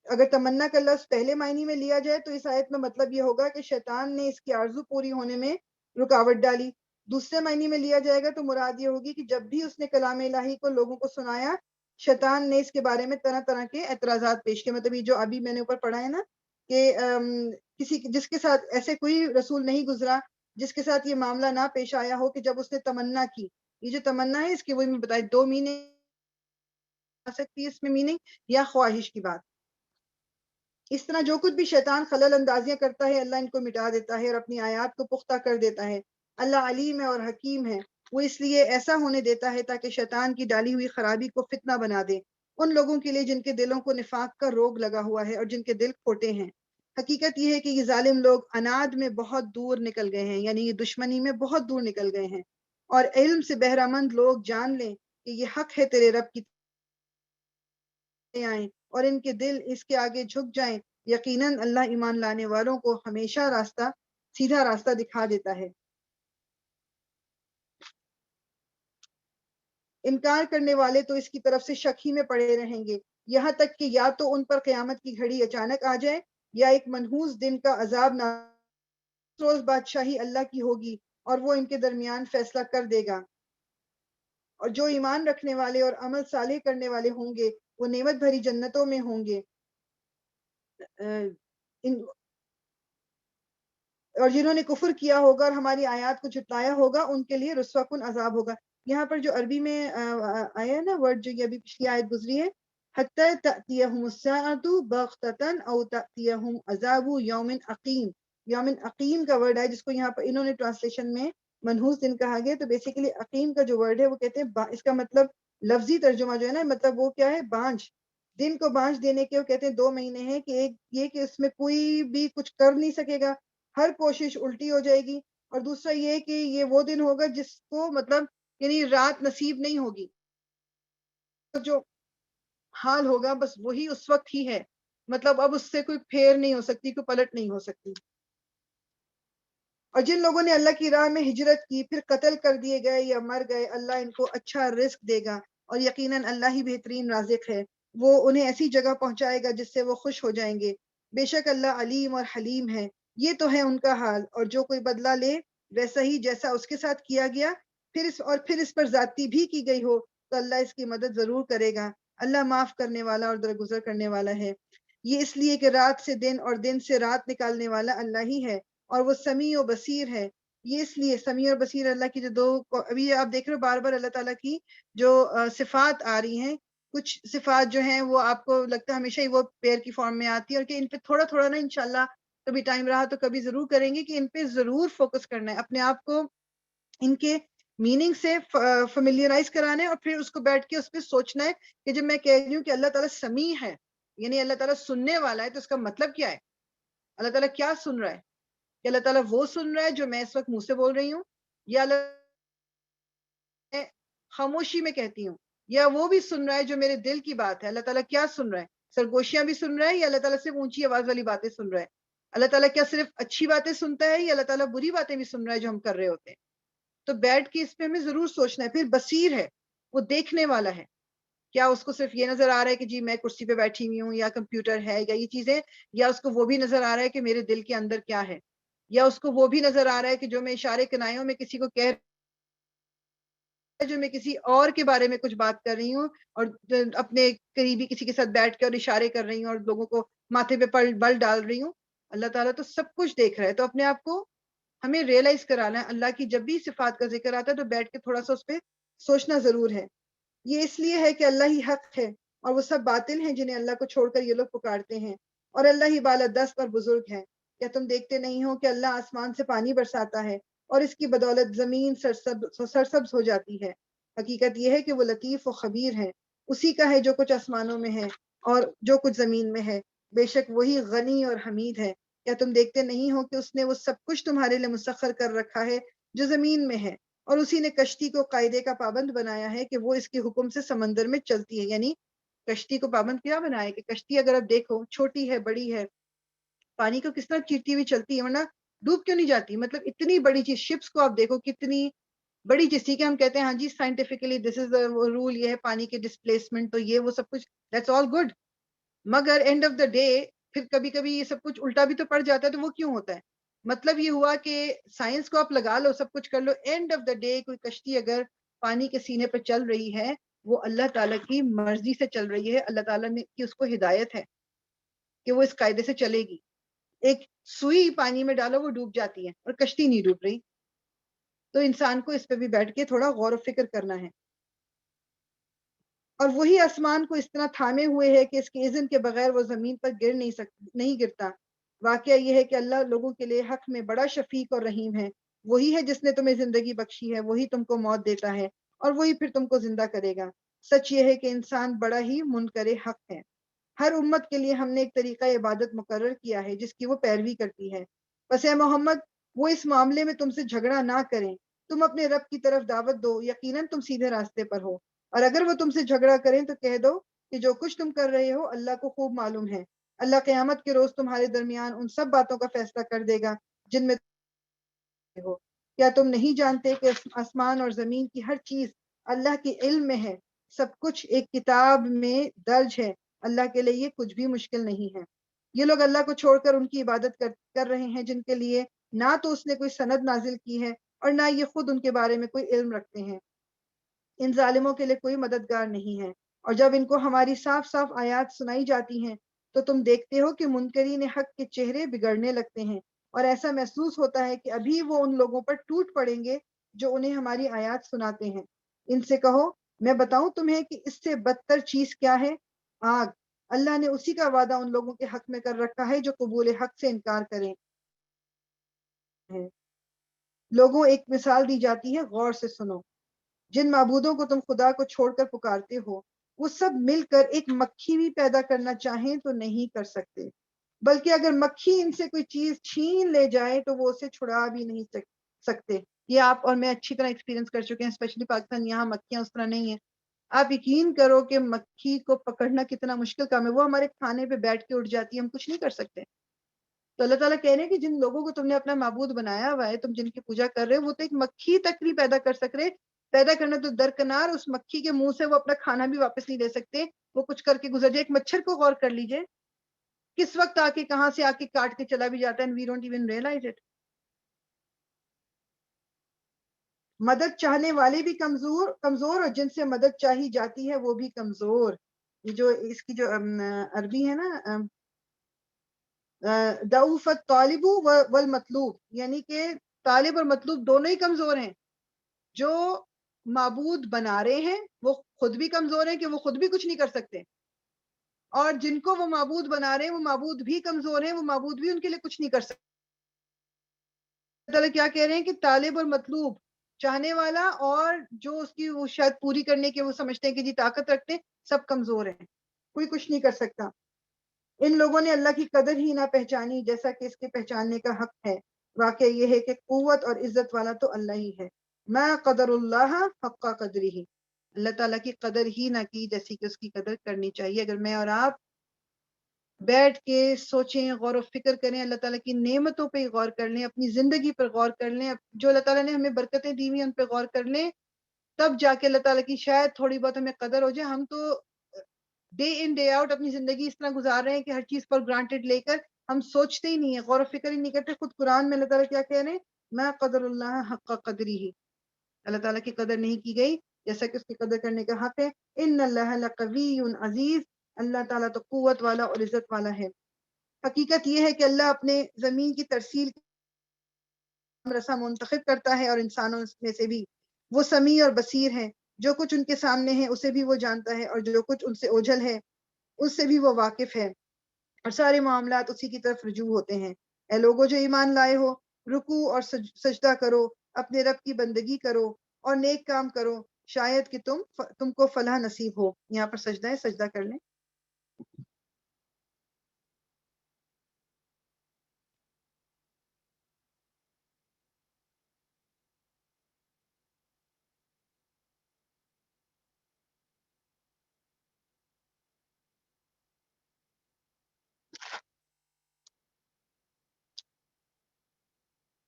اگر تمنا کا لفظ پہلے معنی میں لیا جائے تو اس آیت میں مطلب یہ ہوگا کہ شیطان نے اس کی آرزو پوری ہونے میں رکاوٹ ڈالی. دوسرے معنی میں لیا جائے گا تو مراد یہ ہوگی کہ جب بھی اس نے کلام الہی کو لوگوں کو سنایا شیطان نے اس کے بارے میں طرح طرح کے اعتراضات پیش کیے. مطلب یہ جو ابھی میں نے اوپر پڑھا ہے نا کہ جس کے ساتھ ایسے کوئی رسول نہیں گزرا جس کے ساتھ یہ معاملہ نہ پیش آیا ہو کہ جب اس نے تمنا کی. یہ جو تمنا ہے اس کی وہی میں بتائی 2 میننگ آ سکتی ہے اس میں، میننگ یا خواہش کی بات. اس طرح جو کچھ بھی شیطان خلل اندازیاں کرتا ہے اللہ ان کو مٹا دیتا ہے اور اپنی آیات کو پختہ کر دیتا ہے. اللہ علیم ہے اور حکیم ہے، وہ اس لیے ایسا ہونے دیتا ہے تاکہ شیطان کی ڈالی ہوئی خرابی کو فتنہ بنا دے ان لوگوں کے لیے جن کے دلوں کو نفاق کا روگ لگا ہوا ہے اور جن کے دل کھوٹے ہیں. حقیقت یہ ہے کہ یہ ظالم لوگ اناد میں بہت دور نکل گئے ہیں، یعنی یہ دشمنی میں بہت دور نکل گئے ہیں. اور علم سے بہرہ مند لوگ جان لیں کہ یہ حق ہے تیرے رب کی آئیں اور ان کے دل اس کے آگے جھک جائیں. یقیناً اللہ ایمان لانے والوں کو ہمیشہ سیدھا راستہ دکھا دیتا ہے. انکار کرنے والے تو اس کی طرف سے شک ہی میں پڑے رہیں گے یہاں تک کہ یا تو ان پر قیامت کی گھڑی اچانک آ جائے یا ایک منحوس دن کا عذاب نہ. روز بادشاہی اللہ کی ہوگی اور وہ ان کے درمیان فیصلہ کر دے گا. اور جو ایمان رکھنے والے اور عمل صالح کرنے والے ہوں گے وہ نعمت بھری جنتوں میں ہوں گے، اور جنہوں نے کفر کیا ہوگا اور ہماری آیات کو جھٹلایا ہوگا ان کے لیے رسوا کن عذاب ہوگا۔ یہاں پر جو عربی میں آیا ہے نا ورڈ، جو یہ ابھی پچھلی آیت گزری ہے، حتی تأتیہم الساعۃ بغتۃ او تأتیہم عذاب یوم عقیم، یوم عقیم کا ورڈ ہے جس کو یہاں پر انہوں نے ٹرانسلیشن میں منحوس دن کہا گیا، تو بیسیکلی عقیم کا جو ورڈ ہے وہ کہتے ہیں اس کا مطلب لفظی ترجمہ جو ہے نا، مطلب وہ کیا ہے، بانجھ، دن کو بانجھ دینے کے وہ کہتے ہیں 2 مہینے ہیں، کہ ایک یہ کہ اس میں کوئی بھی کچھ کر نہیں سکے گا، ہر کوشش الٹی ہو جائے گی، اور دوسرا یہ کہ یہ وہ دن ہوگا جس کو مطلب یعنی رات نصیب نہیں ہوگی، جو حال ہوگا بس وہی اس وقت ہی ہے، مطلب اب اس سے کوئی پھیر نہیں ہو سکتی، کوئی پلٹ نہیں ہو سکتی۔ اور جن لوگوں نے اللہ کی راہ میں ہجرت کی پھر قتل کر دیے گئے یا مر گئے، اللہ ان کو اچھا رزق دے گا، اور یقیناً اللہ ہی بہترین رازق ہے، وہ انہیں ایسی جگہ پہنچائے گا جس سے وہ خوش ہو جائیں گے، بے شک اللہ علیم اور حلیم ہے۔ یہ تو ہے ان کا حال، اور جو کوئی بدلہ لے ویسا ہی جیسا اس کے ساتھ کیا گیا، پھر اس پر زیادتی بھی کی گئی ہو تو اللہ اس کی مدد ضرور کرے گا، اللہ معاف کرنے والا اور درگزر کرنے والا ہے۔ یہ اس لیے کہ رات سے دن اور دن سے رات نکالنے والا اللہ ہی ہے، اور وہ سمیع و بصیر ہے۔ یہ اس لیے سمیع اور بصیر اللہ کی جو دو، ابھی آپ دیکھ رہے ہو بار بار اللہ تعالیٰ کی جو صفات آ رہی ہیں، کچھ صفات جو ہیں وہ آپ کو لگتا ہے ہمیشہ ہی وہ پیر کی فارم میں آتی ہے، اور کہ ان پہ تھوڑا تھوڑا نا انشاءاللہ کبھی ٹائم رہا تو کبھی ضرور کریں گے، کہ ان پہ ضرور فوکس کرنا ہے، اپنے آپ کو ان کے میننگ سے فیملیئرائز کرانا ہے، اور پھر اس کو بیٹھ کے اس پہ سوچنا ہے کہ جب میں کہہ رہی ہوں کہ اللہ تعالیٰ سمیع ہے، یعنی اللہ تعالیٰ سننے والا ہے، تو اس کا مطلب کیا ہے؟ اللہ تعالیٰ کیا سن رہا ہے؟ کہ اللہ تعالیٰ وہ سن رہا ہے جو میں اس وقت منہ سے بول رہی ہوں، یا اللہ میں خاموشی میں کہتی ہوں، یا وہ بھی سن رہا ہے جو میرے دل کی بات ہے؟ اللہ تعالیٰ کیا سن رہا ہے؟ سرگوشیاں بھی سن رہا ہے، یا اللہ تعالیٰ صرف اونچی آواز والی باتیں سن رہا ہے؟ اللہ تعالیٰ کیا صرف اچھی باتیں سنتا ہے، یا اللہ تعالیٰ بری باتیں بھی سن رہا ہے جو ہم کر رہے ہوتے ہیں؟ تو بیٹھ کے اس پہ ہمیں ضرور سوچنا ہے۔ پھر بصیر ہے، وہ دیکھنے والا ہے، کیا اس کو صرف یہ نظر آ رہا ہے کہ جی میں کرسی پہ بیٹھی ہوئی ہوں، یا کمپیوٹر ہے، یا یہ چیزیں، یا اس کو وہ بھی نظر آ رہا ہے کہ میرے دل کے اندر کیا ہے، یا اس کو وہ بھی نظر آ رہا ہے کہ جو میں اشارے کنایوں میں کسی کو کہہ جو میں کسی اور کے بارے میں کچھ بات کر رہی ہوں، اور اپنے قریبی کسی کے ساتھ بیٹھ کے اور اشارے کر رہی ہوں اور لوگوں کو ماتھے پہ بل ڈال رہی ہوں۔ اللہ تعالیٰ تو سب کچھ دیکھ رہا ہے، تو اپنے آپ کو ہمیں ریئلائز کرانا ہے۔ اللہ کی جب بھی صفات کا ذکر آتا ہے تو بیٹھ کے تھوڑا سا اس پہ سوچنا ضرور ہے۔ یہ اس لیے ہے کہ اللہ ہی حق ہے، اور وہ سب باطل ہیں جنہیں اللہ کو چھوڑ کر یہ لوگ پکارتے ہیں، اور اللہ ہی بالادست اور بزرگ ہے۔ کیا تم دیکھتے نہیں ہو کہ اللہ آسمان سے پانی برساتا ہے اور اس کی بدولت زمین سرسبز ہو جاتی ہے؟ حقیقت یہ ہے کہ وہ لطیف و خبیر ہے، اسی کا ہے جو کچھ آسمانوں میں ہے اور جو کچھ زمین میں ہے، بے شک وہی غنی اور حمید ہے۔ کیا تم دیکھتے نہیں ہو کہ اس نے وہ سب کچھ تمہارے لیے مسخر کر رکھا ہے جو زمین میں ہے، اور اسی نے کشتی کو قاعدے کا پابند بنایا ہے کہ وہ اس کے حکم سے سمندر میں چلتی ہے۔ یعنی کشتی کو پابند کیا بنایا ہے کہ کشتی اگر آپ دیکھو چھوٹی ہے بڑی ہے، پانی کو کس طرح چیرتی ہوئی چلتی ہے، ورنہ ڈوب کیوں نہیں جاتی؟ مطلب اتنی بڑی چیز، شپس کو آپ دیکھو کتنی بڑی چیز تھی، کہ ہم کہتے ہیں ہاں جی سائنٹیفکلی دس از رول، یہ ہے پانی کے ڈسپلیسمنٹ، تو یہ وہ سب کچھ دیٹس آل گڈ، مگر اینڈ آف دا ڈے پھر کبھی کبھی یہ سب کچھ الٹا بھی تو پڑ جاتا ہے، تو وہ کیوں ہوتا ہے؟ مطلب یہ ہوا کہ سائنس کو آپ لگا لو، سب کچھ کر لو، اینڈ آف دا ڈے کوئی کشتی اگر پانی کے سینے پہ چل رہی ہے، وہ اللہ تعالیٰ کی مرضی سے چل رہی ہے، اللہ تعالیٰ نے کی اس کو ہدایت ہے کہ وہ اس قاعدے سے چلے گی۔ ایک سوئی پانی میں ڈالو وہ ڈوب جاتی ہے، اور کشتی نہیں ڈوب رہی۔ تو انسان کو اس پہ بھی بیٹھ کے تھوڑا غور و فکر کرنا ہے۔ اور وہی آسمان کو اس طرح تھامے ہوئے ہے کہ اس کے اذن کے بغیر وہ زمین پر گر نہیں گرتا۔ واقعہ یہ ہے کہ اللہ لوگوں کے لیے حق میں بڑا شفیق اور رحیم ہے۔ وہی ہے جس نے تمہیں زندگی بخشی ہے، وہی تم کو موت دیتا ہے، اور وہی پھر تم کو زندہ کرے گا۔ سچ یہ ہے کہ انسان بڑا ہی منکر حق ہے۔ ہر امت کے لیے ہم نے ایک طریقہ عبادت مقرر کیا ہے جس کی وہ پیروی کرتی ہے۔ بس اے محمد، وہ اس معاملے میں تم سے جھگڑا نہ کریں، تم اپنے رب کی طرف دعوت دو، یقیناً تم سیدھے راستے پر ہو، اور اگر وہ تم سے جھگڑا کریں تو کہہ دو کہ جو کچھ تم کر رہے ہو اللہ کو خوب معلوم ہے۔ اللہ قیامت کے روز تمہارے درمیان ان سب باتوں کا فیصلہ کر دے گا جن میں تم ہو۔ کیا تم نہیں جانتے کہ آسمان اور زمین کی ہر چیز اللہ کے علم میں ہے، سب کچھ ایک کتاب میں درج ہے، اللہ کے لیے یہ کچھ بھی مشکل نہیں ہے۔ یہ لوگ اللہ کو چھوڑ کر ان کی عبادت کر رہے ہیں جن کے لیے نہ تو اس نے کوئی سند نازل کی ہے، اور نہ یہ خود ان کے بارے میں کوئی علم رکھتے ہیں۔ ان ظالموں کے لیے کوئی مددگار نہیں ہے۔ اور جب ان کو ہماری صاف صاف آیات سنائی جاتی ہیں تو تم دیکھتے ہو کہ منکرین حق کے چہرے بگڑنے لگتے ہیں، اور ایسا محسوس ہوتا ہے کہ ابھی وہ ان لوگوں پر ٹوٹ پڑیں گے جو انہیں ہماری آیات سناتے ہیں۔ ان سے کہو میں بتاؤں تمہیں کہ اس سے بدتر چیز کیا ہے؟ آگ۔ اللہ نے اسی کا وعدہ ان لوگوں کے حق میں کر رکھا ہے جو قبول حق سے انکار کریں۔ لوگوں ایک مثال دی جاتی ہے، غور سے سنو۔ جن معبودوں کو تم خدا کو چھوڑ کر پکارتے ہو وہ سب مل کر ایک مکھی بھی پیدا کرنا چاہیں تو نہیں کر سکتے، بلکہ اگر مکھی ان سے کوئی چیز چھین لے جائے تو وہ اسے چھڑا بھی نہیں سکتے۔ یہ آپ اور میں اچھی طرح ایکسپیرینس کر چکے ہیں، اسپیشلی پاکستان، یہاں مکھیاں اس طرح نہیں ہیں۔ آپ یقین کرو کہ مکھی کو پکڑنا کتنا مشکل کام ہے، وہ ہمارے کھانے پہ بیٹھ کے اٹھ جاتی ہے، ہم کچھ نہیں کر سکتے۔ تو اللہ تعالیٰ کہہ رہے ہیں کہ جن لوگوں کو تم نے اپنا معبود بنایا ہوا ہے، تم جن کی پوجا کر رہے ہو، وہ تو ایک مکھی تک نہیں پیدا کر سک رہے۔ پیدا کرنا تو درکنار، اس مکھی کے منہ سے وہ اپنا کھانا بھی واپس نہیں لے سکتے، وہ کچھ کر کے گزر جائے۔ ایک مچھر کو غور کر لیجئے، کس وقت آ کے کہاں سے آ کے کاٹ کے چلا بھی جاتا ہے، and we don't even realize it۔ مدد چاہنے والے بھی کمزور اور جن سے مدد چاہی جاتی ہے وہ بھی کمزور۔ یہ جو اس کی جو عربی ہے نا، ضعف الطالب والمطلوب، یعنی کہ طالب اور مطلوب دونوں ہی کمزور ہیں۔ جو معبود بنا رہے ہیں وہ خود بھی کمزور ہیں کہ وہ خود بھی کچھ نہیں کر سکتے، اور جن کو وہ معبود بنا رہے ہیں وہ معبود بھی کمزور ہیں، وہ معبود بھی ان کے لیے کچھ نہیں کر سکتے۔ اللہ تعالیٰ کیا کہہ رہے ہیں کہ طالب اور مطلوب، چاہنے والا اور جو اس کی وہ شاید پوری کرنے کے وہ سمجھتے ہیں کہ جی طاقت رکھتے ہیں، سب کمزور ہیں، کوئی کچھ نہیں کر سکتا۔ ان لوگوں نے اللہ کی قدر ہی نہ پہچانی جیسا کہ اس کے پہچاننے کا حق ہے۔ واقعہ یہ ہے کہ قوت اور عزت والا تو اللہ ہی ہے۔ ما قدر اللہ حق قدری ہی، اللہ تعالیٰ کی قدر ہی نہ کی جیسی کہ اس کی قدر کرنی چاہیے۔ اگر میں اور آپ بیٹھ کے سوچیں، غور و فکر کریں، اللہ تعالیٰ کی نعمتوں پہ غور کر لیں، اپنی زندگی پر غور کر لیں، جو اللہ تعالیٰ نے ہمیں برکتیں دی ہوئی ان پہ غور کر لیں، تب جا کے اللہ تعالیٰ کی شاید تھوڑی بہت ہمیں قدر ہو جائے۔ ہم تو ڈے ان ڈے آؤٹ اپنی زندگی اس طرح گزار رہے ہیں کہ ہر چیز پر گرانٹیڈ لے کر ہم سوچتے ہی نہیں ہیں، غور و فکر ہی نہیں کرتے۔ خود قرآن میں اللہ تعالیٰ کیا کہہ رہے ہیں؟ ما قدر اللہ حق قدری ہی، اللہ تعالیٰ کی قدر نہیں کی گئی جیسا کہ اس کی قدر کرنے کا حق ہے۔ ان اللہ لقوی عزیز، اللہ تعالیٰ تو قوت والا اور عزت والا ہے۔ حقیقت یہ ہے کہ اللہ اپنے زمین کی ترسیل رسا منتخب کرتا ہے، اور انسانوں میں سے بھی وہ سمیع اور بصیر ہے۔ جو کچھ ان کے سامنے ہے اسے بھی وہ جانتا ہے، اور جو کچھ ان سے اوجھل ہے اس سے بھی وہ واقف ہے، اور سارے معاملات اسی کی طرف رجوع ہوتے ہیں۔ اے لوگوں جو ایمان لائے ہو، رکوع اور سجدہ کرو، اپنے رب کی بندگی کرو اور نیک کام کرو، شاید کہ تم کو فلاح نصیب ہو۔ یہاں پر سجدہ ہے، سجدہ کر لیں۔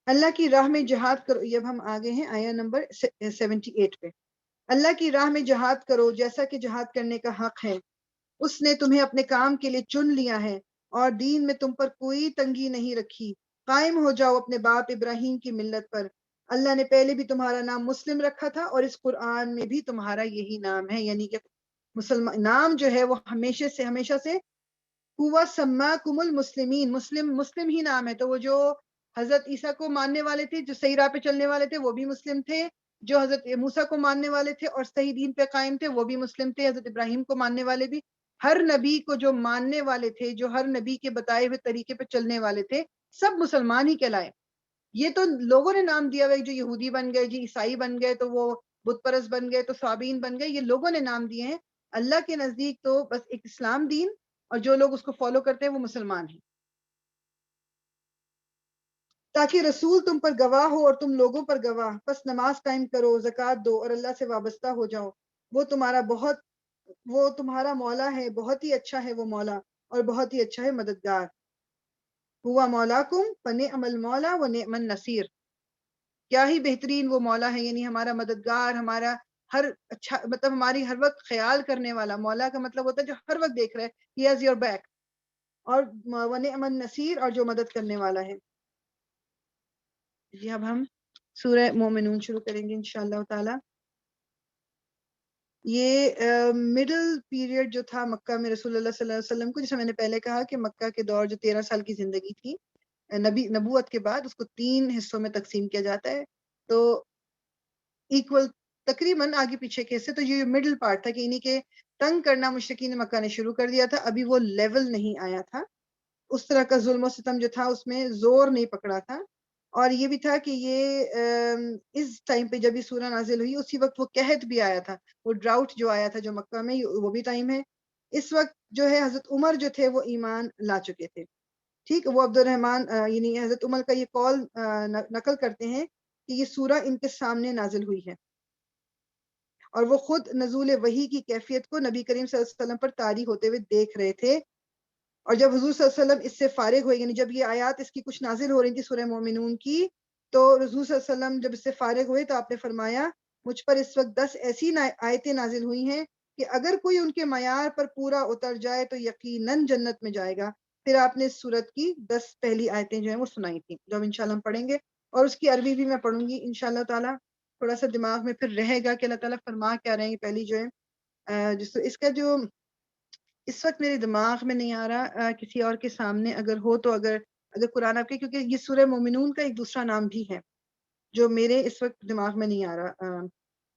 اللہ کی راہ میں جہاد کرو، یہ اب ہم آگے ہیں آیا نمبر 78 پہ۔ اللہ کی راہ میں جہاد کرو جیسا کہ جہاد کرنے کا حق ہے۔ اس نے تمہیں اپنے کام کے لیے چن لیا ہے اور دین میں تم پر کوئی تنگی نہیں رکھی۔ قائم ہو جاؤ اپنے باپ ابراہیم کی ملت پر۔ اللہ نے پہلے بھی تمہارا نام مسلم رکھا تھا اور اس قرآن میں بھی تمہارا یہی نام ہے، یعنی کہ مسلمان نام جو ہے وہ ہمیشہ سے ہوا سماکم المسلمین، مسلم ہی نام ہے۔ تو وہ جو حضرت عیسیٰ کو ماننے والے تھے، جو صحیح راہ پہ چلنے والے تھے، وہ بھی مسلم تھے۔ جو حضرت موسیٰ کو ماننے والے تھے اور صحیح دین پہ قائم تھے، وہ بھی مسلم تھے۔ حضرت ابراہیم کو ماننے والے بھی، ہر نبی کو جو ماننے والے تھے، جو ہر نبی کے بتائے ہوئے طریقے پہ چلنے والے تھے، سب مسلمان ہی کہلائے۔ یہ تو لوگوں نے نام دیا ہوا ہے، جو یہودی بن گئے، جی عیسائی بن گئے، تو وہ بت پرست بن گئے، تو صابین بن گئے، یہ لوگوں نے نام دیے ہیں۔ اللہ کے نزدیک تو بس ایک اسلام دین، اور جو لوگ اس کو فالو کرتے ہیں وہ مسلمان ہیں۔ تاکہ رسول تم پر گواہ ہو اور تم لوگوں پر گواہ، پس نماز قائم کرو، زکوٰۃ دو اور اللہ سے وابستہ ہو جاؤ۔ وہ تمہارا مولا ہے، بہت ہی اچھا ہے وہ مولا، اور بہت ہی اچھا ہے مددگار۔ ہوا مولاکم فنعم المولا ونعم النصیر، کیا ہی بہترین وہ مولا ہے، یعنی ہمارا مددگار، ہمارا ہر اچھا مطلب ہماری ہر وقت خیال کرنے والا۔ مولا کا مطلب ہوتا ہے جو ہر وقت دیکھ رہا ہے، he has your back، اور ونعم النصیر، اور جو مدد کرنے والا ہے۔ جی اب ہم سورہ مومنون شروع کریں گے انشاءاللہ تعالی۔ یہ مڈل پیریڈ جو تھا مکہ میں رسول اللہ صلی اللہ علیہ وسلم کو، جیسے میں نے پہلے کہا کہ مکہ کے دور جو 13 سال کی زندگی تھی نبوت کے بعد، اس کو 3 حصوں میں تقسیم کیا جاتا ہے، تو ایکول تقریباً آگے پیچھے کے حصے، تو یہ مڈل پارٹ تھا کہ انہی کے تنگ کرنا مشرکین مکہ نے شروع کر دیا تھا، ابھی وہ لیول نہیں آیا تھا، اس طرح کا ظلم و ستم جو تھا اس میں زور نہیں پکڑا تھا، اور یہ بھی تھا کہ یہ اس ٹائم پہ جب یہ سورہ نازل ہوئی اسی وقت وہ قحط بھی آیا تھا، وہ ڈراؤٹ جو آیا تھا جو مکہ میں، وہ بھی ٹائم ہے۔ اس وقت جو ہے حضرت عمر جو تھے وہ ایمان لا چکے تھے، ٹھیک، وہ عبد الرحمن یعنی حضرت عمر کا یہ قول نقل کرتے ہیں کہ یہ سورہ ان کے سامنے نازل ہوئی ہے، اور وہ خود نزول وحی کی کیفیت کو نبی کریم صلی اللہ علیہ وسلم پر طاری ہوتے ہوئے دیکھ رہے تھے، اور جب حضور صلی اللہ علیہ وسلم اس سے فارغ ہوئے، یعنی جب یہ آیات اس کی کچھ نازل ہو رہی تھی سورہ مومنون کی، تو حضور صلی اللہ علیہ وسلم جب اس سے فارغ ہوئے تو آپ نے فرمایا مجھ پر اس وقت 10 ایسی آیتیں نازل ہوئی ہیں کہ اگر کوئی ان کے معیار پر پورا اتر جائے تو یقیناً جنت میں جائے گا۔ پھر آپ نے اس سورت کی 10 پہلی آیتیں جو ہیں وہ سنائی تھیں، جو ہم انشاءاللہ ہم پڑھیں گے، اور اس کی عربی بھی میں پڑھوں گی انشاءاللہ تعالیٰ، تھوڑا سا دماغ میں پھر رہے گا کہ اللہ تعالیٰ فرما کیا رہے ہیں۔ پہلی جو ہے جس اس کا جو اس وقت میرے دماغ میں نہیں آ رہا، کسی اور کے سامنے اگر ہو تو اگر قرآن آپ کے، کیونکہ یہ سورہ مومنون کا ایک دوسرا نام بھی ہے جو میرے اس وقت دماغ میں نہیں آ رہا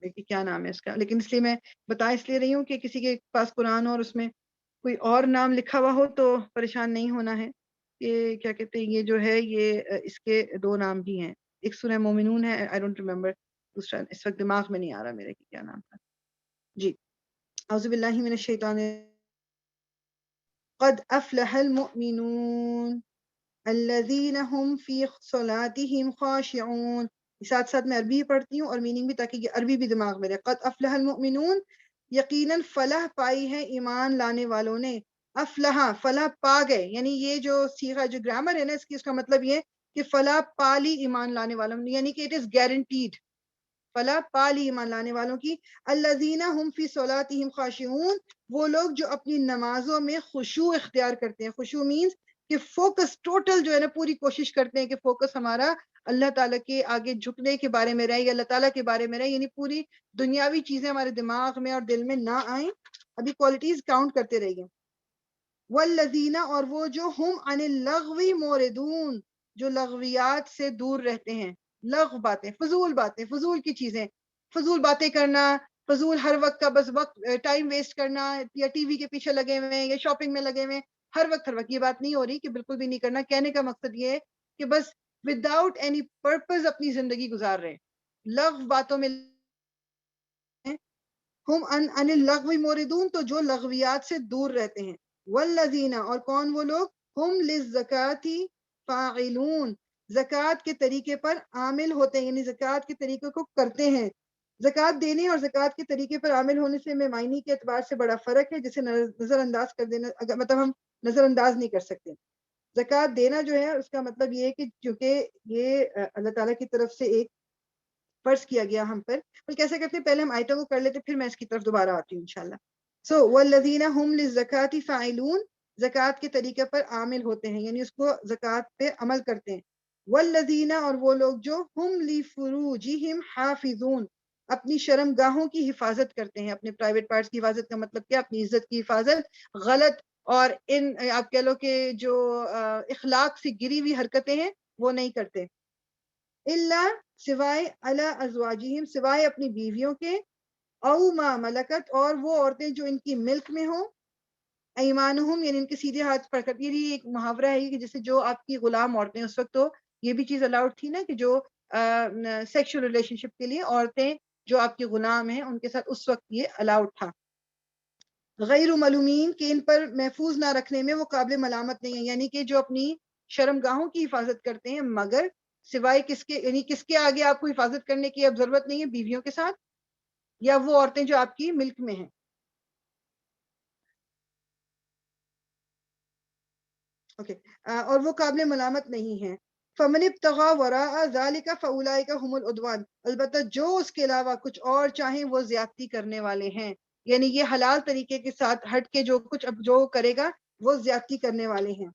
کہ کیا نام ہے اس کا، لیکن اس لیے میں بتا اس لیے رہی ہوں کہ کسی کے پاس قرآن اور اس میں کوئی اور نام لکھا ہوا ہو تو پریشان نہیں ہونا ہے۔ یہ کیا کہتے ہیں، یہ جو ہے یہ اس کے 2 نام بھی ہیں، ایک سورہ مومنون ہے، آئی ڈونٹ ریمبر، دوسرا اس وقت دماغ میں نہیں آ رہا میرے کہ کیا نام تھا۔ جی، اعوذ باللہ من الشیطان قد افلح المؤمنون الذین هم فی صلاتهم خاشعون۔ ساتھ ساتھ میں عربی پڑھتی ہوں اور میننگ بھی، تاکہ یہ عربی بھی دماغ میں رہے۔ قد افلح المؤمنون، یقیناً فلاح پائی ہے ایمان لانے والوں نے۔ افلح، فلاح پا گئے، یعنی یہ جو صیغہ جو گرامر ہے نا اس کی، اس کا مطلب یہ کہ فلاح پالی ایمان لانے والوں نے، یعنی کہ اٹ از گارنٹیڈ، فلاح پالی ایمان لانے والوں کی۔ الذین هم فی صلاتهم خاشعون، وہ لوگ جو اپنی نمازوں میں خشوع اختیار کرتے ہیں۔ خشوع مینز کہ فوکس ٹوٹل جو ہے نا، پوری کوشش کرتے ہیں کہ فوکس ہمارا اللہ تعالیٰ کے آگے جھکنے کے بارے میں رہے یا اللہ تعالیٰ کے بارے میں رہے، یعنی پوری دنیاوی چیزیں ہمارے دماغ میں اور دل میں نہ آئیں۔ ابھی کوالٹیز کاؤنٹ کرتے رہیے۔ والذین، اور وہ جو ہم عن اللغو موردون، جو لغویات سے دور رہتے ہیں۔ لغو باتیں، فضول کی چیزیں، فضول باتیں کرنا، فضول ہر وقت کا بس وقت ٹائم ویسٹ کرنا، یا ٹی وی کے پیچھے لگے ہوئے یا شاپنگ میں لگے ہوئے ہر وقت یہ بات نہیں ہو رہی کہ بالکل بھی نہیں کرنا۔ کہنے کا مقصد یہ ہے کہ بس وداؤٹ اینی پرپز اپنی زندگی گزار رہے، لغو باتوں میں ہم عن اللغو موردون، تو جو لغویات سے دور رہتے ہیں۔ والذین، اور کون وہ لوگ، ہم للزکاۃ فاعلون، زکوٰۃ کے طریقے پر عامل ہوتے ہیں، یعنی زکوٰۃ کے طریقے کو کرتے ہیں۔ زکوٰۃ دینے اور زکوٰۃ کے طریقے پر عامل ہونے سے میں معنی کے اعتبار سے بڑا فرق ہے، جسے نظر انداز کر دینا، مطلب ہم نظر انداز نہیں کر سکتے۔ زکوٰۃ دینا جو ہے اس کا مطلب یہ ہے کہ چونکہ یہ اللہ تعالیٰ کی طرف سے ایک فرض کیا گیا ہم پر، کیسے کرتے ہیں، پہلے ہم آیتوں کو کر لیتے پھر میں اس کی طرف دوبارہ آتی ہوں انشاءاللہ۔ سو والذین ہم للزکاۃ فاعلون، زکوٰۃ کے طریقے پر عامل ہوتے ہیں، یعنی اس کو زکوٰۃ پہ عمل کرتے ہیں۔ والذین، اور وہ لوگ جو ہم لفروجہم حافظون، اپنی شرم گاہوں کی حفاظت کرتے ہیں۔ اپنے پرائیویٹ پارٹس کی حفاظت کا مطلب کیا، اپنی عزت کی حفاظت، غلط اور ان آپ کہہ لو کہ جو اخلاق سے گری ہوئی حرکتیں ہیں وہ نہیں کرتے۔ اللہ، سوائے علی ازواجہم، سوائے اپنی بیویوں کے، او ما ملکت، اور وہ عورتیں جو ان کی ملک میں ہوں، ایمانہم، یعنی ان کے سیدھے ہاتھ پکڑ کر، یہ ایک محاورہ ہے کہ جیسے جو آپ کی غلام عورتیں، اس وقت تو یہ بھی چیز الاؤڈ تھی نا کہ جو سیکشل ریلیشن شپ کے لیے عورتیں جو آپ کی غلام ہیں ان کے ساتھ اس وقت یہ الاؤڈ تھا۔ غیر ملومین، کہ ان پر محفوظ نہ رکھنے میں وہ قابل ملامت نہیں ہے، یعنی کہ جو اپنی شرم گاہوں کی حفاظت کرتے ہیں، مگر سوائے کس کے، یعنی کس کے آگے آپ کو حفاظت کرنے کی اب ضرورت نہیں ہے، بیویوں کے ساتھ یا وہ عورتیں جو آپ کی ملک میں ہیں۔ اوکے، اور وہ قابل ملامت نہیں ہیں۔ فمن ابتغى وراء ذلك فاولئک هم العدوان، البتہ جو اس کے علاوہ کچھ اور چاہیں وہ زیادتی کرنے والے ہیں، یعنی یہ حلال طریقے کے ساتھ ہٹ کے جو کچھ اب جو کرے گا وہ زیادتی کرنے والے ہیں۔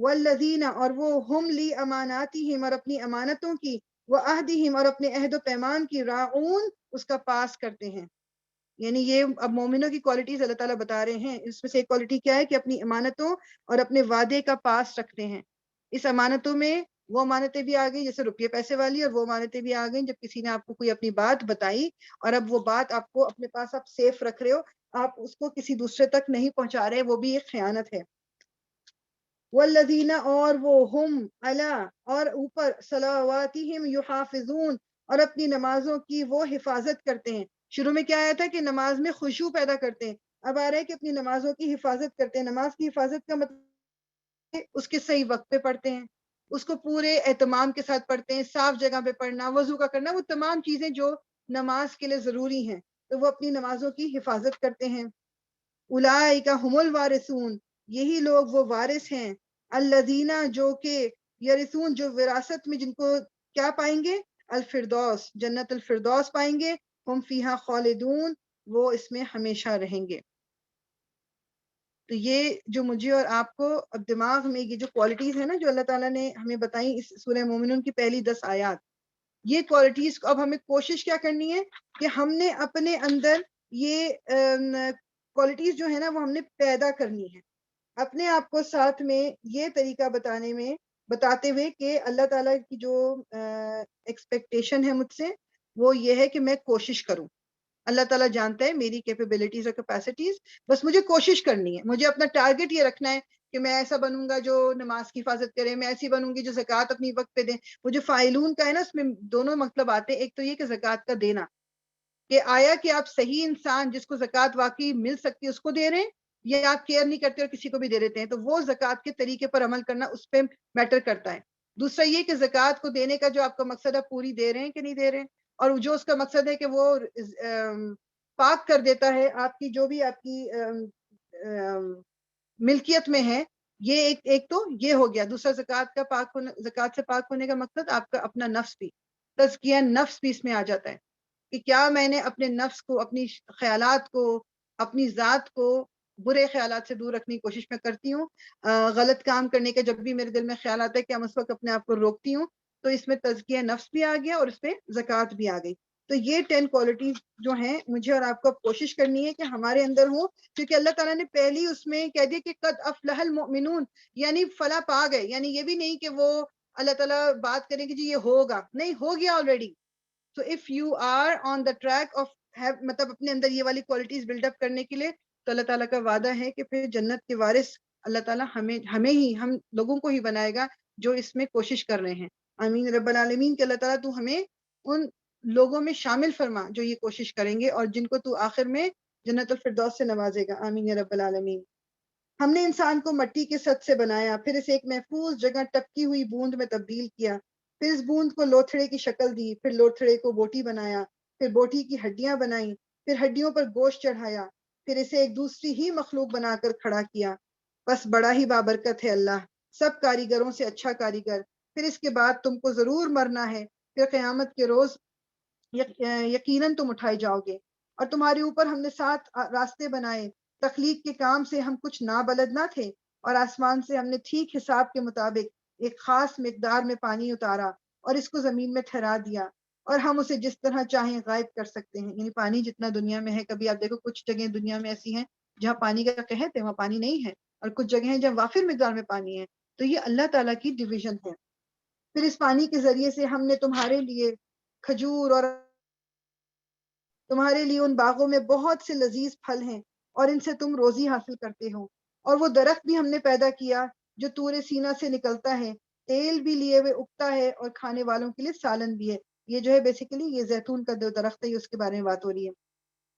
والذین، اور وہ ہم لی اماناتہم، اور اپنی امانتوں کی، وعہدہم، اور اپنے عہد و پیمان کی، راعون، اس کا پاس کرتے ہیں، یعنی یہ اب مومنوں کی کوالٹیز اللہ تعالیٰ بتا رہے ہیں. اس میں سے ایک کوالٹی کیا ہے کہ اپنی امانتوں اور اپنے وعدے کا پاس رکھتے ہیں. اس امانتوں میں وہ امانتیں بھی آ گئی جیسے روپیے پیسے والی، اور وہ امانتیں بھی آ گئیں جب کسی نے آپ کو کوئی اپنی بات بتائی اور اب وہ بات آپ کو اپنے پاس آپ سیف رکھ رہے ہو، آپ اس کو کسی دوسرے تک نہیں پہنچا رہے، وہ بھی ایک خیانت ہے. والذین اور وہ ہم علی اور اوپر صلواتہم یحافظون اور اپنی نمازوں کی وہ حفاظت کرتے ہیں. شروع میں کیا آیا تھا کہ نماز میں خشوع پیدا کرتے ہیں، اب آ رہا ہے کہ اپنی نمازوں کی حفاظت کرتے ہیں. نماز کی حفاظت کا مطلب اس کے صحیح وقت پہ پڑھتے ہیں، اس کو پورے اہتمام کے ساتھ پڑھتے ہیں، صاف جگہ پہ پڑھنا، وضو کا کرنا، وہ تمام چیزیں جو نماز کے لیے ضروری ہیں تو وہ اپنی نمازوں کی حفاظت کرتے ہیں. اولئک هم الوارثون، یہی لوگ وہ وارث ہیں، الذین جو کہ یرثون جو وراثت میں جن کو کیا پائیں گے، الفردوس جنت الفردوس پائیں گے، ہم فیہا خالدون وہ اس میں ہمیشہ رہیں گے. تو یہ جو مجھے اور آپ کو اب دماغ میں یہ جو کوالٹیز ہیں نا جو اللہ تعالیٰ نے ہمیں بتائی اس سورہ مومنون کی پہلی 10 آیات، یہ کوالٹیز کو اب ہمیں کوشش کیا کرنی ہے کہ ہم نے اپنے اندر یہ کوالٹیز جو ہے نا وہ ہم نے پیدا کرنی ہے اپنے آپ کو، ساتھ میں یہ طریقہ بتاتے ہوئے کہ اللہ تعالیٰ کی جو ایکسپیکٹیشن ہے مجھ سے وہ یہ ہے کہ میں کوشش کروں. اللہ تعالیٰ جانتا ہے میری کیپیبلٹیز اور کیپیسٹیز، بس مجھے کوشش کرنی ہے. مجھے اپنا ٹارگٹ یہ رکھنا ہے کہ میں ایسا بنوں گا جو نماز کی حفاظت کرے، میں ایسی بنوں گی جو زکوٰۃ اپنی وقت پہ دیں. وہ جو فائلون کا ہے نا اس میں دونوں مطلب آتے ہیں. ایک تو یہ کہ زکوٰۃ کا دینا، کہ آیا کہ آپ صحیح انسان جس کو زکوٰۃ واقعی مل سکتی ہے اس کو دے رہے ہیں، یا آپ کیئر نہیں کرتے اور کسی کو بھی دے دیتے ہیں، تو وہ زکوٰۃ کے طریقے پر عمل کرنا اس پہ میٹر کرتا ہے. دوسرا یہ کہ زکوٰۃ کو دینے کا جو آپ کا مقصد ہے پوری دے رہے ہیں کہ نہیں دے رہے ہیں، اور جو اس کا مقصد ہے کہ وہ پاک کر دیتا ہے آپ کی جو بھی آپ کی ملکیت میں ہے. یہ ایک تو یہ ہو گیا. دوسرا زکوٰۃ کا پاک ہونا، زکوٰۃ سے پاک ہونے کا مقصد آپ کا اپنا نفس بھی، تزکیہ نفس بھی اس میں آ جاتا ہے کہ کیا میں نے اپنے نفس کو، اپنی خیالات کو، اپنی ذات کو برے خیالات سے دور رکھنے کی کوشش میں کرتی ہوں. غلط کام کرنے کا جب بھی میرے دل میں خیال آتا ہے کہ ہم اس وقت اپنے آپ کو روکتی ہوں، تو اس میں تزکیہ نفس بھی آ گیا اور اس میں زکوٰۃ بھی آ گئی. تو یہ 10 کوالٹیز جو ہیں مجھے اور آپ کو کوشش کرنی ہے کہ ہمارے اندر ہوں، کیونکہ اللہ تعالیٰ نے پہلی اس میں کہہ دیا کہ قد افلح المؤمنون، یعنی فلاح پا گئے. یعنی یہ بھی نہیں کہ وہ اللہ تعالیٰ بات کریں کہ جی یہ ہوگا، نہیں، ہو گیا already. So if you are on the track of مطلب اپنے اندر یہ والی کوالٹیز بلڈ اپ کرنے کے لیے، تو اللہ تعالیٰ کا وعدہ ہے کہ پھر جنت کے وارث اللہ تعالیٰ ہمیں ہی، ہم لوگوں کو ہی بنائے گا جو اس میں کوشش کر رہے ہیں. آمین رب العالمین کہ اللہ تعالیٰ تو ہمیں ان لوگوں میں شامل فرما جو یہ کوشش کریں گے اور جن کو تو آخر میں جنت الفردوس سے نوازے گا. آمین یا رب العالمین. ہم نے انسان کو مٹی کے سط سے بنایا، پھر اسے ایک محفوظ جگہ ٹپکی ہوئی بوند میں تبدیل کیا، پھر اس بوند کو لوتھڑے کی شکل دی، پھر لوتھڑے کو بوٹی بنایا، پھر بوٹی کی ہڈیاں بنائیں، پھر ہڈیوں پر گوشت چڑھایا، پھر اسے ایک دوسری ہی مخلوق بنا کر کھڑا کیا. بس بڑا ہی بابرکت ہے اللہ، سب کاریگروں سے اچھا کاریگر. پھر اس کے بعد تم کو ضرور مرنا ہے، پھر قیامت کے روز یقیناً تم اٹھائے جاؤ گے. اور تمہارے اوپر ہم نے 7 راستے بنائے، تخلیق کے کام سے ہم کچھ نابلد نہ تھے، اور آسمان سے ہم نے ٹھیک حساب کے مطابق ایک خاص مقدار میں پانی اتارا اور اس کو زمین میں ٹھہرا دیا، اور ہم اسے جس طرح چاہیں غائب کر سکتے ہیں. یعنی پانی جتنا دنیا میں ہے، کبھی آپ دیکھو کچھ جگہیں دنیا میں ایسی ہیں جہاں پانی کا قحط ہے، وہاں پانی نہیں ہے، اور کچھ جگہیں ہیں جہاں وافر مقدار میں پانی ہے. تو یہ اللہ تعالیٰ کی ڈویژن ہے. پھر اس پانی کے ذریعے سے ہم نے تمہارے لیے کھجور اور تمہارے لیے ان باغوں میں بہت سے لذیذ پھل ہیں اور ان سے تم روزی حاصل کرتے ہو. اور وہ درخت بھی ہم نے پیدا کیا جو تور سینہ سے نکلتا ہے، تیل بھی لیے ہوئے اگتا ہے اور کھانے والوں کے لیے سالن بھی ہے. یہ جو ہے بیسیکلی یہ زیتون کا جو درخت ہے اس کے بارے میں بات ہو رہی ہے.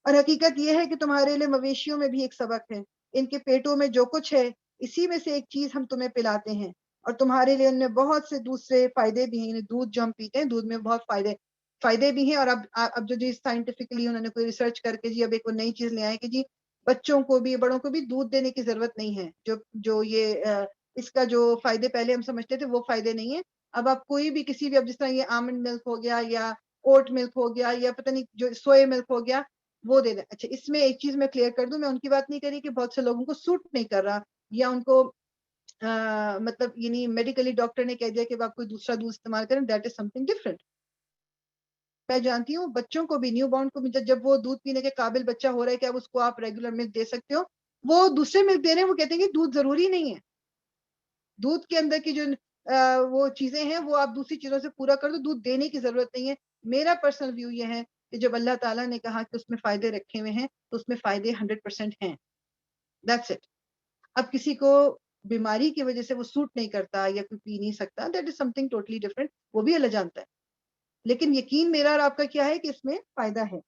اور حقیقت یہ ہے کہ تمہارے لیے مویشیوں میں بھی ایک سبق ہے. ان کے پیٹوں میں جو کچھ ہے اسی میں سے ایک چیز ہم تمہیں پلاتے ہیں، اور تمہارے لیے ان میں بہت سے دوسرے فائدے بھی ہیں. یعنی دودھ جو ہم پیتے ہیں، دودھ میں بہت فائدے بھی ہیں. اور اب جو سائنٹیفکلی انہوں نے کوئی ریسرچ کر کے اب ایک نئی چیز لے آئے کہ بچوں کو بھی، بڑوں کو بھی دودھ دینے کی ضرورت نہیں ہے. جو یہ اس کا جو فائدے پہلے ہم سمجھتے تھے وہ فائدے نہیں ہیں. اب آپ کوئی بھی کسی بھی، اب جس طرح یہ آمنڈ ملک ہو گیا یا اوٹ ملک ہو گیا یا پتہ نہیں جو سوئے ملک ہو گیا، وہ دے دیں. اچھا، اس میں ایک چیز میں کلیئر کر دوں، میں ان کی بات نہیں کری کہ بہت سے لوگوں کو سوٹ نہیں کر رہا یا ان کو مطلب یعنی میڈیکلی ڈاکٹر نے کہہ دیا کہ آپ کوئی دوسرا دودھ استعمال کریں، that is something different. میں جانتی ہوں بچوں کو بھی، نیو بورن کو بھی، جب وہ دودھ پینے کے قابل بچہ ہو رہا ہے کہ اب اس کو آپ ریگولر ملک دے سکتے ہو، وہ دوسرے ملک دے رہے ہیں، وہ کہتے ہیں کہ دودھ ضروری نہیں ہے، دودھ کے اندر کی جو وہ چیزیں ہیں وہ آپ دوسری چیزوں سے پورا کر دو، دودھ دینے کی ضرورت نہیں ہے۔ میرا پرسنل ویو یہ ہے کہ جب اللہ تعالیٰ نے کہا کہ اس میں فائدے رکھے ہوئے ہیں تو اس میں فائدے 100% ہیں، دیٹس اٹ۔ اب کسی کو بیماری کی وجہ سے وہ سوٹ نہیں کرتا یا کوئی پی نہیں سکتا، that is some thing totally different, وہ بھی اللہ جانتا ہے، لیکن یقین میرا اور آپ کا کیا ہے کہ اس میں فائدہ ہے،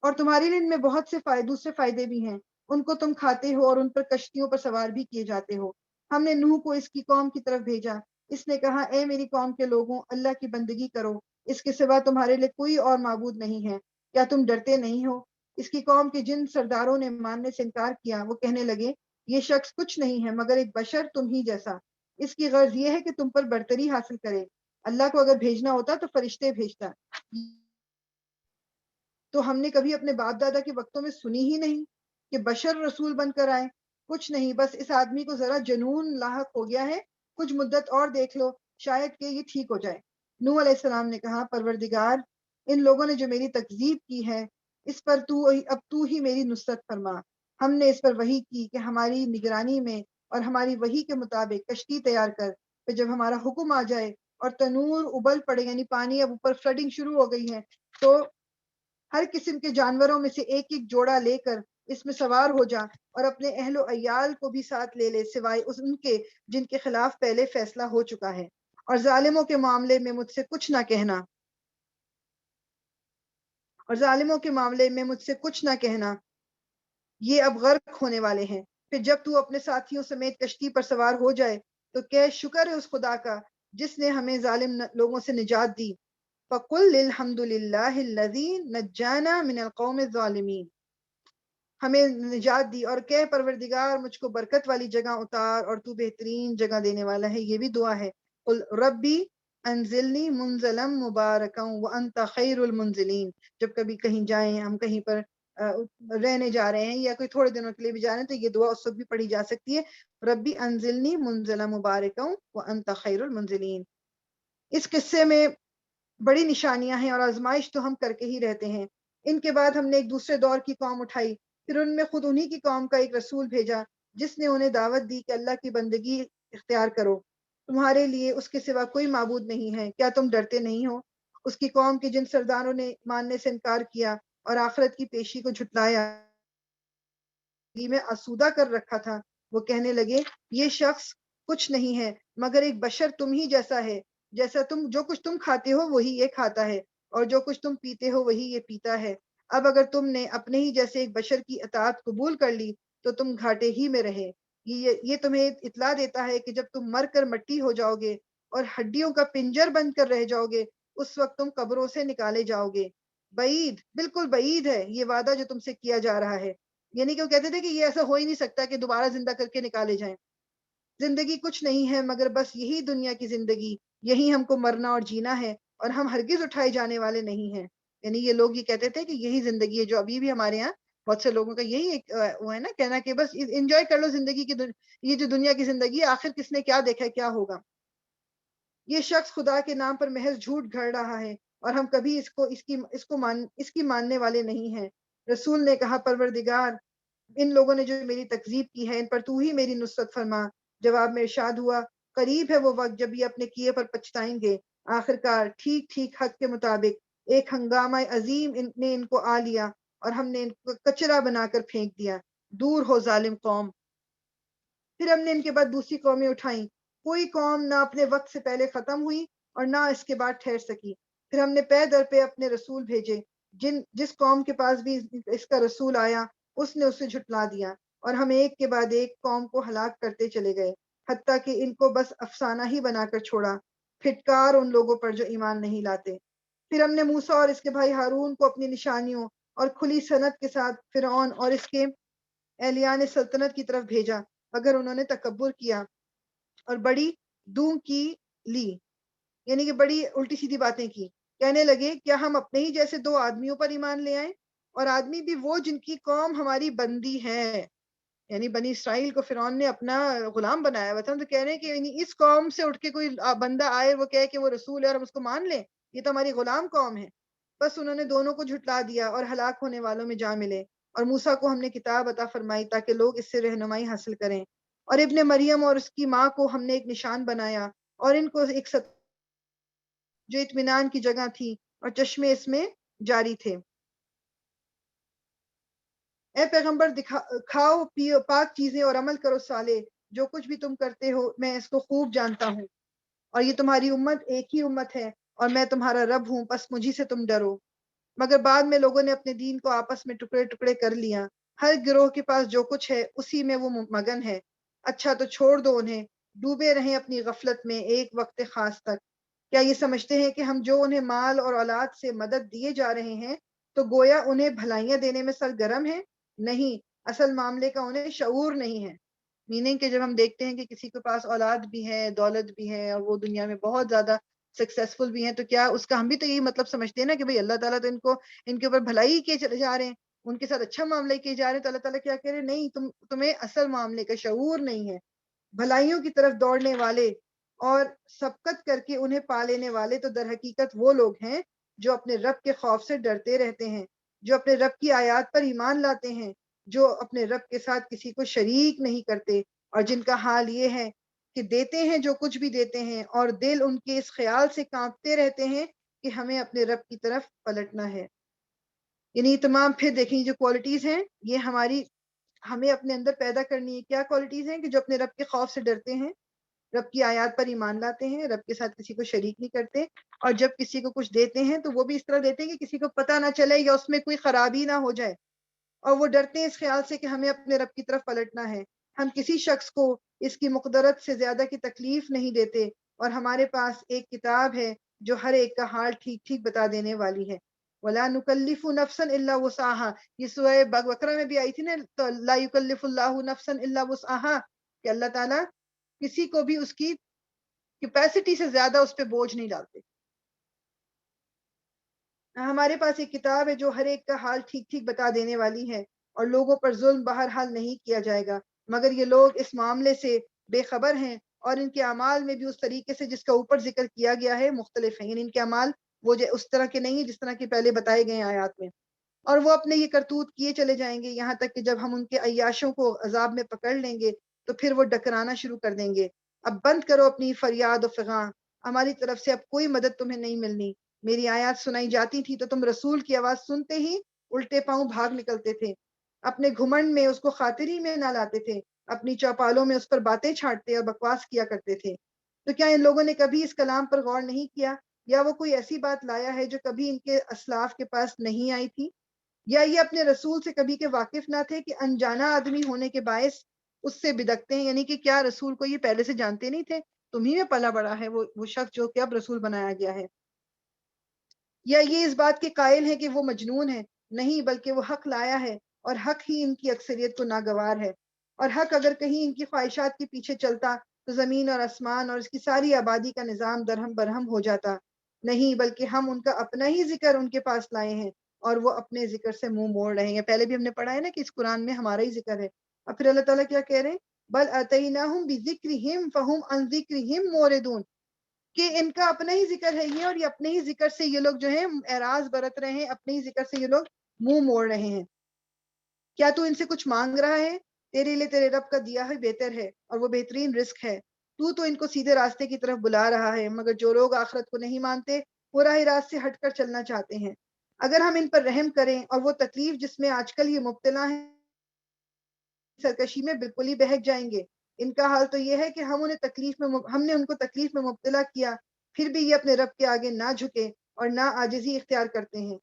اور تمہارے لیے ان میں بہت سے دوسرے فائدے بھی ہیں، ان کو تم کھاتے ہو اور ان پر کشتیوں پر سوار بھی کیے جاتے ہو۔ ہم نے نوح کو اس کی قوم کی طرف بھیجا، اس نے کہا اے میری قوم کے لوگوں، اللہ کی بندگی کرو، اس کے سوا تمہارے لیے کوئی اور معبود نہیں ہے، کیا تم ڈرتے نہیں ہو؟ اس کی قوم کے جن سرداروں نے ماننے سے انکار کیا وہ کہنے لگے یہ شخص کچھ نہیں ہے مگر ایک بشر تم ہی جیسا، اس کی غرض یہ ہے کہ تم پر برتری حاصل کرے، اللہ کو اگر بھیجنا ہوتا تو فرشتے بھیجتا، تو ہم نے کبھی اپنے باپ دادا کے وقتوں میں سنی ہی نہیں کہ بشر رسول بن کر آئے، کچھ نہیں، بس اس آدمی کو ذرا جنون لاحق ہو گیا ہے، کچھ مدت اور دیکھ لو، شاید کہ یہ ٹھیک ہو جائے۔ نوح علیہ السلام نے کہا پروردگار، ان لوگوں نے جو میری تکذیب کی ہے اس پر اب تو ہی میری نصرت فرما۔ ہم نے اس پر وحی کی کہ ہماری نگرانی میں اور ہماری وحی کے مطابق کشتی تیار کر، پھر جب ہمارا حکم آ جائے اور تنور ابل پڑے، یعنی پانی اب اوپر فلڈنگ شروع ہو گئی ہے، تو ہر قسم کے جانوروں میں سے ایک ایک جوڑا لے کر اس میں سوار ہو جا اور اپنے اہل و عیال کو بھی ساتھ لے لے، سوائے ان کے جن کے خلاف پہلے فیصلہ ہو چکا ہے، اور ظالموں کے معاملے میں مجھ سے کچھ نہ کہنا، اور ظالموں کے معاملے میں مجھ سے کچھ نہ کہنا، یہ اب غرق ہونے والے ہیں۔ پھر جب تو اپنے ساتھیوں سمیت کشتی پر سوار ہو جائے تو کہ شکر ہے اس خدا کا جس نے ہمیں ظالم لوگوں سے نجات دی۔ فَقُلْ الْحَمْدُ لِلَّهِ الَّذِي نَجَّانَا مِنَ الْقَوْمِ الظَّالِمِينَ، ہمیں نجات دی، اور کہ پروردگار مجھ کو برکت والی جگہ اتار اور تو بہترین جگہ دینے والا ہے۔ یہ بھی دعا ہے، قل ربی انزلنی منزلا مبارکا وانت خیر المنزلین۔ جب کبھی کہیں جائیں ہم، کہیں پر رہنے جا رہے ہیں یا کوئی تھوڑے دنوں کے لیے بھی جا رہے ہیں، تو یہ دعا اس وقت بھی پڑھی جا سکتی ہے، ربی انزلنی منزلا مبارکا وانت خیر المنزلین۔ اس قصے میں بڑی نشانیاں ہیں اور آزمائش تو ہم کر کے ہی رہتے ہیں۔ ان کے بعد ہم نے ایک دوسرے دور کی قوم اٹھائی، پھر ان میں خود انہی کی قوم کا ایک رسول بھیجا جس نے انہیں دعوت دی کہ اللہ کی بندگی اختیار کرو، تمہارے لیے اس کے سوا کوئی معبود نہیں ہے، کیا تم ڈرتے نہیں ہو؟ اس کی قوم کے جن سرداروں نے ماننے سے انکار کیا اور آخرت کی پیشی کو جھٹلایا، میں آسودہ کر رکھا تھا، وہ کہنے لگے یہ شخص کچھ نہیں ہے مگر ایک بشر تم ہی جیسا ہے، جیسا تم، جو کچھ تم کھاتے ہو وہی یہ کھاتا ہے، اور جو کچھ تم پیتے ہو وہی یہ پیتا ہے۔ اب اگر تم نے اپنے ہی جیسے ایک بشر کی اطاعت قبول کر لی تو تم گھاٹے ہی میں رہے۔ یہ تمہیں اطلاع دیتا ہے کہ جب تم مر کر مٹی ہو جاؤ گے اور ہڈیوں کا پنجر بن کر رہ جاؤ گے، اس وقت تم قبروں سے نکالے جاؤ گے۔ بعید، بالکل بعید ہے یہ وعدہ جو تم سے کیا جا رہا ہے۔ یعنی کہ وہ کہتے تھے کہ یہ ایسا ہو ہی نہیں سکتا کہ دوبارہ زندہ کر کے نکالے جائیں۔ زندگی کچھ نہیں ہے مگر بس یہی دنیا کی زندگی، یہی ہم کو مرنا اور جینا ہے، اور ہم ہرگز اٹھائے جانے والے نہیں ہیں۔ یعنی یہ لوگ یہ کہتے تھے کہ یہی زندگی ہے، جو ابھی بھی ہمارے ہاں بہت سے لوگوں کا یہی ایک وہ ہے نا کہنا کہ بس انجوائے کر لو زندگی کی، یہ جو دنیا کی زندگی ہے آخر کس نے کیا دیکھا ہے، کیا ہوگا۔ یہ شخص خدا کے نام پر محض جھوٹ گھڑ رہا ہے اور ہم کبھی اس کی ماننے والے نہیں ہیں۔ رسول نے کہا پروردگار، ان لوگوں نے جو میری تکذیب کی ہے ان پر تو ہی میری نصرت فرما۔ جواب میں ارشاد ہوا قریب ہے وہ وقت جب یہ اپنے کیے پر پچھتائیں گے، آخرکار ٹھیک ٹھیک حق کے مطابق ایک ہنگامہ عظیم نے ان کو آ لیا اور ہم نے ان کو کچرا بنا کر پھینک دیا۔ دور ہو ظالم قوم۔ پھر ہم نے ان کے بعد دوسری قومیں اٹھائیں، کوئی قوم نہ اپنے وقت سے پہلے ختم ہوئی اور نہ اس کے بعد ٹھہر سکی۔ پھر ہم نے پے در پہ اپنے رسول بھیجے، جس قوم کے پاس بھی اس کا رسول آیا اس نے اسے جھٹلا دیا، اور ہم ایک کے بعد ایک قوم کو ہلاک کرتے چلے گئے، حتیٰ کہ ان کو بس افسانہ ہی بنا کر چھوڑا۔ پھٹکار ان لوگوں پر جو ایمان نہیں لاتے۔ پھر ہم نے موسیٰ اور اس کے بھائی ہارون کو اپنی نشانیوں اور کھلی صنعت کے ساتھ فرعون اور اس کے اہلیان سلطنت کی طرف بھیجا، مگر انہوں نے تکبر کیا اور بڑی دوں کی لی، یعنی کہ بڑی الٹی سیدھی باتیں کی۔ کہنے لگے کیا ہم اپنے ہی جیسے دو آدمیوں پر ایمان لے آئیں، اور آدمی بھی وہ جن کی قوم ہماری بندی ہے۔ یعنی بنی اسرائیل کو فرعون نے اپنا غلام بنایا ہوا تھا، تو کہہ رہے ہیں کہ یعنی اس قوم سے اٹھ کے کوئی بندہ آئے وہ کہے کہ وہ رسول ہے اور ہم اس کو مان لیں، یہ تو ہماری غلام قوم ہے۔ بس انہوں نے دونوں کو جھٹلا دیا اور ہلاک ہونے والوں میں جا ملے۔ اور موسیٰ کو ہم نے کتاب عطا فرمائی تاکہ لوگ اس سے رہنمائی حاصل کریں، اور ابن مریم اور اس کی ماں کو ہم نے ایک نشان بنایا، اور ان کو ایک جو اطمینان کی جگہ تھی اور چشمے اس میں جاری تھے۔ اے پیغمبر کھاؤ پیو پاک چیزیں اور عمل کرو صالح، جو کچھ بھی تم کرتے ہو میں اس کو خوب جانتا ہوں، اور یہ تمہاری امت ایک ہی امت ہے، اور میں تمہارا رب ہوں، بس مجھی سے تم ڈرو۔ مگر بعد میں لوگوں نے اپنے دین کو آپس میں ٹکڑے ٹکڑے کر لیا، ہر گروہ کے پاس جو کچھ ہے اسی میں وہ مگن ہے۔ اچھا تو چھوڑ دو انہیں، ڈوبے رہیں اپنی غفلت میں ایک وقت خاص تک۔ کیا یہ سمجھتے ہیں کہ ہم جو انہیں مال اور اولاد سے مدد دیے جا رہے ہیں تو گویا انہیں بھلائیاں دینے میں سرگرم ہیں؟ نہیں، اصل معاملے کا انہیں شعور نہیں ہے۔ میننگ کہ جب ہم دیکھتے ہیں کہ کسی کے پاس اولاد بھی ہے، دولت بھی ہے، اور وہ دنیا میں بہت زیادہ سکسیسفل بھی ہیں، تو کیا اس کا ہم بھی تو یہی مطلب سمجھتے ہیں نا کہ بھئی اللہ تعالیٰ تو ان کے اوپر بھلائی کیے چلے جا رہے ہیں، ان کے ساتھ اچھا معاملہ کیے جا رہے ہیں، تو اللہ تعالیٰ کیا کہہ رہے ہیں؟ نہیں، تمہیں اصل معاملے کا شعور نہیں ہے۔ بھلائیوں کی طرف دوڑنے والے اور سبقت کر کے انہیں پا لینے والے تو در حقیقت وہ لوگ ہیں جو اپنے رب کے خوف سے ڈرتے رہتے ہیں، جو اپنے رب کی آیات پر ایمان لاتے ہیں، جو اپنے رب کے ساتھ کسی کو شریک نہیں کرتے، اور جن کا حال یہ ہے کہ دیتے ہیں جو کچھ بھی دیتے ہیں، اور دل ان کے اس خیال سے کانپتے رہتے ہیں کہ ہمیں اپنے رب کی طرف پلٹنا ہے۔ یعنی تمام پھر دیکھیں جو کوالٹیز ہیں یہ ہمیں اپنے اندر پیدا کرنی ہے۔ کیا کوالٹیز ہیں؟ کہ جو اپنے رب کے خوف سے ڈرتے ہیں، رب کی آیات پر ایمان لاتے ہیں، رب کے ساتھ کسی کو شریک نہیں کرتے، اور جب کسی کو کچھ دیتے ہیں تو وہ بھی اس طرح دیتے ہیں کہ کسی کو پتہ نہ چلے یا اس میں کوئی خرابی نہ ہو جائے، اور وہ ڈرتے ہیں اس خیال سے کہ ہمیں اپنے رب کی طرف پلٹنا ہے۔ ہم کسی شخص کو اس کی مقدرت سے زیادہ کی تکلیف نہیں دیتے، اور ہمارے پاس ایک کتاب ہے جو ہر ایک کا حال ٹھیک ٹھیک بتا دینے والی ہے۔ وَلَا نُكَلِّفُ نَفْسًا إِلَّا وُسْعَهَا، یہ سورہ بقرہ میں بھی آئی تھی نا، تو لا يُكَلِّفُ اللَّهُ نَفْسًا إِلَّا وُسْعَهَا، کہ اللہ تعالیٰ کسی کو بھی اس کی کیپیسٹی سے زیادہ اس پہ بوجھ نہیں ڈالتے۔ ہمارے پاس ایک کتاب ہے جو ہر ایک کا حال ٹھیک ٹھیک بتا دینے والی ہے، اور لوگوں پر ظلم بہرحال نہیں کیا جائے گا، مگر یہ لوگ اس معاملے سے بے خبر ہیں، اور ان کے اعمال میں بھی اس طریقے سے جس کا اوپر ذکر کیا گیا ہے مختلف ہیں، یعنی ان کے اعمال وہ اس طرح کے نہیں ہیں جس طرح کے پہلے بتائے گئے ہیں آیات میں، اور وہ اپنے یہ کرتوت کیے چلے جائیں گے یہاں تک کہ جب ہم ان کے عیاشوں کو عذاب میں پکڑ لیں گے تو پھر وہ ڈکرانا شروع کر دیں گے۔ اب بند کرو اپنی فریاد و فغاں، ہماری طرف سے اب کوئی مدد تمہیں نہیں ملنی۔ میری آیات سنائی جاتی تھی تو تم رسول کی آواز سنتے ہی الٹے پاؤں بھاگ نکلتے تھے، اپنے گھمنڈ میں اس کو خاطر ہی میں نہ لاتے تھے، اپنی چوپالوں میں اس پر باتیں چھاٹتے اور بکواس کیا کرتے تھے۔ تو کیا ان لوگوں نے کبھی اس کلام پر غور نہیں کیا، یا وہ کوئی ایسی بات لایا ہے جو کبھی ان کے اسلاف کے پاس نہیں آئی تھی، یا یہ اپنے رسول سے کبھی کے واقف نہ تھے کہ انجانا آدمی ہونے کے باعث اس سے بدکتے ہیں؟ یعنی کہ کیا رسول کو یہ پہلے سے جانتے نہیں تھے؟ تمہیں میں پلا بڑا ہے وہ شخص جو کہ اب رسول بنایا گیا ہے، یا یہ اس بات کے قائل ہے کہ وہ مجنون ہے؟ نہیں، بلکہ وہ حق لایا ہے، اور حق ہی ان کی اکثریت کو ناگوار ہے، اور حق اگر کہیں ان کی خواہشات کے پیچھے چلتا تو زمین اور آسمان اور اس کی ساری آبادی کا نظام درہم برہم ہو جاتا۔ نہیں، بلکہ ہم ان کا اپنا ہی ذکر ان کے پاس لائے ہیں، اور وہ اپنے ذکر سے منہ موڑ رہے ہیں۔ پہلے بھی ہم نے پڑھا ہے نا کہ اس قرآن میں ہمارا ہی ذکر ہے، اور پھر اللہ تعالیٰ کیا کہہ رہے ہیں؟ بل اتیناہم بذکرہم فہم عن ذکرہم موردون، کہ ان کا اپنا ہی ذکر ہے یہ، اور یہ اپنے ہی ذکر سے یہ لوگ جو ہیں اعراض برت رہے ہیں، اپنے ہی ذکر سے یہ لوگ منہ موڑ رہے ہیں۔ کیا تو ان سے کچھ مانگ رہا ہے؟ تیرے لیے تیرے رب کا دیا ہے بہتر ہے، اور وہ بہترین رزق ہے۔ تو ان کو سیدھے راستے کی طرف بلا رہا ہے، مگر جو لوگ آخرت کو نہیں مانتے وہ راہ راست سے ہٹ کر چلنا چاہتے ہیں۔ اگر ہم ان پر رحم کریں اور وہ تکلیف جس میں آج کل یہ مبتلا ہیں سرکشی میں بالکل ہی بہک جائیں گے۔ ان کا حال تو یہ ہے کہ ہم نے ان کو تکلیف میں مبتلا کیا، پھر بھی یہ اپنے رب کے آگے نہ جھکے اور نہ عاجزی اختیار کرتے ہیں۔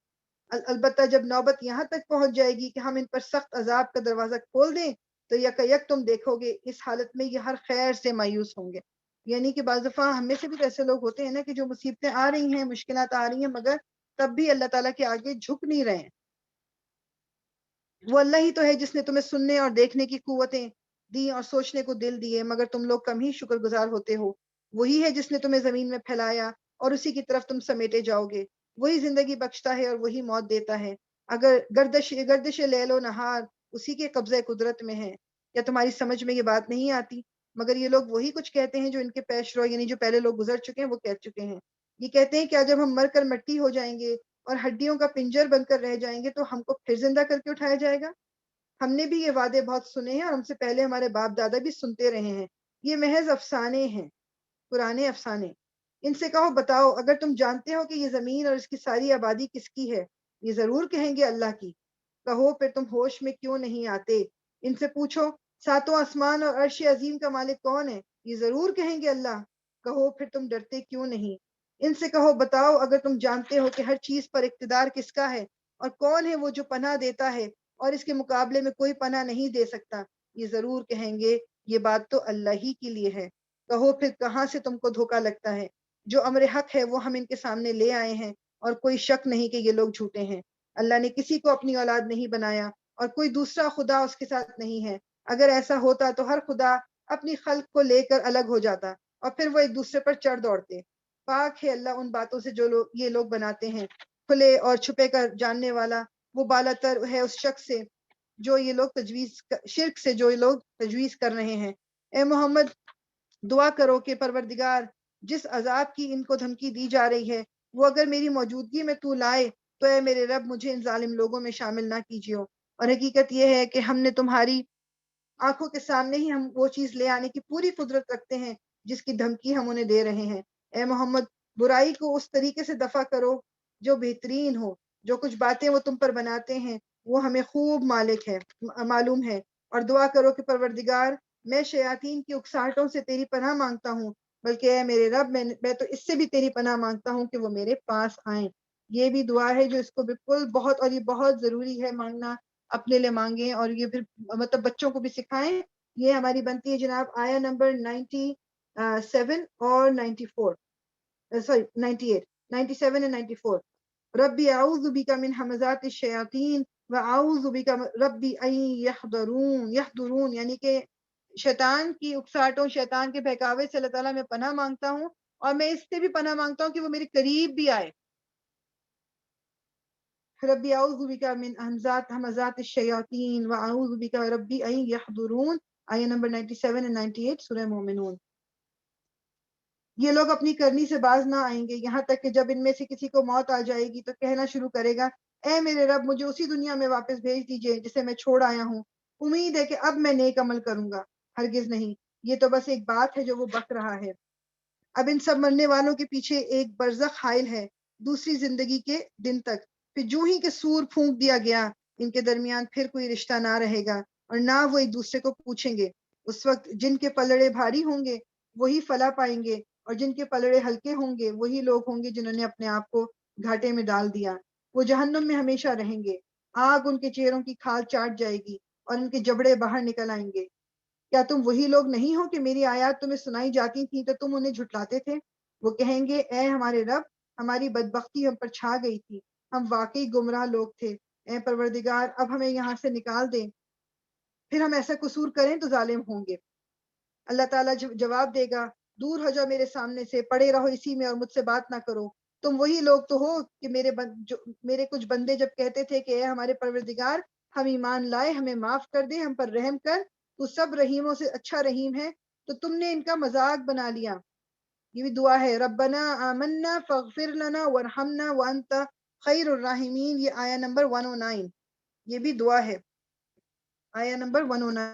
البتہ جب نوبت یہاں تک پہنچ جائے گی کہ ہم ان پر سخت عذاب کا دروازہ کھول دیں تو یک تم دیکھو گے اس حالت میں یہ ہر خیر سے مایوس ہوں گے۔ یعنی کہ بعض دفعہ ہم میں سے بھی ایسے لوگ ہوتے ہیں نا کہ جو مصیبتیں آ رہی ہیں، مشکلات آ رہی ہیں، مگر تب بھی اللہ تعالیٰ کے آگے جھک نہیں رہے ہیں۔ وہ اللہ ہی تو ہے جس نے تمہیں سننے اور دیکھنے کی قوتیں دی اور سوچنے کو دل دیے، مگر تم لوگ کم ہی شکر گزار ہوتے ہو۔ وہی ہے جس نے تمہیں زمین میں پھیلایا اور اسی کی طرف تم سمیٹے جاؤ گے۔ وہی زندگی بخشتا ہے اور وہی موت دیتا ہے۔ اگر گردش لیل و نہار اسی کے قبضہ قدرت میں ہے، یا تمہاری سمجھ میں یہ بات نہیں آتی؟ مگر یہ لوگ وہی کچھ کہتے ہیں جو ان کے پیش رو، یعنی جو پہلے لوگ گزر چکے ہیں وہ کہہ چکے ہیں۔ یہ کہتے ہیں کیا جب ہم مر کر مٹی ہو جائیں گے اور ہڈیوں کا پنجر بن کر رہ جائیں گے تو ہم کو پھر زندہ کر کے اٹھایا جائے گا؟ ہم نے بھی یہ وعدے بہت سنے ہیں اور ہم سے پہلے ہمارے باپ دادا بھی سنتے رہے ہیں، یہ محض افسانے ہیں، پرانے افسانے۔ ان سے کہو بتاؤ اگر تم جانتے ہو کہ یہ زمین اور اس کی ساری آبادی کس کی ہے، یہ ضرور کہیں گے اللہ کی۔ کہو پھر تم ہوش میں کیوں نہیں آتے؟ ان سے پوچھو ساتوں آسمان اور عرش عظیم کا مالک کون ہے، یہ ضرور کہیں گے اللہ۔ کہو پھر تم ڈرتے کیوں نہیں؟ ان سے کہو بتاؤ اگر تم جانتے ہو کہ ہر چیز پر اقتدار کس کا ہے اور کون ہے وہ جو پناہ دیتا ہے اور اس کے مقابلے میں کوئی پناہ نہیں دے سکتا، یہ ضرور کہیں گے یہ بات تو اللہ ہی کے لیے ہے۔ کہو پھر کہاں سے تم کو دھوکا لگتا ہے؟ جو امر حق ہے وہ ہم ان کے سامنے لے آئے ہیں اور کوئی شک نہیں کہ یہ لوگ جھوٹے ہیں۔ اللہ نے کسی کو اپنی اولاد نہیں بنایا اور کوئی دوسرا خدا اس کے ساتھ نہیں ہے، اگر ایسا ہوتا تو ہر خدا اپنی خلق کو لے کر الگ ہو جاتا اور پھر وہ ایک دوسرے پر چڑھ دوڑتے۔ پاک ہے اللہ ان باتوں سے جو یہ لوگ بناتے ہیں، کھلے اور چھپے کر جاننے والا وہ بالا تر ہے اس شخص سے جو یہ لوگ شرک سے جو یہ لوگ تجویز کر رہے ہیں۔ اے محمد دعا کرو کہ پروردگار جس عذاب کی ان کو دھمکی دی جا رہی ہے وہ اگر میری موجودگی میں تو لائے تو اے میرے رب مجھے ان ظالم لوگوں میں شامل نہ کیجیے۔ اور حقیقت یہ ہے کہ ہم نے تمہاری آنکھوں کے سامنے ہی ہم وہ چیز لے آنے کی پوری قدرت رکھتے ہیں جس کی دھمکی ہم انہیں دے رہے ہیں۔ اے محمد برائی کو اس طریقے سے دفع کرو جو بہترین ہو، جو کچھ باتیں وہ تم پر بناتے ہیں وہ ہمیں خوب معلوم ہے، اور دعا کرو کہ پروردگار میں شیاطین کی اکساہٹوں سے تیری پناہ مانگتا ہوں، بلکہ اے میرے رب میں تو اس سے بھی تیری پناہ مانگتا ہوں کہ وہ میرے پاس آئیں۔ یہ بھی دعا ہے جو اس کو بالکل بہت اور یہ بہت ضروری ہے مانگنا، اپنے لیے مانگیں اور یہ پھر مطلب بچوں کو بھی سکھائیں۔ یہ ہماری بنتی ہے جناب آیا نمبر 97 اور 94 سوری 98 97 and 94۔ ربی اعوذ بک من ہمزات الشیاطین واعوذ بک ربی ان یحضرون یعنی کہ شیطان کی اکساہٹوں، شیطان کے بہکاوے سے اللہ تعالیٰ میں پناہ مانگتا ہوں اور میں اس سے بھی پناہ مانگتا ہوں کہ وہ میرے قریب بھی آئے۔ ربی اعوذ بک من ہمزات الشیاطین واعوذ بک ربی ان یحضرون، آیہ نمبر 97 and 98 سورہ مومنون۔ یہ لوگ اپنی کرنی سے باز نہ آئیں گے یہاں تک کہ جب ان میں سے کسی کو موت آ جائے گی تو کہنا شروع کرے گا اے میرے رب مجھے اسی دنیا میں واپس بھیج دیجئے جسے میں چھوڑ آیا ہوں، امید ہے کہ اب میں نیک عمل کروں گا۔ ہرگز نہیں، یہ تو بس ایک بات ہے جو وہ بک رہا ہے۔ اب ان سب مرنے والوں کے پیچھے ایک برزخ حائل ہے دوسری زندگی کے دن تک، پھر جو ہی کہ سور پھونک دیا گیا ان کے درمیان پھر کوئی رشتہ نہ رہے گا اور نہ وہ ایک دوسرے کو پوچھیں گے۔ اس وقت جن کے پلڑے بھاری ہوں گے وہی فلاح پائیں گے اور جن کے پلڑے ہلکے ہوں گے وہی لوگ ہوں گے جنہوں نے اپنے آپ کو گھاٹے میں ڈال دیا۔ وہ جہنم میں ہمیشہ رہیں گے، آگ ان کے چہروں کی کھال چاٹ جائے گی اور ان کے جبڑے باہر نکل آئیں گے۔ کیا تم وہی لوگ نہیں ہو کہ میری آیات تمہیں سنائی جاتی تھیں تو تم انہیں جھٹلاتے تھے؟ وہ کہیں گے اے ہمارے رب ہماری بدبختی ہم پر چھا گئی تھی، ہم واقعی گمراہ لوگ تھے، اے پروردگار اب ہمیں یہاں سے نکال دے، پھر ہم ایسا قصور کریں تو ظالم ہوں گے۔ اللہ تعالیٰ جواب دے گا دور ہو جاؤ میرے سامنے سے، پڑے رہو اسی میں اور مجھ سے بات نہ کرو۔ تم وہی لوگ تو ہو کہ میرے کچھ بندے جب کہتے تھے کہ اے ہمارے پروردگار ہم ایمان لائے، ہمیں معاف کر دے، ہم پر رحم کر، تو سب رحیموں سے اچھا رحیم ہے، تو تم نے ان کا مذاق بنا لیا۔ یہ بھی دعا ہے ربنا آمنا فاغفر لنا ورحمنا وانت خیر الراحمین، یہ آیا نمبر 109، یہ بھی دعا ہے آیا نمبر 109۔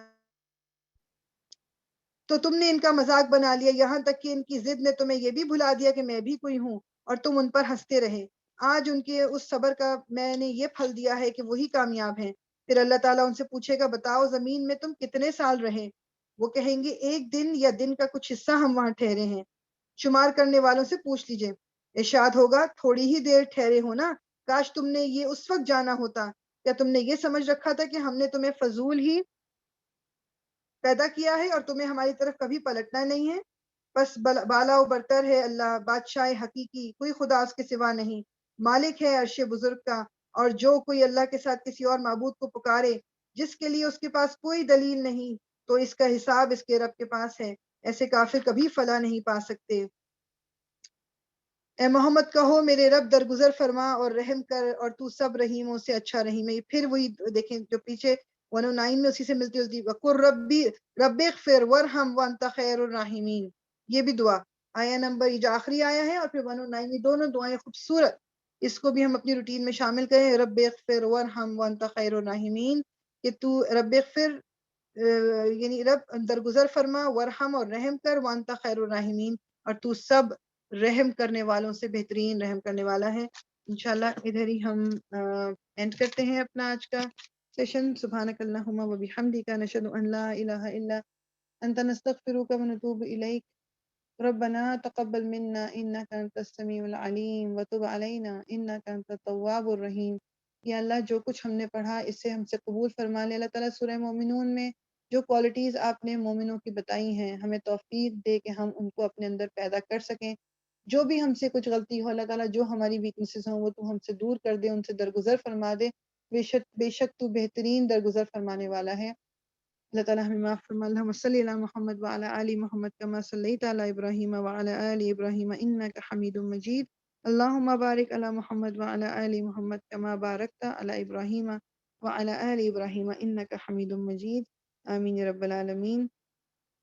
تو تم نے ان کا مذاق بنا لیا یہاں تک کہ ان کی ضد نے تمہیں یہ بھی بھلا دیا کہ میں بھی کوئی ہوں اور تم ان پر ہنستے رہے۔ آج ان کے اس صبر کا میں نے یہ پھل دیا ہے کہ وہی کامیاب ہیں۔ پھر اللہ تعالیٰ ان سے پوچھے گا بتاؤ زمین میں تم کتنے سال رہے؟ وہ کہیں گے ایک دن یا دن کا کچھ حصہ ہم وہاں ٹھہرے ہیں۔ شمار کرنے والوں سے پوچھ لیجئے، ارشاد ہوگا تھوڑی ہی دیر ٹھہرے ہو نا، کاش تم نے یہ اس وقت جانا ہوتا۔ کیا تم نے یہ سمجھ رکھا تھا کہ ہم نے تمہیں فضول ہی پیدا کیا ہے اور تمہیں ہماری طرف کبھی پلٹنا نہیں ہے؟ بس بالا و برتر ہے اللہ، بادشاہ حقیقی، کوئی خدا اس کے سوا نہیں، مالک ہے عرش بزرگ کا، اور جو کوئی اللہ کے ساتھ کسی اور معبود کو پکارے جس کے لیے اس کے پاس کوئی دلیل نہیں تو اس کا حساب اس کے رب کے پاس ہے، ایسے کافر کبھی فلاح نہیں پا سکتے۔ اے محمد کہو میرے رب درگزر فرما اور رحم کر اور تو سب رحیموں سے اچھا رحیم ہے۔ پھر وہی دیکھیں جو پیچھے 109 میں اسی سے ملتی جلتی وقر رب اغفر ورحم وانت خیر الراحمین، یہ بھی دعا آیا نمبر یہ جو آخری آیا ہے اور پھر 109، یہ دونوں دعائیں خوبصورت، اس کو بھی ہم اپنی روٹین میں شامل کریں. رب اغفر ورحم وانت خیر الراحمین، کہ تو رب اغفر یعنی رب درگزر فرما، ورحم اور رحم کر، وانت خیر الراحمین اور تو سب رحم کرنے والوں سے بہترین رحم کرنے والا ہے. انشاءاللہ ادھر ہی ہم اینڈ کرتے ہیں اپنا آج کا سیشن. سبحانک اللہم و بحمدک، نشہد ان لا الہ الا انت، نستغفرک و نتوب الیک. ربنا تقبل منا انك انت السميع العليم وتب علينا انك انت التواب الرحیم. یا اللہ جو کچھ ہم نے پڑھا اس سے ہم سے قبول فرما لے. اللہ تعالیٰ سورہ مومنون میں جو کوالٹیز آپ نے مومنوں کی بتائی ہیں ہمیں توفیق دے کہ ہم ان کو اپنے اندر پیدا کر سکیں. جو بھی ہم سے کچھ غلطی ہو اللہ تعالیٰ جو ہماری ویکنیسز ہوں وہ تو ہم سے دور کر دے، ان سے درگزر فرما دے. بے شک تو بہترین درگزر فرمانے والا ہے. اللہ تعالیٰ ہمیں معاف فرما. اللہم صلی علی محمد وعلی آل محمد کما صلیت علی ابراہیم وعلی آل ابراہیم انک حمید مجید. اللہم بارک علی محمد وعلی آل محمد کما بارکت علی ابراہیم وعلی آل ابراہیم انک حمید مجید. آمین یا رب العالمین.